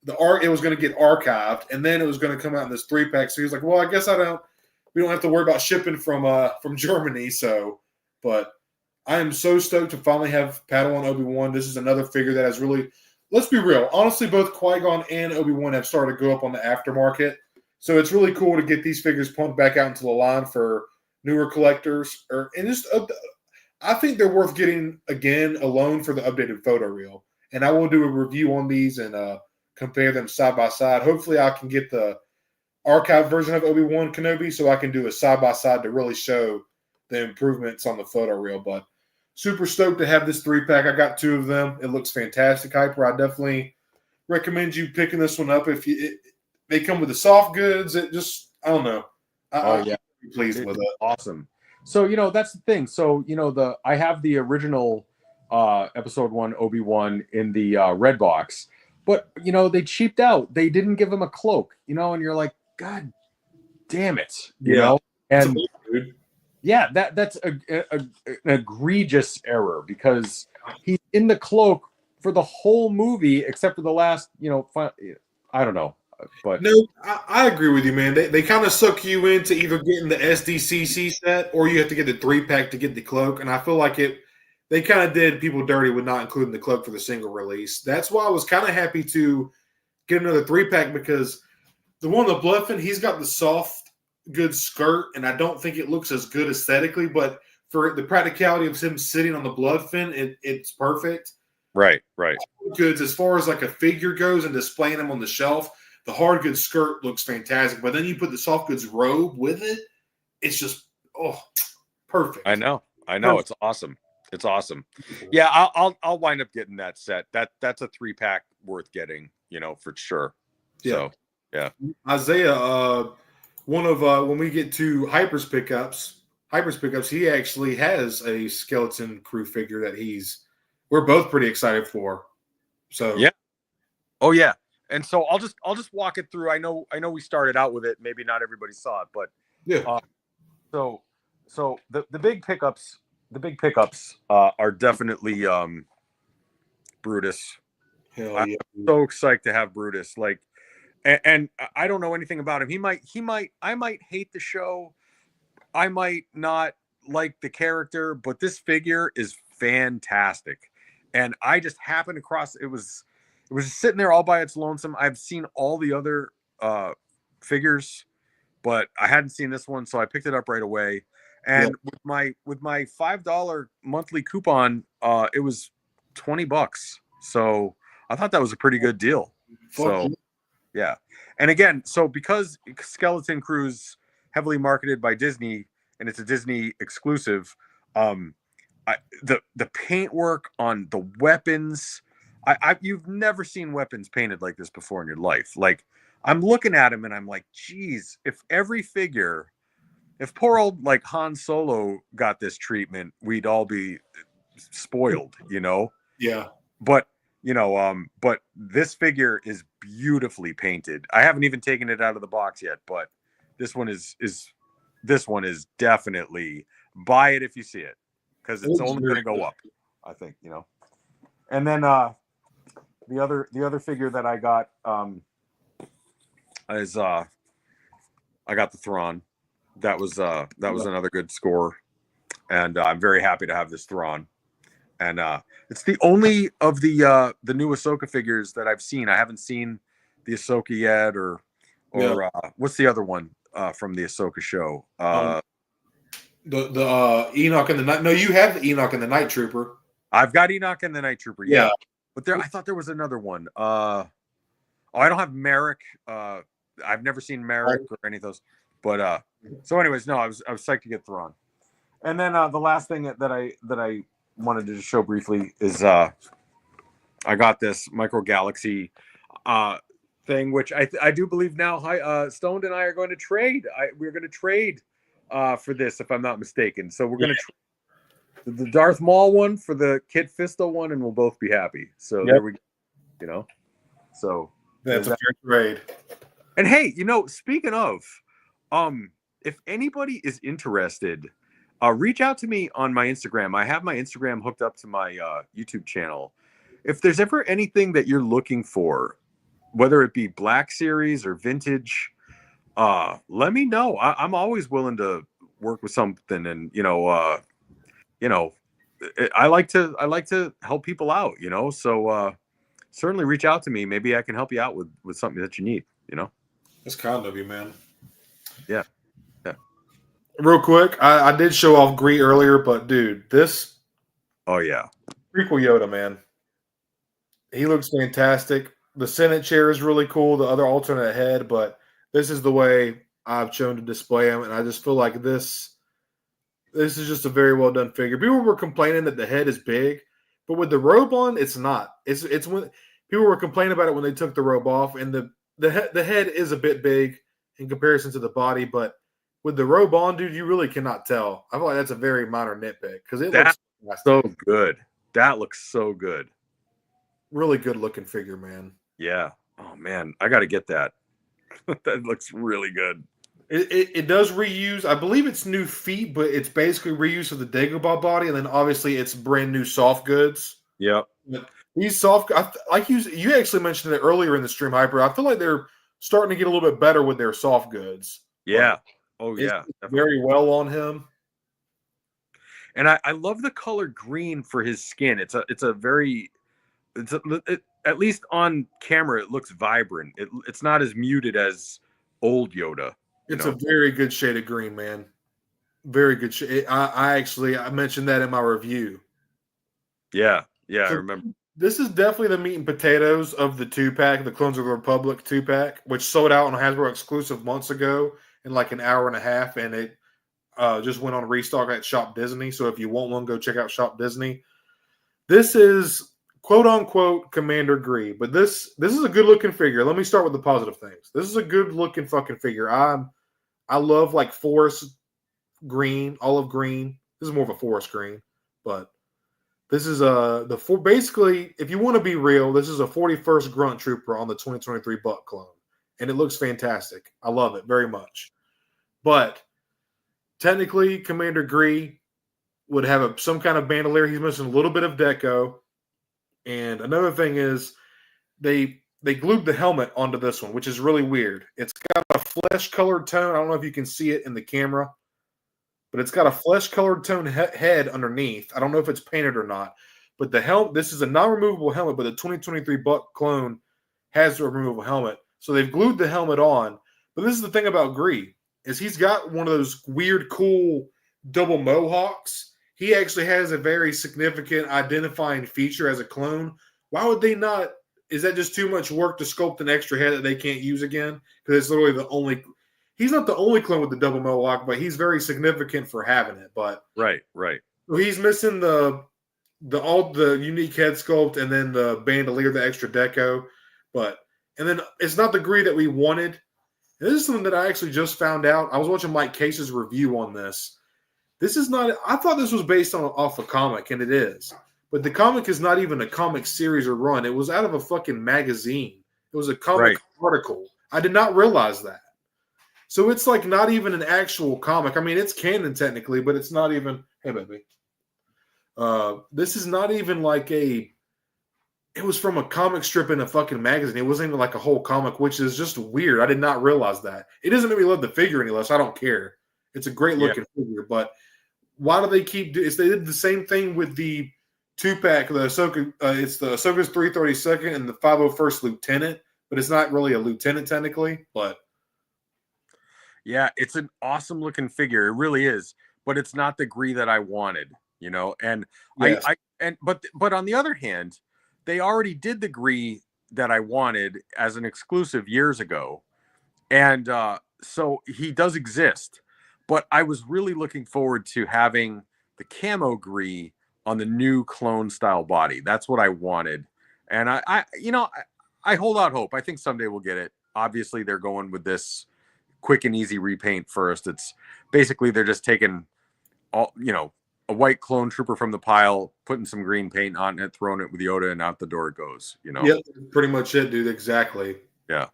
it was going to get archived, and then it was going to come out in this 3-pack. So he was like, well, I guess we don't have to worry about shipping from Germany. So, but I am so stoked to finally have Padawan Obi-Wan. This is another figure that has really, let's be real, honestly, both Qui-Gon and Obi-Wan have started to go up on the aftermarket. So it's really cool to get these figures pumped back out into the line for newer collectors. I think they're worth getting again alone for the updated photo reel. And I will do a review on these and compare them side by side. Hopefully I can get the archive version of Obi-Wan Kenobi so I can do a side by side to really show the improvements on the photo reel. But super stoked to have this 3-pack. I got 2 of them. It looks fantastic, Hyper. I definitely recommend you picking this one up. They come with the soft goods. I don't know. I'm pleased with it. Awesome. So, that's the thing. So, I have the original episode 1 Obi-Wan in the red box, but, they cheaped out. They didn't give him a cloak, and you're like, God damn it, you know? And yeah, that's an egregious error because he's in the cloak for the whole movie except for the last, I don't know. But no, I agree with you, man. They kind of suck you into either getting the SDCC set or you have to get the 3-pack to get the cloak. And I feel like they kind of did people dirty with not including the cloak for the single release. That's why I was kind of happy to get another 3-pack because the one on the Bluffin, he's got the soft, good skirt, and I don't think it looks as good aesthetically, but for the practicality of him sitting on the Bloodfin, it's perfect. Right. Goods, as far as like a figure goes and displaying them on the shelf, the hard goods skirt looks fantastic, but then you put the soft goods robe with it, it's just perfect. I know. Perfect. It's awesome. Yeah, I'll wind up getting that set. That's a 3-pack worth getting, for sure. Yeah. So, yeah. Isaiah, one of when we get to Hyper's pickups, he actually has a Skeleton Crew figure that we're both pretty excited for. So yeah. Oh yeah. And so I'll just walk it through. I know we started out with it. Maybe not everybody saw it, but yeah. So the big pickups are definitely Brutus. Hell yeah. I'm so excited to have Brutus. Like, and I don't know anything about him. I might hate the show. I might not like the character, but this figure is fantastic. And I just happened across it was just sitting there all by its lonesome. I've seen all the other figures, but I hadn't seen this one, so I picked it up right away. And with my $5 monthly coupon, it was $20. So I thought that was a pretty good deal. So yeah. And again, so because Skeleton Crew's heavily marketed by Disney and it's a Disney exclusive, the paintwork on the weapons, you've never seen weapons painted like this before in your life. Like, I'm looking at him and I'm like, geez, if poor old like Han Solo got this treatment, we'd all be spoiled, Yeah. But but this figure is beautifully painted. I haven't even taken it out of the box yet, but this one is definitely, buy it if you see it, because it's only going to go up, I think, And then the other figure that I got is I got the Thrawn. That was another good score, and I'm very happy to have this Thrawn. And it's the only of the new Ahsoka figures that I've seen. I haven't seen the Ahsoka yet, or what's the other one from the Ahsoka show? The Enoch and the Night. No, you have the Enoch and the Night Trooper. I've got Enoch and the Night Trooper. Yeah. But I thought there was another one. I don't have Merrick. I've never seen Merrick or any of those. But so, anyways, no, I was psyched to get Thrawn. And then the last thing that I wanted to just show briefly is I got this Micro Galaxy thing, which I do believe now. Stoned and I are going to trade. We're going to trade for this, if I'm not mistaken. So we're going to the Darth Maul one for the Kit Fisto one, and we'll both be happy. So Yep. there we go. You know, so That's a that. fair trade. And hey, speaking of, if anybody is interested, reach out to me on my Instagram. I have my Instagram hooked up to my YouTube channel. If there's ever anything that you're looking for, whether it be Black Series or vintage, let me know. I'm always willing to work with something, and I like to help people out. So certainly reach out to me. Maybe I can help you out with something that you need. That's kind of you, man. Yeah. Real quick, I did show off Gree earlier, but dude, this Oh yeah. prequel Yoda, man, he looks fantastic. The Senate chair is really cool, the other alternate head, but this is the way I've chosen to display him, and I just feel like this is just a very well done figure. People were complaining that the head is big, but with the robe on, it's not. It's when people were complaining about it when they took the robe off, and the head is a bit big in comparison to the body, but with the robe on, dude, you really cannot tell. I feel like that's a very minor nitpick because it looks so good. That looks so good. Really good looking figure, man. Yeah. Oh man, I got to get that. That looks really good. It does reuse. I believe it's new feet, but it's basically reuse of the Dagobah body, and then obviously it's brand new soft goods. Yep. These soft, like you actually mentioned it earlier in the stream, Hyper. I feel like they're starting to get a little bit better with their soft goods. Yeah. Oh yeah. Very well on him. And I love the color green for his skin. It's at least on camera it looks vibrant. It's not as muted as old Yoda. It's a very good shade of green, man. Very good shade. I mentioned that in my review. Yeah, so I remember. This is definitely the meat and potatoes of the 2-pack, the Clones of the Republic 2-pack, which sold out on Hasbro exclusive months ago in like an hour and a half, and it just went on restock at Shop Disney. So if you want one, go check out Shop Disney. This is quote unquote Commander Gree, but this is a good looking figure. Let me start with the positive things. This is a good looking fucking figure. I love like forest green, olive green. This is more of a forest green, but this is basically, if you want to be real, this is a 41st Grunt Trooper on the 2023 Buck clone, and it looks fantastic. I love it very much. But technically, Commander Gree would have some kind of bandolier. He's missing a little bit of deco, and another thing is they glued the helmet onto this one, which is really weird. It's got a flesh-colored tone. I don't know if you can see it in the camera, but it's got a flesh-colored tone head underneath. I don't know if it's painted or not, but the helmet. This is a non-removable helmet, but the 2023 Buck clone has a removable helmet, so they've glued the helmet on. But this is the thing about Gree, is he's got one of those weird, cool double mohawks. He actually has a very significant identifying feature as a clone. Why would they not? Is that just too much work to sculpt an extra head that they can't use again? Because it's literally the only. He's not the only clone with the double mohawk, but he's very significant for having it. But right. So he's missing all the unique head sculpt and then the bandolier, the extra deco. And then it's not the Gree that we wanted. And this is something that I actually just found out. I was watching Mike Case's review on this. This is not. I thought this was based off a comic, and it is. But the comic is not even a comic series or run. It was out of a fucking magazine. It was a comic article. I did not realize that. So it's like not even an actual comic. I mean, it's canon technically, but it's not even. Hey, baby. This is not even like a. It was from a comic strip in a fucking magazine. It wasn't even like a whole comic, which is just weird. I did not realize that. It doesn't make me love the figure any less. I don't care. It's a great looking figure, but why do they keep doing? They did the same thing with the 2-pack, the Ahsoka. It's the Ahsoka's 332nd and the 501st Lieutenant, but it's not really a lieutenant technically. But yeah, it's an awesome looking figure. It really is, but it's not the Gree that I wanted, And yes. But on the other hand, they already did the Gree that I wanted as an exclusive years ago, and so he does exist. But I was really looking forward to having the camo Gree on the new clone style body. That's what I wanted. And I hold out hope. I think someday we'll get it. Obviously, they're going with this quick and easy repaint first. It's basically they're just taking all, a white clone trooper from the pile, putting some green paint on it, throwing it with Yoda, and out the door it goes. You know. Yep, pretty much it, dude. Exactly. Yeah.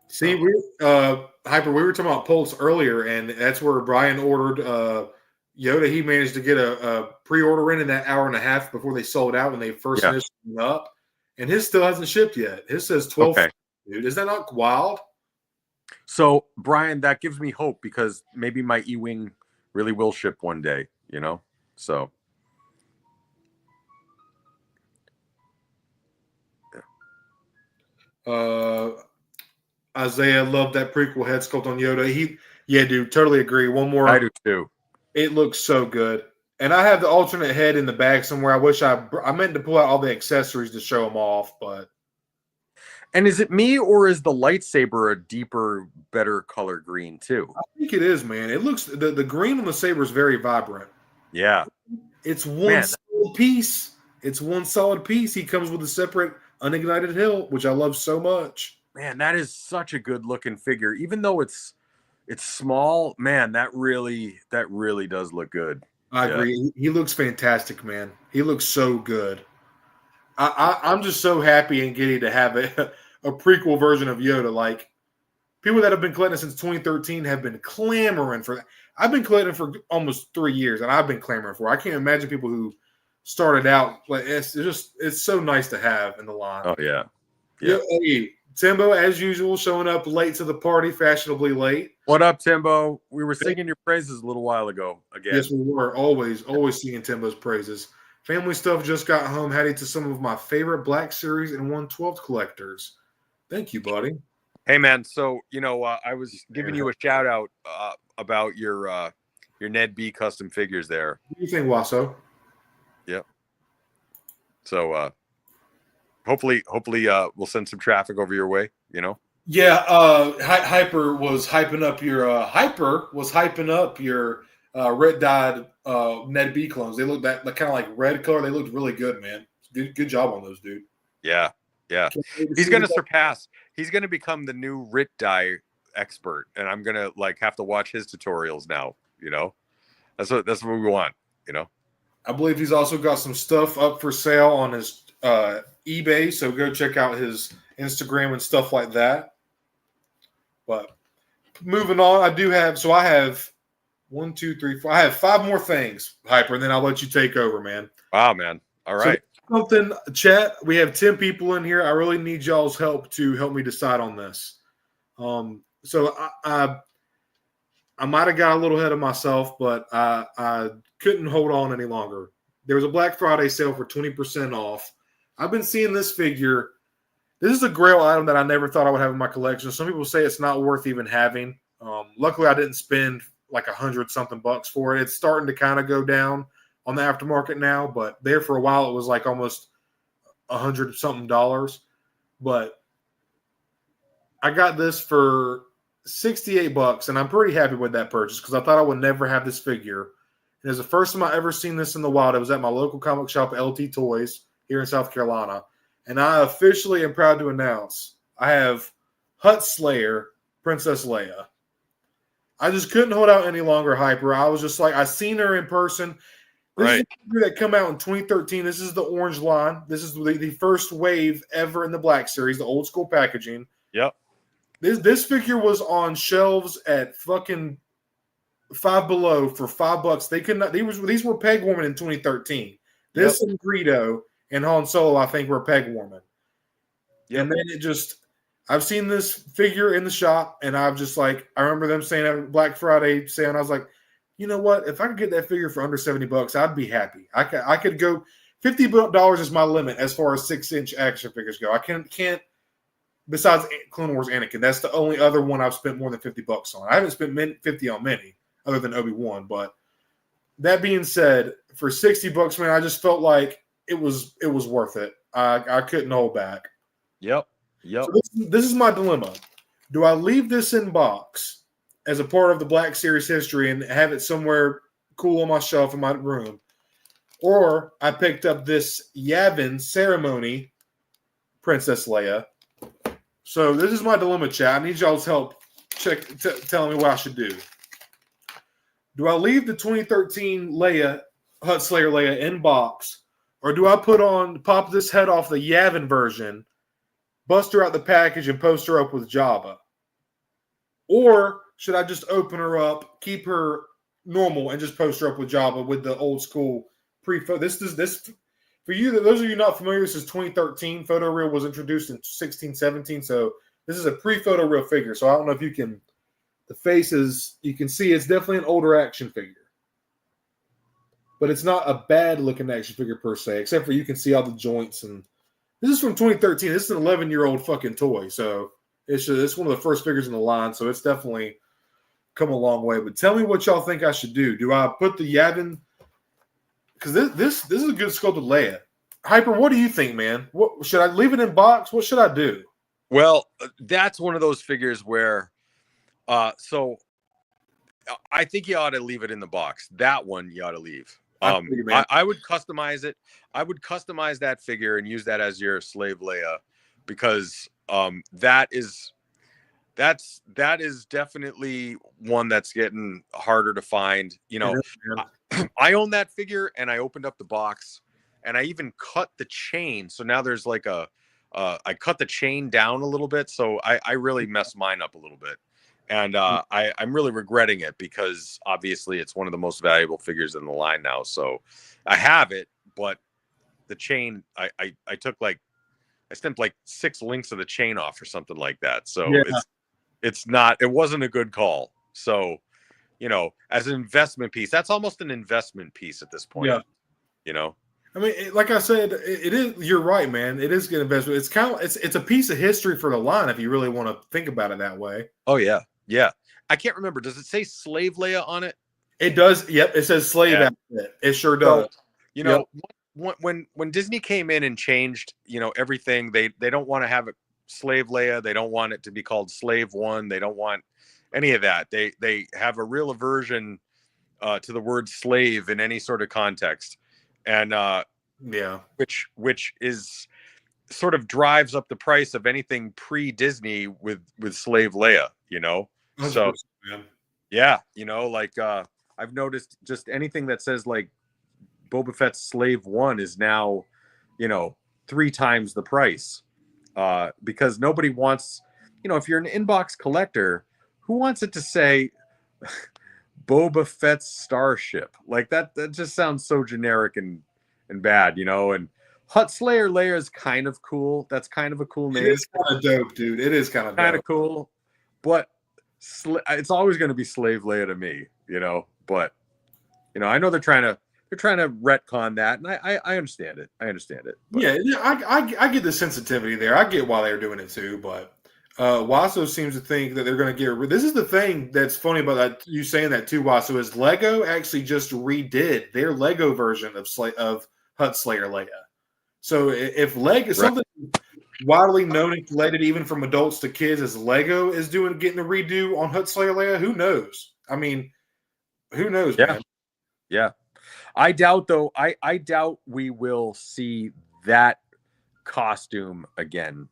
See, Hyper, we were talking about Pulse earlier, and that's where Brian ordered Yoda. He managed to get a pre-order in that hour and a half before they sold out when they first finished up, and his still hasn't shipped yet. His says 12. Okay. Dude, is that not wild? So, Brian, that gives me hope because maybe my E-Wing really will ship one day, you know? So. Isaiah loved that prequel head sculpt on Yoda. Yeah, dude, totally agree. One more. I do too. It looks so good. And I have the alternate head in the bag somewhere. I wish I meant to pull out all the accessories to show them off, but. And is it me or is the lightsaber a deeper, better color green too? I think it is, man. It looks the green on the saber is very vibrant. Yeah. It's one solid piece. It's one solid piece. He comes with a separate unignited hilt, which I love so much. Man, that is such a good looking figure. Even though it's small, man, that really does look good. I agree. He looks fantastic, man. He looks so good. I'm just so happy and giddy to have a prequel version of Yoda. Like, people that have been collecting since 2013 have been clamoring for that. I've been collecting for almost 3 years, and I've been clamoring for it. I can't imagine people who started out. Like, it's so nice to have in the line. Oh, yeah. Hey, Timbo, as usual, showing up late to the party, fashionably late. What up, Timbo? We were singing your praises a little while ago again. Yes, we were. Always singing Timbo's praises. Family stuff just got home, headed to some of my favorite Black Series and 1/12 collectors. Thank you, buddy. Hey, man. So, I was giving you a shout out about your Ned B custom figures there. What do you think, Wasso? Yep. So, hopefully, we'll send some traffic over your way. Yeah. Hyper was hyping up your red dyed Ned B clones. They look that kind of like red color. They looked really good, man. Good job on those, dude. Yeah. He's gonna surpass. He's gonna become the new Rit dye expert, and I'm gonna have to watch his tutorials now. That's what we want. I believe he's also got some stuff up for sale on his eBay, so go check out his Instagram and stuff like that. But moving on, I have 1, 2, 3, 4. I have 5 more things, Hyper, and then I'll let you take over, man. Wow, man. All right. So chat. We have 10 people in here. I really need y'all's help to help me decide on this. So I might have got a little ahead of myself, but I couldn't hold on any longer. There was a Black Friday sale for 20% off. I've been seeing this figure. This is a grail item that I never thought I would have in my collection. Some people say it's not worth even having. Luckily, I didn't spend like $100-something for it. It's starting to kind of go down on the aftermarket now, but there for a while it was like almost $100-something. But I got this for $68, and I'm pretty happy with that purchase because I thought I would never have this figure. And it's the first time I ever seen this in the wild. It was at my local comic shop, LT Toys, here in South Carolina. And I officially am proud to announce I have Hutt Slayer, Princess Leia. I just couldn't hold out any longer, Hyper. I was just like, I seen her in person. This is a figure that came out in 2013. This is the orange line. This is the first wave ever in the Black Series, the old school packaging. Yep. This figure was on shelves at fucking Five Below for $5. They could not. These were peg warming in 2013. This and Greedo and Han Solo, I think, were peg warming. Yep. And then I've seen this figure in the shop, and I remember them saying at Black Friday sale, and I was like, you know what? If I could get that figure for under $70, I'd be happy. I could go $50 is my limit as far as 6-inch action figures go. I can't. Besides Clone Wars Anakin, that's the only other one I've spent more than $50 on. I haven't spent $50 on many, other than Obi-Wan. But that being said, for $60, man, I just felt like it was worth it. I couldn't hold back. Yep. So this is my dilemma. Do I leave this in box as a part of the Black Series history and have it somewhere cool on my shelf in my room? Or I picked up this Yavin Ceremony Princess Leia. So this is my dilemma, chat. I need y'all's help telling me what I should do. Do I leave the 2013 Leia Hut Slayer Leia in box, or do I pop this head off the Yavin version, bust her out the package, and post her up with Jabba? Or should I just open her up, keep her normal, and just post her up with Jabba with the old school pre-photo? This for you. Those of you not familiar, this is 2013. Photo Real was introduced in 16, 17, so this is a pre-photo real figure. So I don't know if you can. The face is, you can see it's definitely an older action figure. But it's not a bad looking action figure per se, except for you can see all the joints. And this is from 2013. This is an 11-year-old fucking toy. So it's one of the first figures in the line. So it's definitely come a long way. But tell me what y'all think I should do. Do I put the Yavin? Because this is a good sculpted Leia. Hyper, what do you think, man? What should I leave it in box? What should I do? Well, that's one of those figures where so I think you ought to leave it in the box. That one you ought to leave. I would customize it. I would customize that figure and use that as your slave Leia, because that is definitely one that's getting harder to find. You know, I own that figure, and I opened up the box, and I even cut the chain. So now there's like I cut the chain down a little bit, so I really messed mine up a little bit. And I'm really regretting it, because obviously it's one of the most valuable figures in the line now. So I have it, but the chain, I snipped like 6 links of the chain off or something like that. So it wasn't a good call. So, you know, as an investment piece, that's almost an investment piece at this point. Yeah. You know? I mean, like I said, it is. You're right, man. It is good investment. It's kind of it's a piece of history for the line if you really want to think about it that way. Oh yeah, yeah. I can't remember. Does it say Slave Leia on it? It does. Yep, it says slave. Yeah. It sure does. So, you know, when Disney came in and changed, you know, everything, they don't want to have a Slave Leia. They don't want it to be called Slave One. They don't want any of that. They have a real aversion to the word slave in any sort of context. And which is sort of drives up the price of anything pre-Disney with slave Leia, you know. So yeah, you know, like I've noticed just anything that says like Boba Fett's Slave One is now, you know, 3 times the price, because nobody wants, you know, if you're an inbox collector, who wants it to say Boba Fett's Starship? Like that just sounds so generic and bad, you know. And Hut Slayer Leia is kind of cool. That's kind of a cool name. It's kind of dope, dude. It is kind of cool, but it's always going to be Slave Leia to me, you know. But you know, I know they're trying to retcon that, and I understand it. But. Yeah, I get the sensitivity there. I get why they're doing it too, but Wasso seems to think that they're going to get rid. This is the thing that's funny about that, you saying that too, Wasso, is Lego actually just redid their Lego version of Hut Slayer Leia. So if Lego something widely known and related even from adults to kids as Lego is getting a redo on Hut Slayer Leia, who knows? I mean, who knows, man? Yeah. I doubt though. I doubt we will see that costume again.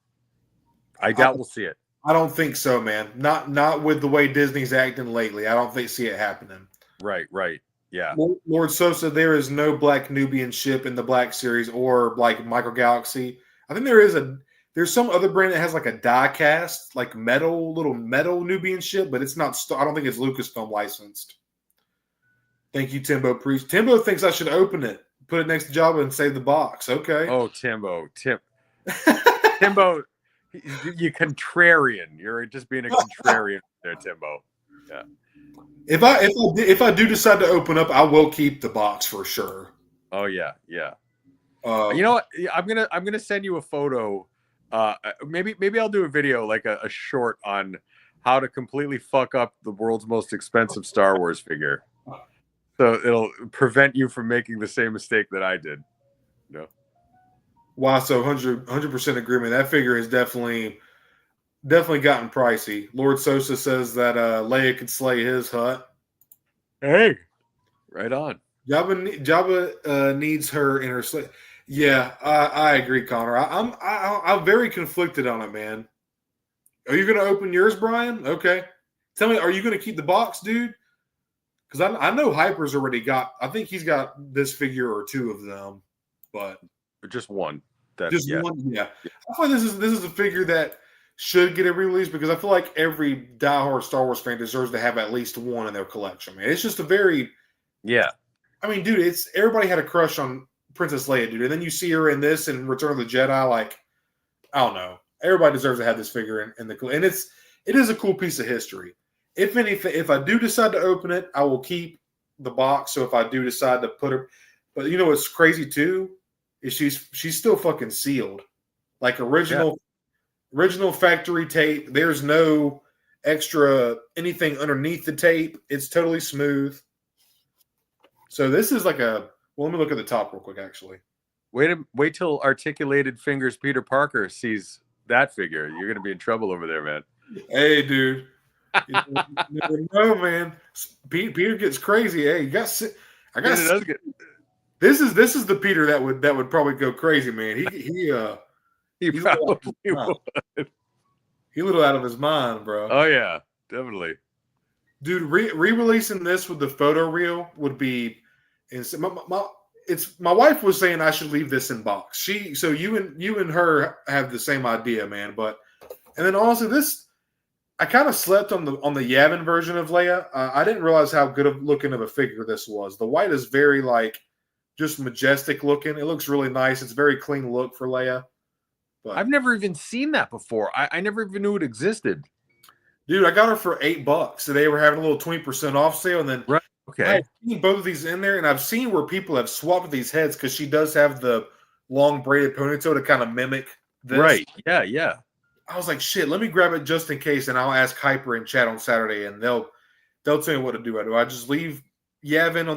I doubt we'll see it. I don't think so, man. Not with the way Disney's acting lately. I don't see it happening. Right. Yeah. Lord Sosa, there is no Black Nubian ship in the Black Series or like Micro Galaxy. I think there's some other brand that has like a die cast, like little metal Nubian ship, but it's not. I don't think it's Lucasfilm licensed. Thank you, Timbo Priest. Timbo thinks I should open it, put it next to Jabba, and save the box. Okay. Oh, Timbo, you contrarian. You're just being a contrarian there, Timbo. Yeah. If I do decide to open up, I will keep the box for sure. Oh yeah. You know what? I'm gonna send you a photo. Maybe I'll do a video, like a short on how to completely fuck up the world's most expensive Star Wars figure. So it'll prevent you from making the same mistake that I did. You know? Wow, so 100% agreement. That figure has definitely gotten pricey. Lord Sosa says that Leia could slay his hut. Hey, right on. Jabba needs her in her slave. Yeah, I agree, Connor. I'm very conflicted on it, man. Are you going to open yours, Brian? Okay. Tell me, are you going to keep the box, dude? because I know Hyper's already got. I think he's got this figure or two of them, but Just one. That just yeah. one. Yeah, I feel like this is a figure that should get a release because I feel like every diehard Star Wars fan deserves to have at least one in their collection. Man, it's just a very Yeah. I mean, dude, it's everybody had a crush on Princess Leia, dude, and then you see her in this and Return of the Jedi. Like, I don't know, everybody deserves to have this figure in the and it is a cool piece of history. If I do decide to open it, I will keep the box. So if I do decide to put her, but you know what's crazy too is she's still fucking sealed, like original factory tape. There's no extra anything underneath the tape. It's totally smooth. So this is like a. Well, let me look at the top real quick. Actually, Wait till Articulated Fingers Peter Parker sees that figure. You're gonna be in trouble over there, man. hey, dude. You never know, man. Peter gets crazy. Hey, you got. I got. This is the Peter that would probably go crazy, man. He probably would. He a little out of his mind, bro. Oh yeah, definitely. Dude, re-releasing this with the photo reel would be. My wife was saying I should leave this in box. So you and her have the same idea, man. But and then also this. I kind of slept on the Yavin version of Leia. I didn't realize how good of looking of a figure this was. The white is very like just majestic looking. It looks really nice. It's a very clean look for Leia. But I've never even seen that before. I never even knew it existed. Dude, I got her for $8. So they were having a little 20% off sale, and then right. Okay, I've seen both of these in there, and I've seen where people have swapped these heads because she does have the long braided ponytail to kind of mimic this. Right? Yeah. I was like, shit, let me grab it just in case, and I'll ask Hyper in chat on Saturday, and they'll tell me what to do. Do I just leave Yavin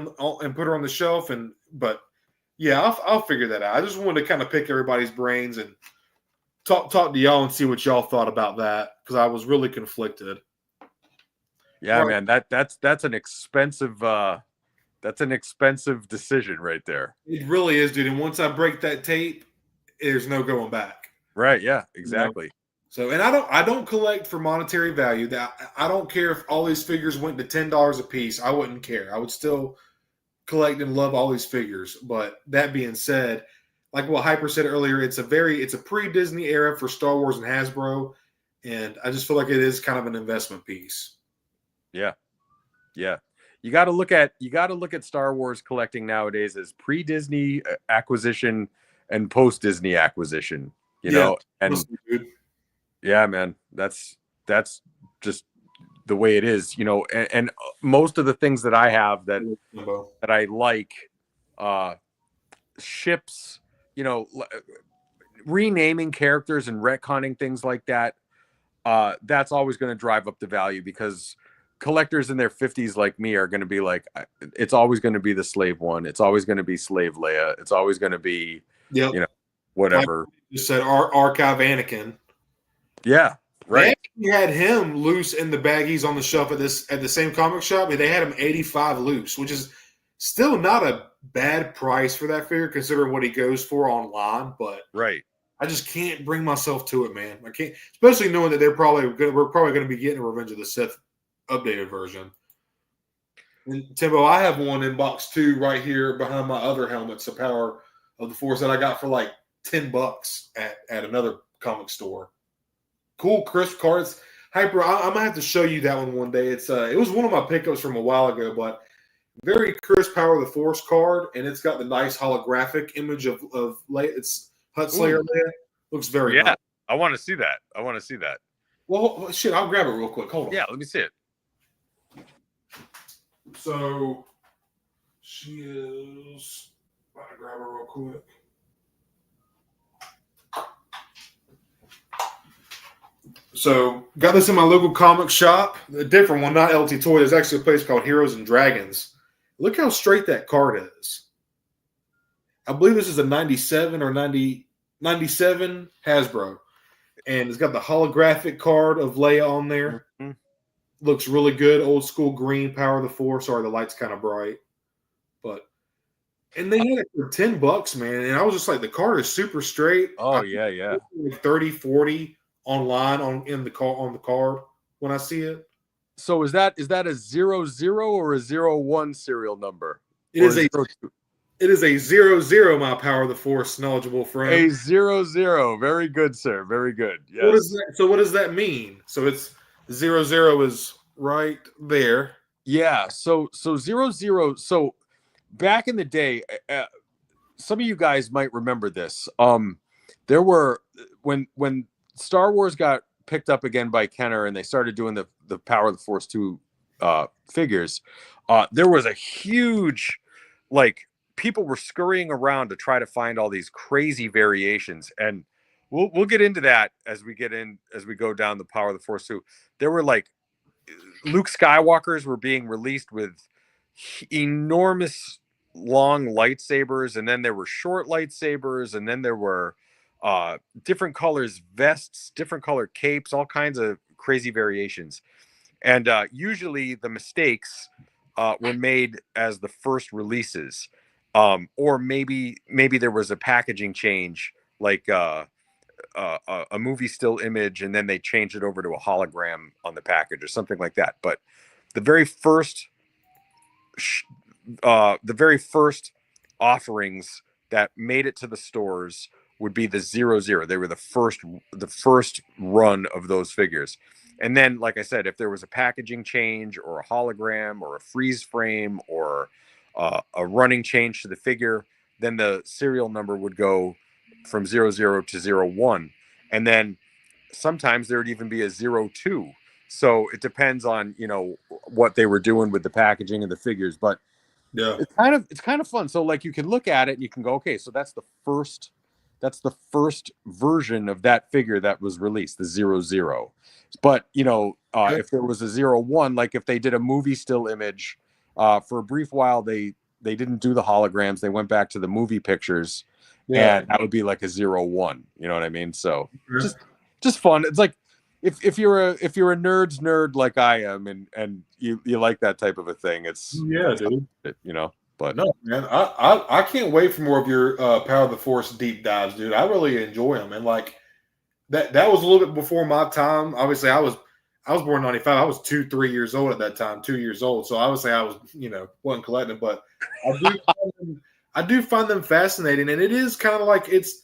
and put her on the shelf? But yeah, I'll figure that out. I just wanted to kind of pick everybody's brains and talk to y'all and see what y'all thought about that because I was really conflicted. Yeah, right. Man, that's an expensive decision right there. It really is, dude. And once I break that tape, there's no going back. Right? Yeah, exactly. You know? So, and I don't collect for monetary value. That I don't care if all these figures went to $10 a piece. I wouldn't care. I would still collect and love all these figures. But that being said, like what Hyper said earlier, it's a pre-Disney era for Star Wars and Hasbro, and I just feel like it is kind of an investment piece. Yeah. You got to look at Star Wars collecting nowadays as pre-Disney acquisition and post-Disney acquisition. You know, and dude. Yeah, man, that's just the way it is, you know, and most of the things that I have that I like, ships, you know, renaming characters and retconning things like that, that's always going to drive up the value because collectors in their 50s like me are going to be like, it's always going to be the slave one. It's always going to be Slave Leia. It's always going to be, you know, whatever. Like you said, Archive Anakin. Yeah, right. They had him loose in the baggies on the shelf at the same comic shop. They had him 85 loose, which is still not a bad price for that figure considering what he goes for online. But right, I just can't bring myself to it, man. I can't, especially knowing that we're probably going to be getting a Revenge of the Sith updated version. And Timbo, I have one in box 2 right here behind my other helmets, the Power of the Force that I got for like $10 at another comic store. Cool, crisp cards. Hyper, I'm gonna have to show you that one day. It was one of my pickups from a while ago, but very crisp Power of the Force card, and it's got the nice holographic image of Leia. It's Hutt Slayer Leia. Looks very nice. I want to see that. Well, shit, I'll grab it real quick. Hold on. Yeah, let me see it. So she is. I'm gonna grab her real quick. So, got this in my local comic shop. A different one, not LT Toy. There's actually a place called Heroes and Dragons. Look how straight that card is. I believe this is a 97 or 97 Hasbro. And it's got the holographic card of Leia on there. Mm-hmm. Looks really good. Old school green Power of the Force. Sorry, the light's kind of bright. And they had it for $10, man. And I was just like, the card is super straight. Oh, yeah. Like 30, 40 online on the card when I see it. So is that a 00 or a 01 serial number? It Or is a 02? it is a 00, my Power of the Force knowledgeable friend. A 00. Very good, sir. Very good. What Yes. is that? So what does that mean? So it's 00 is right there. Yeah. So 00. So back in the day, some of you guys might remember this. There were when Star Wars got picked up again by Kenner and they started doing the Power of the Force 2 figures, there was a huge, like, people were scurrying around to try to find all these crazy variations, and we'll get into that as we go down the Power of the Force 2. There were, like, Luke Skywalkers were being released with enormous long lightsabers, and then there were short lightsabers, and then there were different colors vests, different color capes, all kinds of crazy variations. And usually the mistakes were made as the first releases, or maybe there was a packaging change, like a movie still image, and then they changed it over to a hologram on the package or something like that. But the very first offerings that made it to the stores would be the 00. They were the first run of those figures. And then, like I said, if there was a packaging change or a hologram or a freeze frame or a running change to the figure, then the serial number would go from 00 to 01. And then sometimes there would even be a 02. So it depends on, what they were doing with the packaging and the figures. But Yeah. it's kind of fun. So, like, you can look at it and you can go, okay, so that's the first version of that figure that was released, the 00. But if there was a 01, like if they did a movie still image, for a brief while they didn't do the holograms, they went back to the movie pictures. Yeah. And that would be like a 01. You know what I mean? So just fun. It's like if you're a nerd's nerd like I am, and you like that type of a thing, it's dude. But no, man, I can't wait for more of your Power of the Force deep dives, dude. I really enjoy them, and like that was a little bit before my time. Obviously, I was born in 95. I was 3 years old at that time, 2 years old. So obviously, I was wasn't collecting, but I do find them fascinating, and it is kind of like it's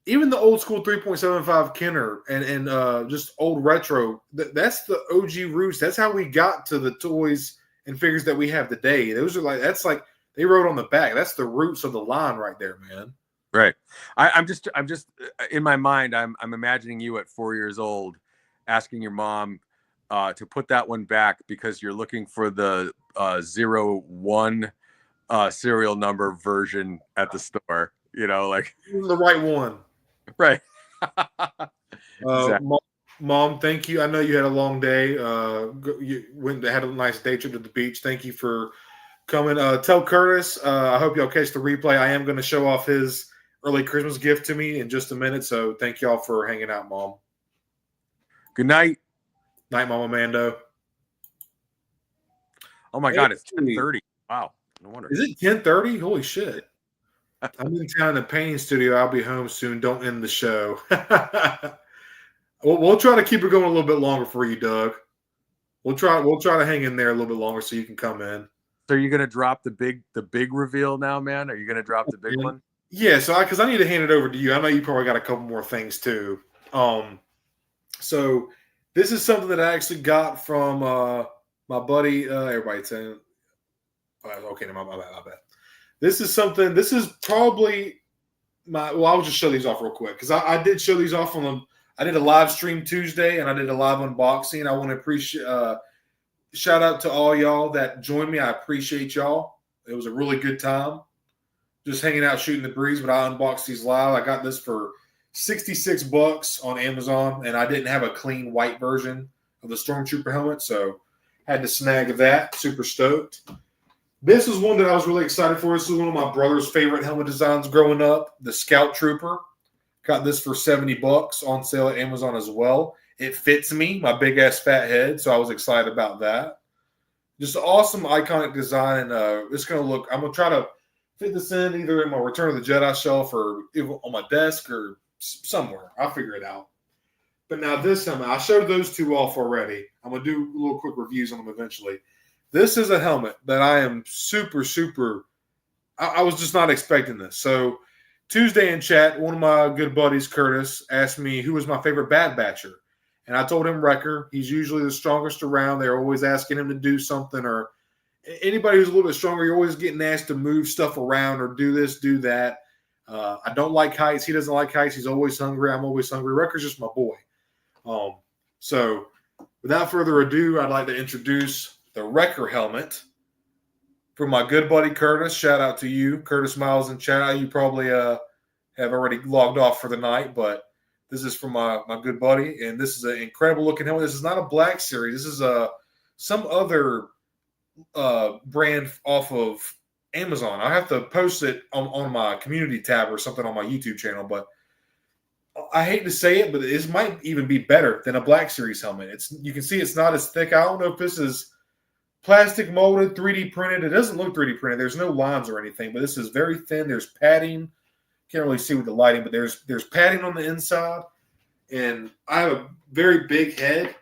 even the old school 3.75 Kenner and just old retro. That's the OG roots. That's how we got to the toys and figures that we have today. Those are that's like they wrote on the back. That's the roots of the line right there, man. Right. I'm just in my mind, I'm imagining you at 4 years old asking your mom to put that one back because you're looking for the 01 serial number version at the store, like the right one. Right. Exactly. Mom, thank you. I know you had a long day. You had a nice day trip to the beach. Thank you for coming. Tell Curtis, I hope y'all catch the replay. I am going to show off his early Christmas gift to me in just a minute. So thank y'all for hanging out, Mom. Good night. Night, Mama Mando. Oh my God, it's 10:30. Wow. No wonder. Is it 10:30? Holy shit. I'm in town in the painting studio. I'll be home soon. Don't end the show. We'll try to keep it going a little bit longer for you, Doug. We'll try to hang in there a little bit longer so you can come in. So are you going to drop the big reveal now, man? Are you going to drop the big one? Yeah, so because I need to hand it over to you. I know you probably got a couple more things too. So this is something that I actually got from my buddy. Everybody's saying, okay, no, my bad. This is probably I'll just show these off real quick because I did show these off I did a live stream Tuesday and I did a live unboxing. I want to appreciate shout out to all y'all that joined me. I appreciate y'all. It was a really good time just hanging out, shooting the breeze, but I unboxed these live. I got this for $66 on Amazon, and I didn't have a clean white version of the Stormtrooper helmet, so had to snag that. Super stoked. This is one that I was really excited for. This is one of my brother's favorite helmet designs growing up, the Scout Trooper. Got this for $70 on sale at Amazon as well. It fits me, my big-ass fat head, so I was excited about that. Just awesome, iconic design, and it's going to look – I'm going to try to fit this in either in my Return of the Jedi shelf or on my desk or somewhere. I'll figure it out. But now this helmet, I showed those two off already. I'm gonna do a little quick reviews on them eventually. This is a helmet that I am super, super. I was just not expecting this. So Tuesday in chat, one of my good buddies, Curtis, asked me who was my favorite Bad Batcher. And I told him Wrecker. He's usually the strongest around. They're always asking him to do something, or anybody who's a little bit stronger, you're always getting asked to move stuff around or do this, do that. I don't like heights. He doesn't like heights. He's always hungry. I'm always hungry. Wrecker's just my boy. So without further ado, I'd like to introduce the Wrecker helmet from my good buddy Curtis. Shout out to you, Curtis Miles in chat. You probably have already logged off for the night, but this is from my good buddy, and this is an incredible looking helmet. This is not a Black Series. This is some other brand off of Amazon. I have to post it on my community tab or something on my YouTube channel, but I hate to say it, but it might even be better than a Black Series helmet. You can see it's not as thick. I don't know if this is plastic molded, 3D printed. It doesn't look 3D printed. There's no lines or anything, but this is very thin. There's padding. Can't really see with the lighting, but there's padding on the inside. And I have a very big head,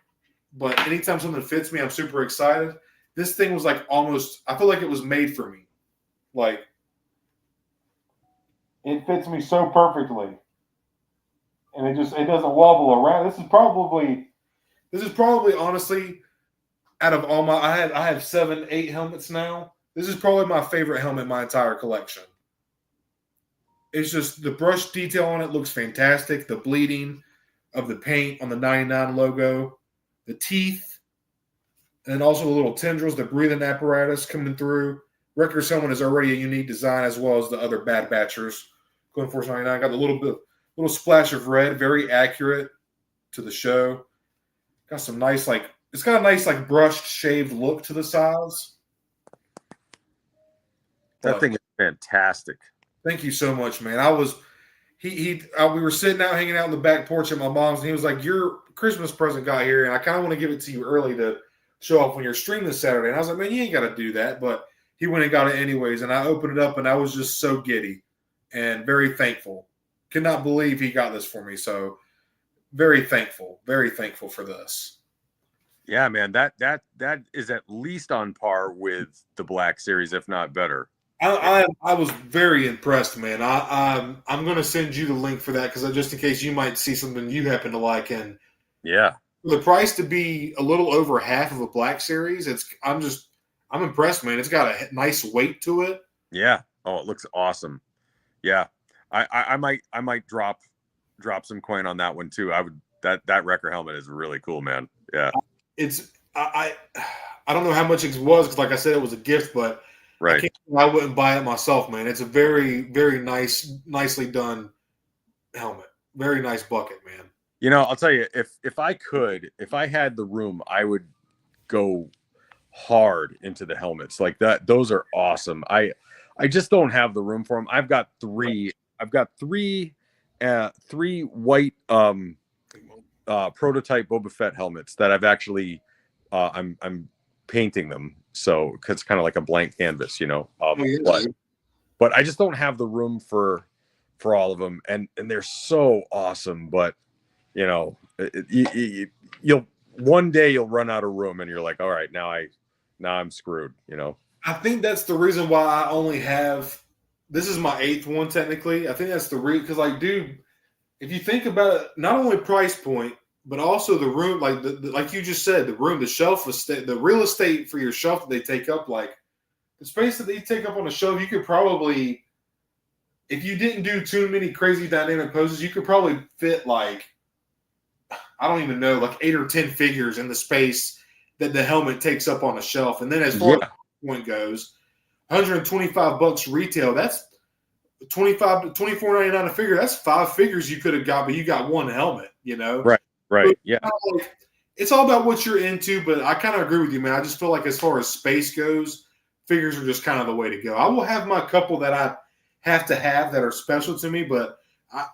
but anytime something fits me, I'm super excited. This thing was like almost, I feel like it was made for me. Like, it fits me so perfectly. And it doesn't wobble around. This is probably honestly, out of all my, I have 7, 8 helmets now. This is probably my favorite helmet in my entire collection. It's just the brush detail on it looks fantastic. The bleeding of the paint on the 99 logo, the teeth, and also the little tendrils, the breathing apparatus coming through. Wrecker's helmet is already a unique design, as well as the other Bad Batchers. Going Force 99 got a little splash of red, very accurate to the show. Got some nice, it's got a nice, brushed, shaved look to the sides. That thing is fantastic. Thank you so much, man. We were sitting out, hanging out in the back porch at my mom's, and he was like, "Your Christmas present got here, and I kind of want to give it to you early to show off when you're streaming this Saturday." And I was like, "Man, you ain't got to do that." But he went and got it anyways, and I opened it up, and I was just so giddy and very thankful. Could not believe he got this for me. So very thankful for this. Yeah, man, that is at least on par with the Black Series, if not better. I was very impressed, man. I'm going to send you the link for that, because just in case you might see something you happen to like. And yeah, for the price to be a little over half of a Black Series, I'm impressed, man. It's got a nice weight to it. Yeah. Oh, it looks awesome. Yeah, I might drop some coin on that one too. That Wrecker helmet is really cool, man. Yeah. I don't know how much it was, because like I said, it was a gift, but right. I wouldn't buy it myself, man. It's a very, very nicely done helmet. Very nice bucket, man. You know, I'll tell you, if I had the room, I would go hard into the helmets like that. Those are awesome. I just don't have the room for them. I've got three white prototype Boba Fett helmets that I've actually I'm painting them, so because it's kind of like a blank canvas, you know. But I just don't have the room for all of them, and they're so awesome. But you know, you'll one day you'll run out of room, and you're like, all right, now I'm screwed, you know. I think that's the reason why I only have. This is my 8th one technically. I think that's the reason, because dude, if you think about it, not only price point, but also the room, like you just said, the room, the shelf, the real estate for your shelf that they take up, like the space that they take up on the shelf, you could probably, if you didn't do too many crazy dynamic poses, you could probably fit I don't even know, 8 or 10 figures in the space that the helmet takes up on a shelf. And then as far as the point goes, $125 retail, that's $24.99 a figure. That's 5 figures you could have got, but you got one helmet, you know? Right. But, yeah. It's all about what you're into, but I kind of agree with you, man. I just feel like as far as space goes, figures are just kind of the way to go. I will have my couple that I have to have that are special to me, but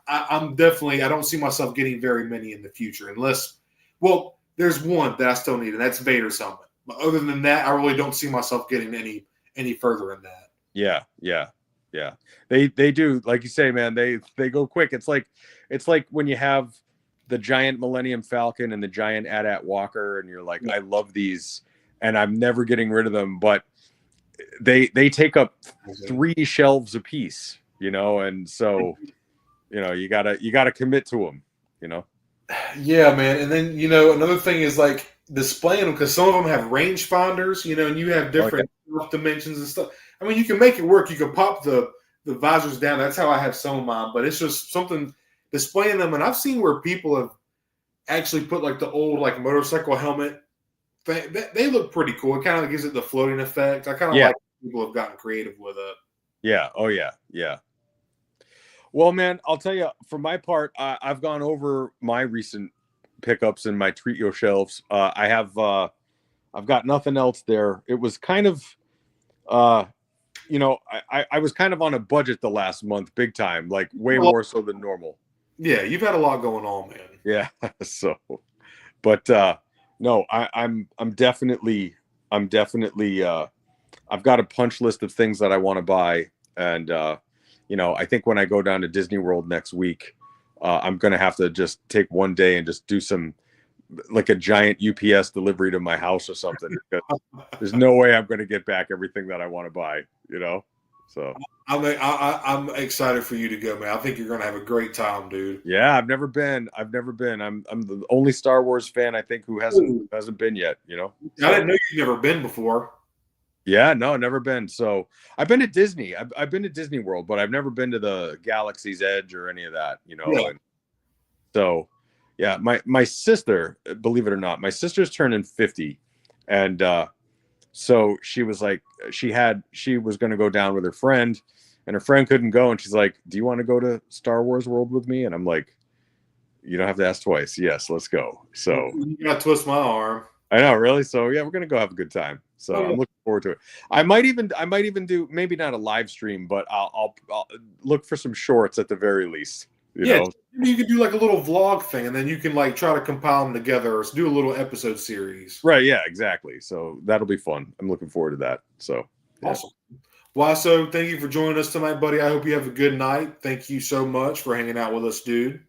I'm definitely, I don't see myself getting very many in the future unless, well, there's one that I still need, and that's Vader's helmet. But other than that, I really don't see myself getting any further in that. Yeah. They do, like you say, man. They go quick. It's like when you have the giant Millennium Falcon and the giant AT-AT Walker, and you're like, I love these, and I'm never getting rid of them, but they take up 3 shelves apiece, and so you gotta commit to them, Yeah, man. And then another thing is like displaying them, because some of them have range finders, and you have different dimensions and stuff. I mean, you can make it work. You can pop the visors down. That's how I have some of mine. But it's just something displaying them. And I've seen where people have actually put like the old like motorcycle helmet thing. They look pretty cool. It kind of gives it the floating effect. I kind of like people have gotten creative with it. Yeah. Oh yeah. Yeah. Well, man, I'll tell you, for my part, I've gone over my recent pickups and my treat your shelves. I've got nothing else there. It was kind of, I was kind of on a budget the last month, big time, like way more so than normal. Yeah, you've had a lot going on, man. Yeah. So, but no, I'm definitely, I've got a punch list of things that I want to buy, and I think when I go down to Disney World next week, I'm going to have to just take one day and just do some, like a giant UPS delivery to my house or something. Because there's no way I'm going to get back everything that I want to buy, So I'm excited for you to go, man. I think you're going to have a great time, dude. Yeah, I've never been. I'm the only Star Wars fan I think who hasn't been yet, So, I didn't know you'd never been before. Yeah, no, never been. So I've been to Disney. I've been to Disney World, but I've never been to the Galaxy's Edge or any of that, Yeah. And so, yeah, my sister, believe it or not, my sister's turning 50, and so she was like, she was going to go down with her friend, and her friend couldn't go, and she's like, "Do you want to go to Star Wars World with me?" And I'm like, "You don't have to ask twice. Yes, let's go." So you got to twist my arm. I know, really. So yeah, we're gonna go have a good time. So I'm looking forward to it. I might even do, maybe not a live stream, but I'll look for some shorts at the very least. You know? You could do like a little vlog thing, and then you can like try to compile them together or do a little episode series. Right? Yeah, exactly. So that'll be fun. I'm looking forward to that. So awesome. Well, so thank you for joining us tonight, buddy. I hope you have a good night. Thank you so much for hanging out with us, dude.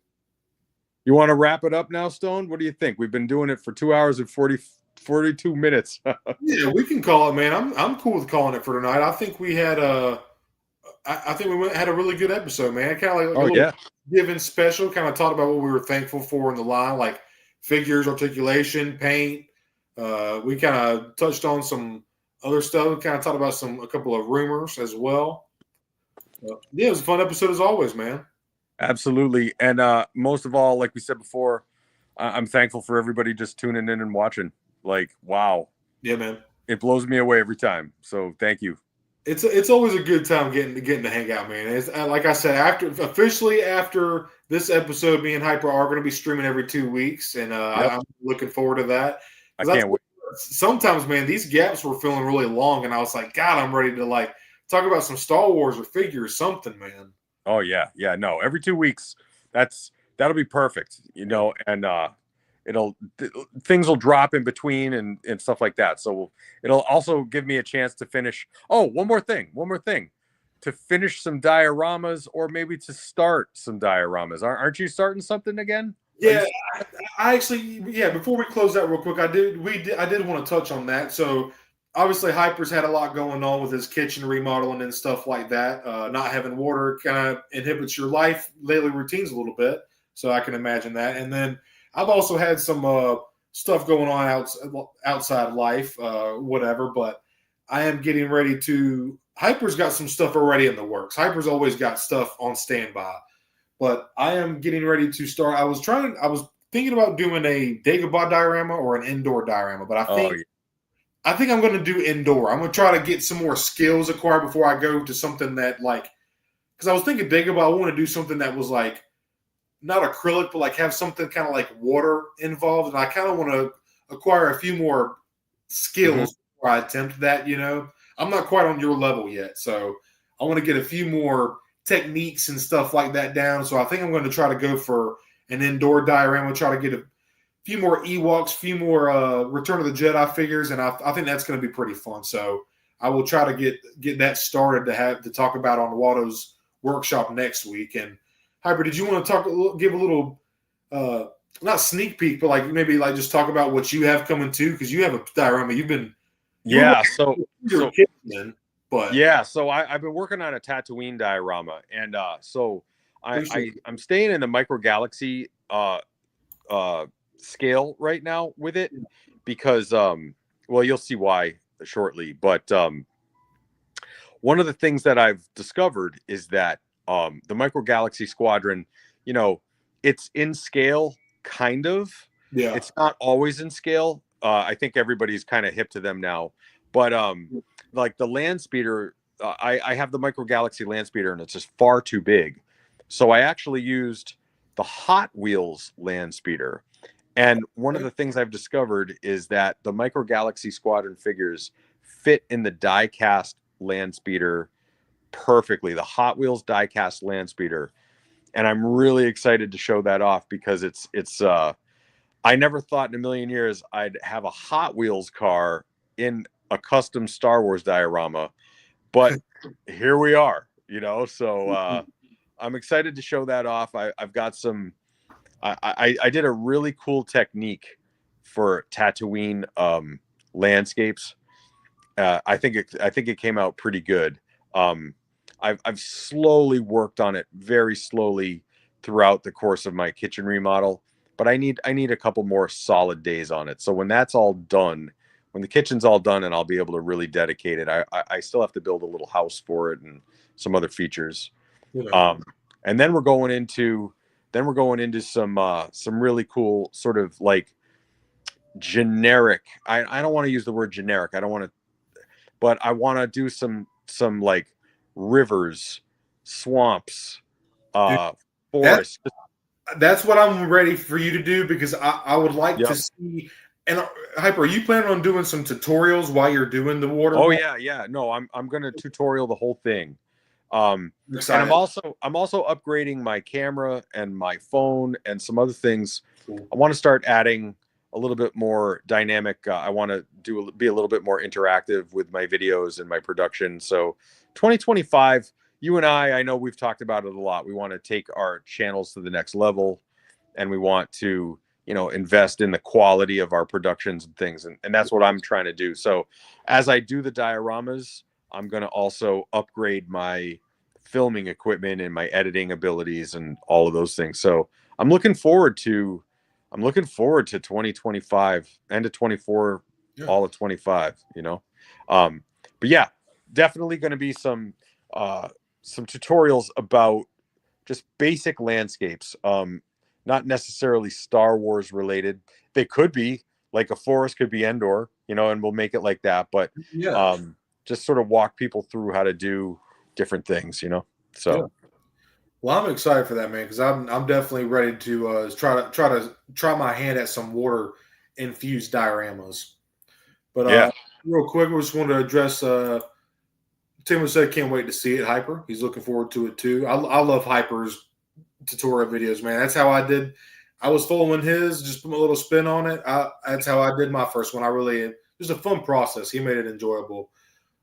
You want to wrap it up now, Stone? What do you think? We've been doing it for 2 hours and 42 minutes. Yeah, we can call it, man. I'm cool with calling it for tonight. I think we had had a really good episode, man. Kind of like a little giving special. Kind of talked about what we were thankful for in the line, like figures, articulation, paint. We kind of touched on some other stuff. We kind of talked about a couple of rumors as well. Yeah, it was a fun episode as always, man. Absolutely. And most of all, like we said before, I'm thankful for everybody just tuning in and watching. Like, wow. Yeah, man. It blows me away every time. So thank you. It's always a good time getting to hang out, man. It's, like I said, after this episode, me and Hyper are going to be streaming every 2 weeks, and I'm looking forward to that. I can't wait. Sometimes, man, these gaps were feeling really long, and I was like, God, I'm ready to like talk about some Star Wars or figures, something, man. Oh yeah, no. Every 2 weeks, that'll be perfect, and things will drop in between and stuff like that. So it'll also give me a chance to finish. Oh, one more thing, to finish some dioramas, or maybe to start some dioramas. Aren't you starting something again? Yeah, I actually, before we close that real quick, I did want to touch on that. So obviously Hyper's had a lot going on with his kitchen remodeling and stuff like that. Not having water kind of inhibits your daily routines a little bit. So I can imagine that. And then I've also had some stuff going on outside life, whatever, but I am getting ready to – Hyper's got some stuff already in the works. Hyper's always got stuff on standby. But I am getting ready to start – I was thinking about doing a Dagobah diorama or an indoor diorama, but I think I'm going to do indoor. I'm going to try to get some more skills acquired before I go to something that like – because I was thinking Dagobah, I want to do something that was like – not acrylic, but like have something kind of like water involved. And I kind of want to acquire a few more skills before I attempt that, I'm not quite on your level yet. So I want to get a few more techniques and stuff like that down. So I think I'm going to try to go for an indoor diorama, try to get a few more Ewoks, a few more Return of the Jedi figures. And I think that's going to be pretty fun. So I will try to get that started to talk about on Watto's workshop next week. And Hyper, did you want to give a little not sneak peek, but like maybe like just talk about what you have coming too, because you have a diorama. You were Yeah. your kid then, but Yeah, so I've been working on a Tatooine diorama, and so appreciate I'm staying in the micro galaxy scale right now with it it. because well, you'll see why shortly, but one of the things that I've discovered is that the micro galaxy squadron, you know, it's in scale, kind of. Yeah. It's not always in scale. I think everybody's kind of hip to them now, but like the land speeder, I have the micro galaxy land speeder, and it's just far too big. So I actually used the Hot Wheels land speeder. And one of the things I've discovered is that the micro galaxy squadron figures fit in the die cast land speeder perfectly, the Hot Wheels die cast land speeder. And I'm really excited to show that off because it's I never thought in a million years I'd have a Hot Wheels car in a custom Star Wars diorama, but here we are, you know. So I'm excited to show that off. I've got some. I did a really cool technique for Tatooine landscapes. I think it came out pretty good. Um, I've slowly worked on it, very slowly throughout the course of my kitchen remodel, but I need a couple more solid days on it. So when that's all done, when the kitchen's all done, and I'll be able to really dedicate it, I still have to build a little house for it and some other features. Yeah. And then we're going into some really cool sort of like generic. I don't want to use the word generic. I don't want to, but I want to do some like rivers, swamps, Dude, that forests. that's what I'm ready for you to do because I would like to Yep. see. And Hyper, are you planning on doing some tutorials while you're doing the Oh waterfall? yeah. No, I'm gonna tutorial the whole thing. I'm And excited. I'm also upgrading my camera and my phone and some other things. Cool. I want to start adding a little bit more dynamic. I want to be a little bit more interactive with my videos and my production. So 2025, you and I know we've talked about it a lot. We want to take our channels to the next level, and we want to, you know, invest in the quality of our productions and things. And that's what I'm trying to do. So as I do the dioramas, I'm going to also upgrade my filming equipment and my editing abilities and all of those things. So I'm looking forward to 2025, end of 24, Yeah. all of 25, you know. But yeah, definitely going to be some tutorials about just basic landscapes. Not necessarily Star Wars related. They could be, like a forest could be Endor, you know, and we'll make it like that. But Yeah. just sort of walk people through how to do different things, you know. Yeah. So Well, I'm excited for that, man, because I'm definitely ready to try my hand at some water infused dioramas. But yeah, real quick, we just wanted to address. Tim said can't wait to see it. Hyper, he's looking forward to it too. I love Hyper's tutorial videos, man. That's how I did. I was following his, just put a little spin on it. That's how I did my first one. It was a fun process. He made it enjoyable.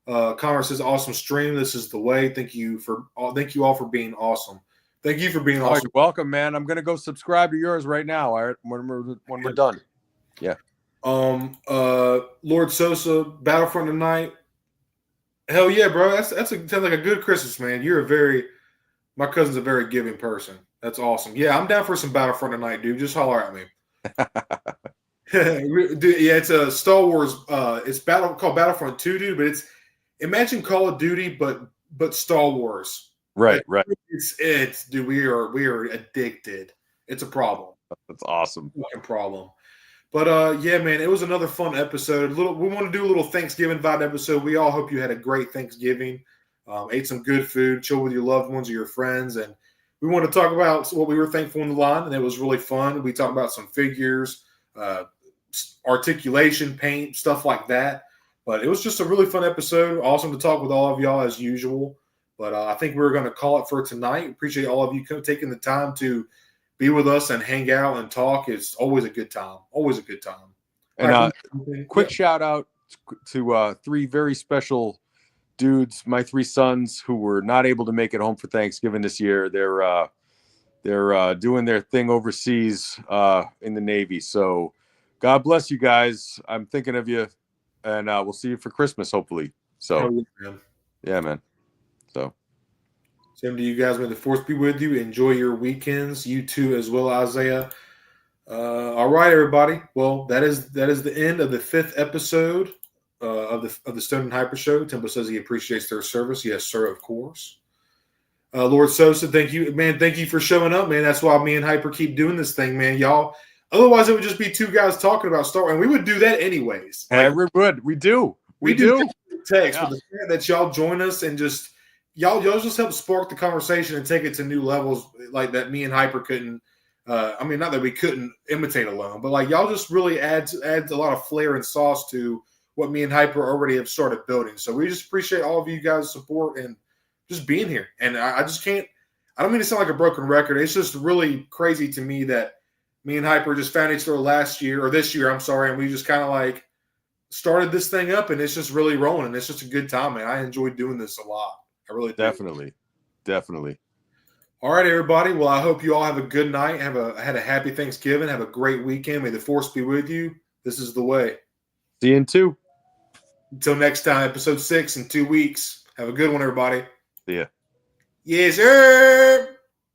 Connor says, "Awesome stream. This is the way. Thank you all for being awesome. Thank you for being oh, awesome." you're welcome, man. I'm gonna go subscribe to yours right now. All right, when we're done. Yeah. Lord Sosa, Battlefront tonight. Hell yeah, bro. Sounds like a good Christmas, man. My cousin's a very giving person. That's awesome. Yeah, I'm down for some Battlefront tonight, dude. Just holler at me. Dude, yeah, it's a Star Wars. It's called Battlefront 2, dude. But imagine Call of Duty, but Star Wars. Right, right. It's dude. We are addicted. It's a problem. That's awesome. Fucking problem. But yeah, man, it was another fun episode. We want to do a little Thanksgiving vibe episode. We all hope you had a great Thanksgiving, ate some good food, chill with your loved ones or your friends, and we want to talk about what we were thankful in the line, and it was really fun. We talked about some figures, articulation, paint, stuff like that. But it was just a really fun episode. Awesome to talk with all of y'all as usual. But I think we're going to call it for tonight. Appreciate all of you taking the time to be with us and hang out and talk. It's always a good time. Always a good time. And quick shout out to three very special dudes, my three sons who were not able to make it home for Thanksgiving this year. they're doing their thing overseas in the Navy. So God bless you guys. I'm thinking of you, and we'll see you for Christmas, hopefully. So Hell yeah, man. yeah, man. So Same to you guys. May the force be with you. Enjoy your weekends. You too, as well, Isaiah. All right, everybody. Well, that is the end of the 5th episode of the Stone and Hyper Show. Temple says he appreciates their service. Yes, sir, of course. Lord Sosa, thank you, man. Thank you for showing up, man. That's why me and Hyper keep doing this thing, man. Y'all. Otherwise, it would just be two guys talking about Star Wars, and we would do that anyways. like, we're good. We do. We do text, but the fact that y'all join us and just y'all just help spark the conversation and take it to new levels, like that. Me and Hyper couldn't. I mean, not that we couldn't imitate alone, but like y'all just really adds a lot of flair and sauce to what me and Hyper already have started building. So we just appreciate all of you guys' support and just being here. And I just can't. I don't mean to sound like a broken record. It's just really crazy to me that me and Hyper just found each other this year. I'm sorry, and we just kind of like started this thing up, and it's just really rolling. And it's just a good time, man. I enjoy doing this a lot. I really do. Definitely. All right, everybody. Well, I hope you all have a good night. Had a happy Thanksgiving. Have a great weekend. May the force be with you. This is the way. See you in 2. Until next time, episode 6 in 2 weeks. Have a good one, everybody. See ya. Yes, sir.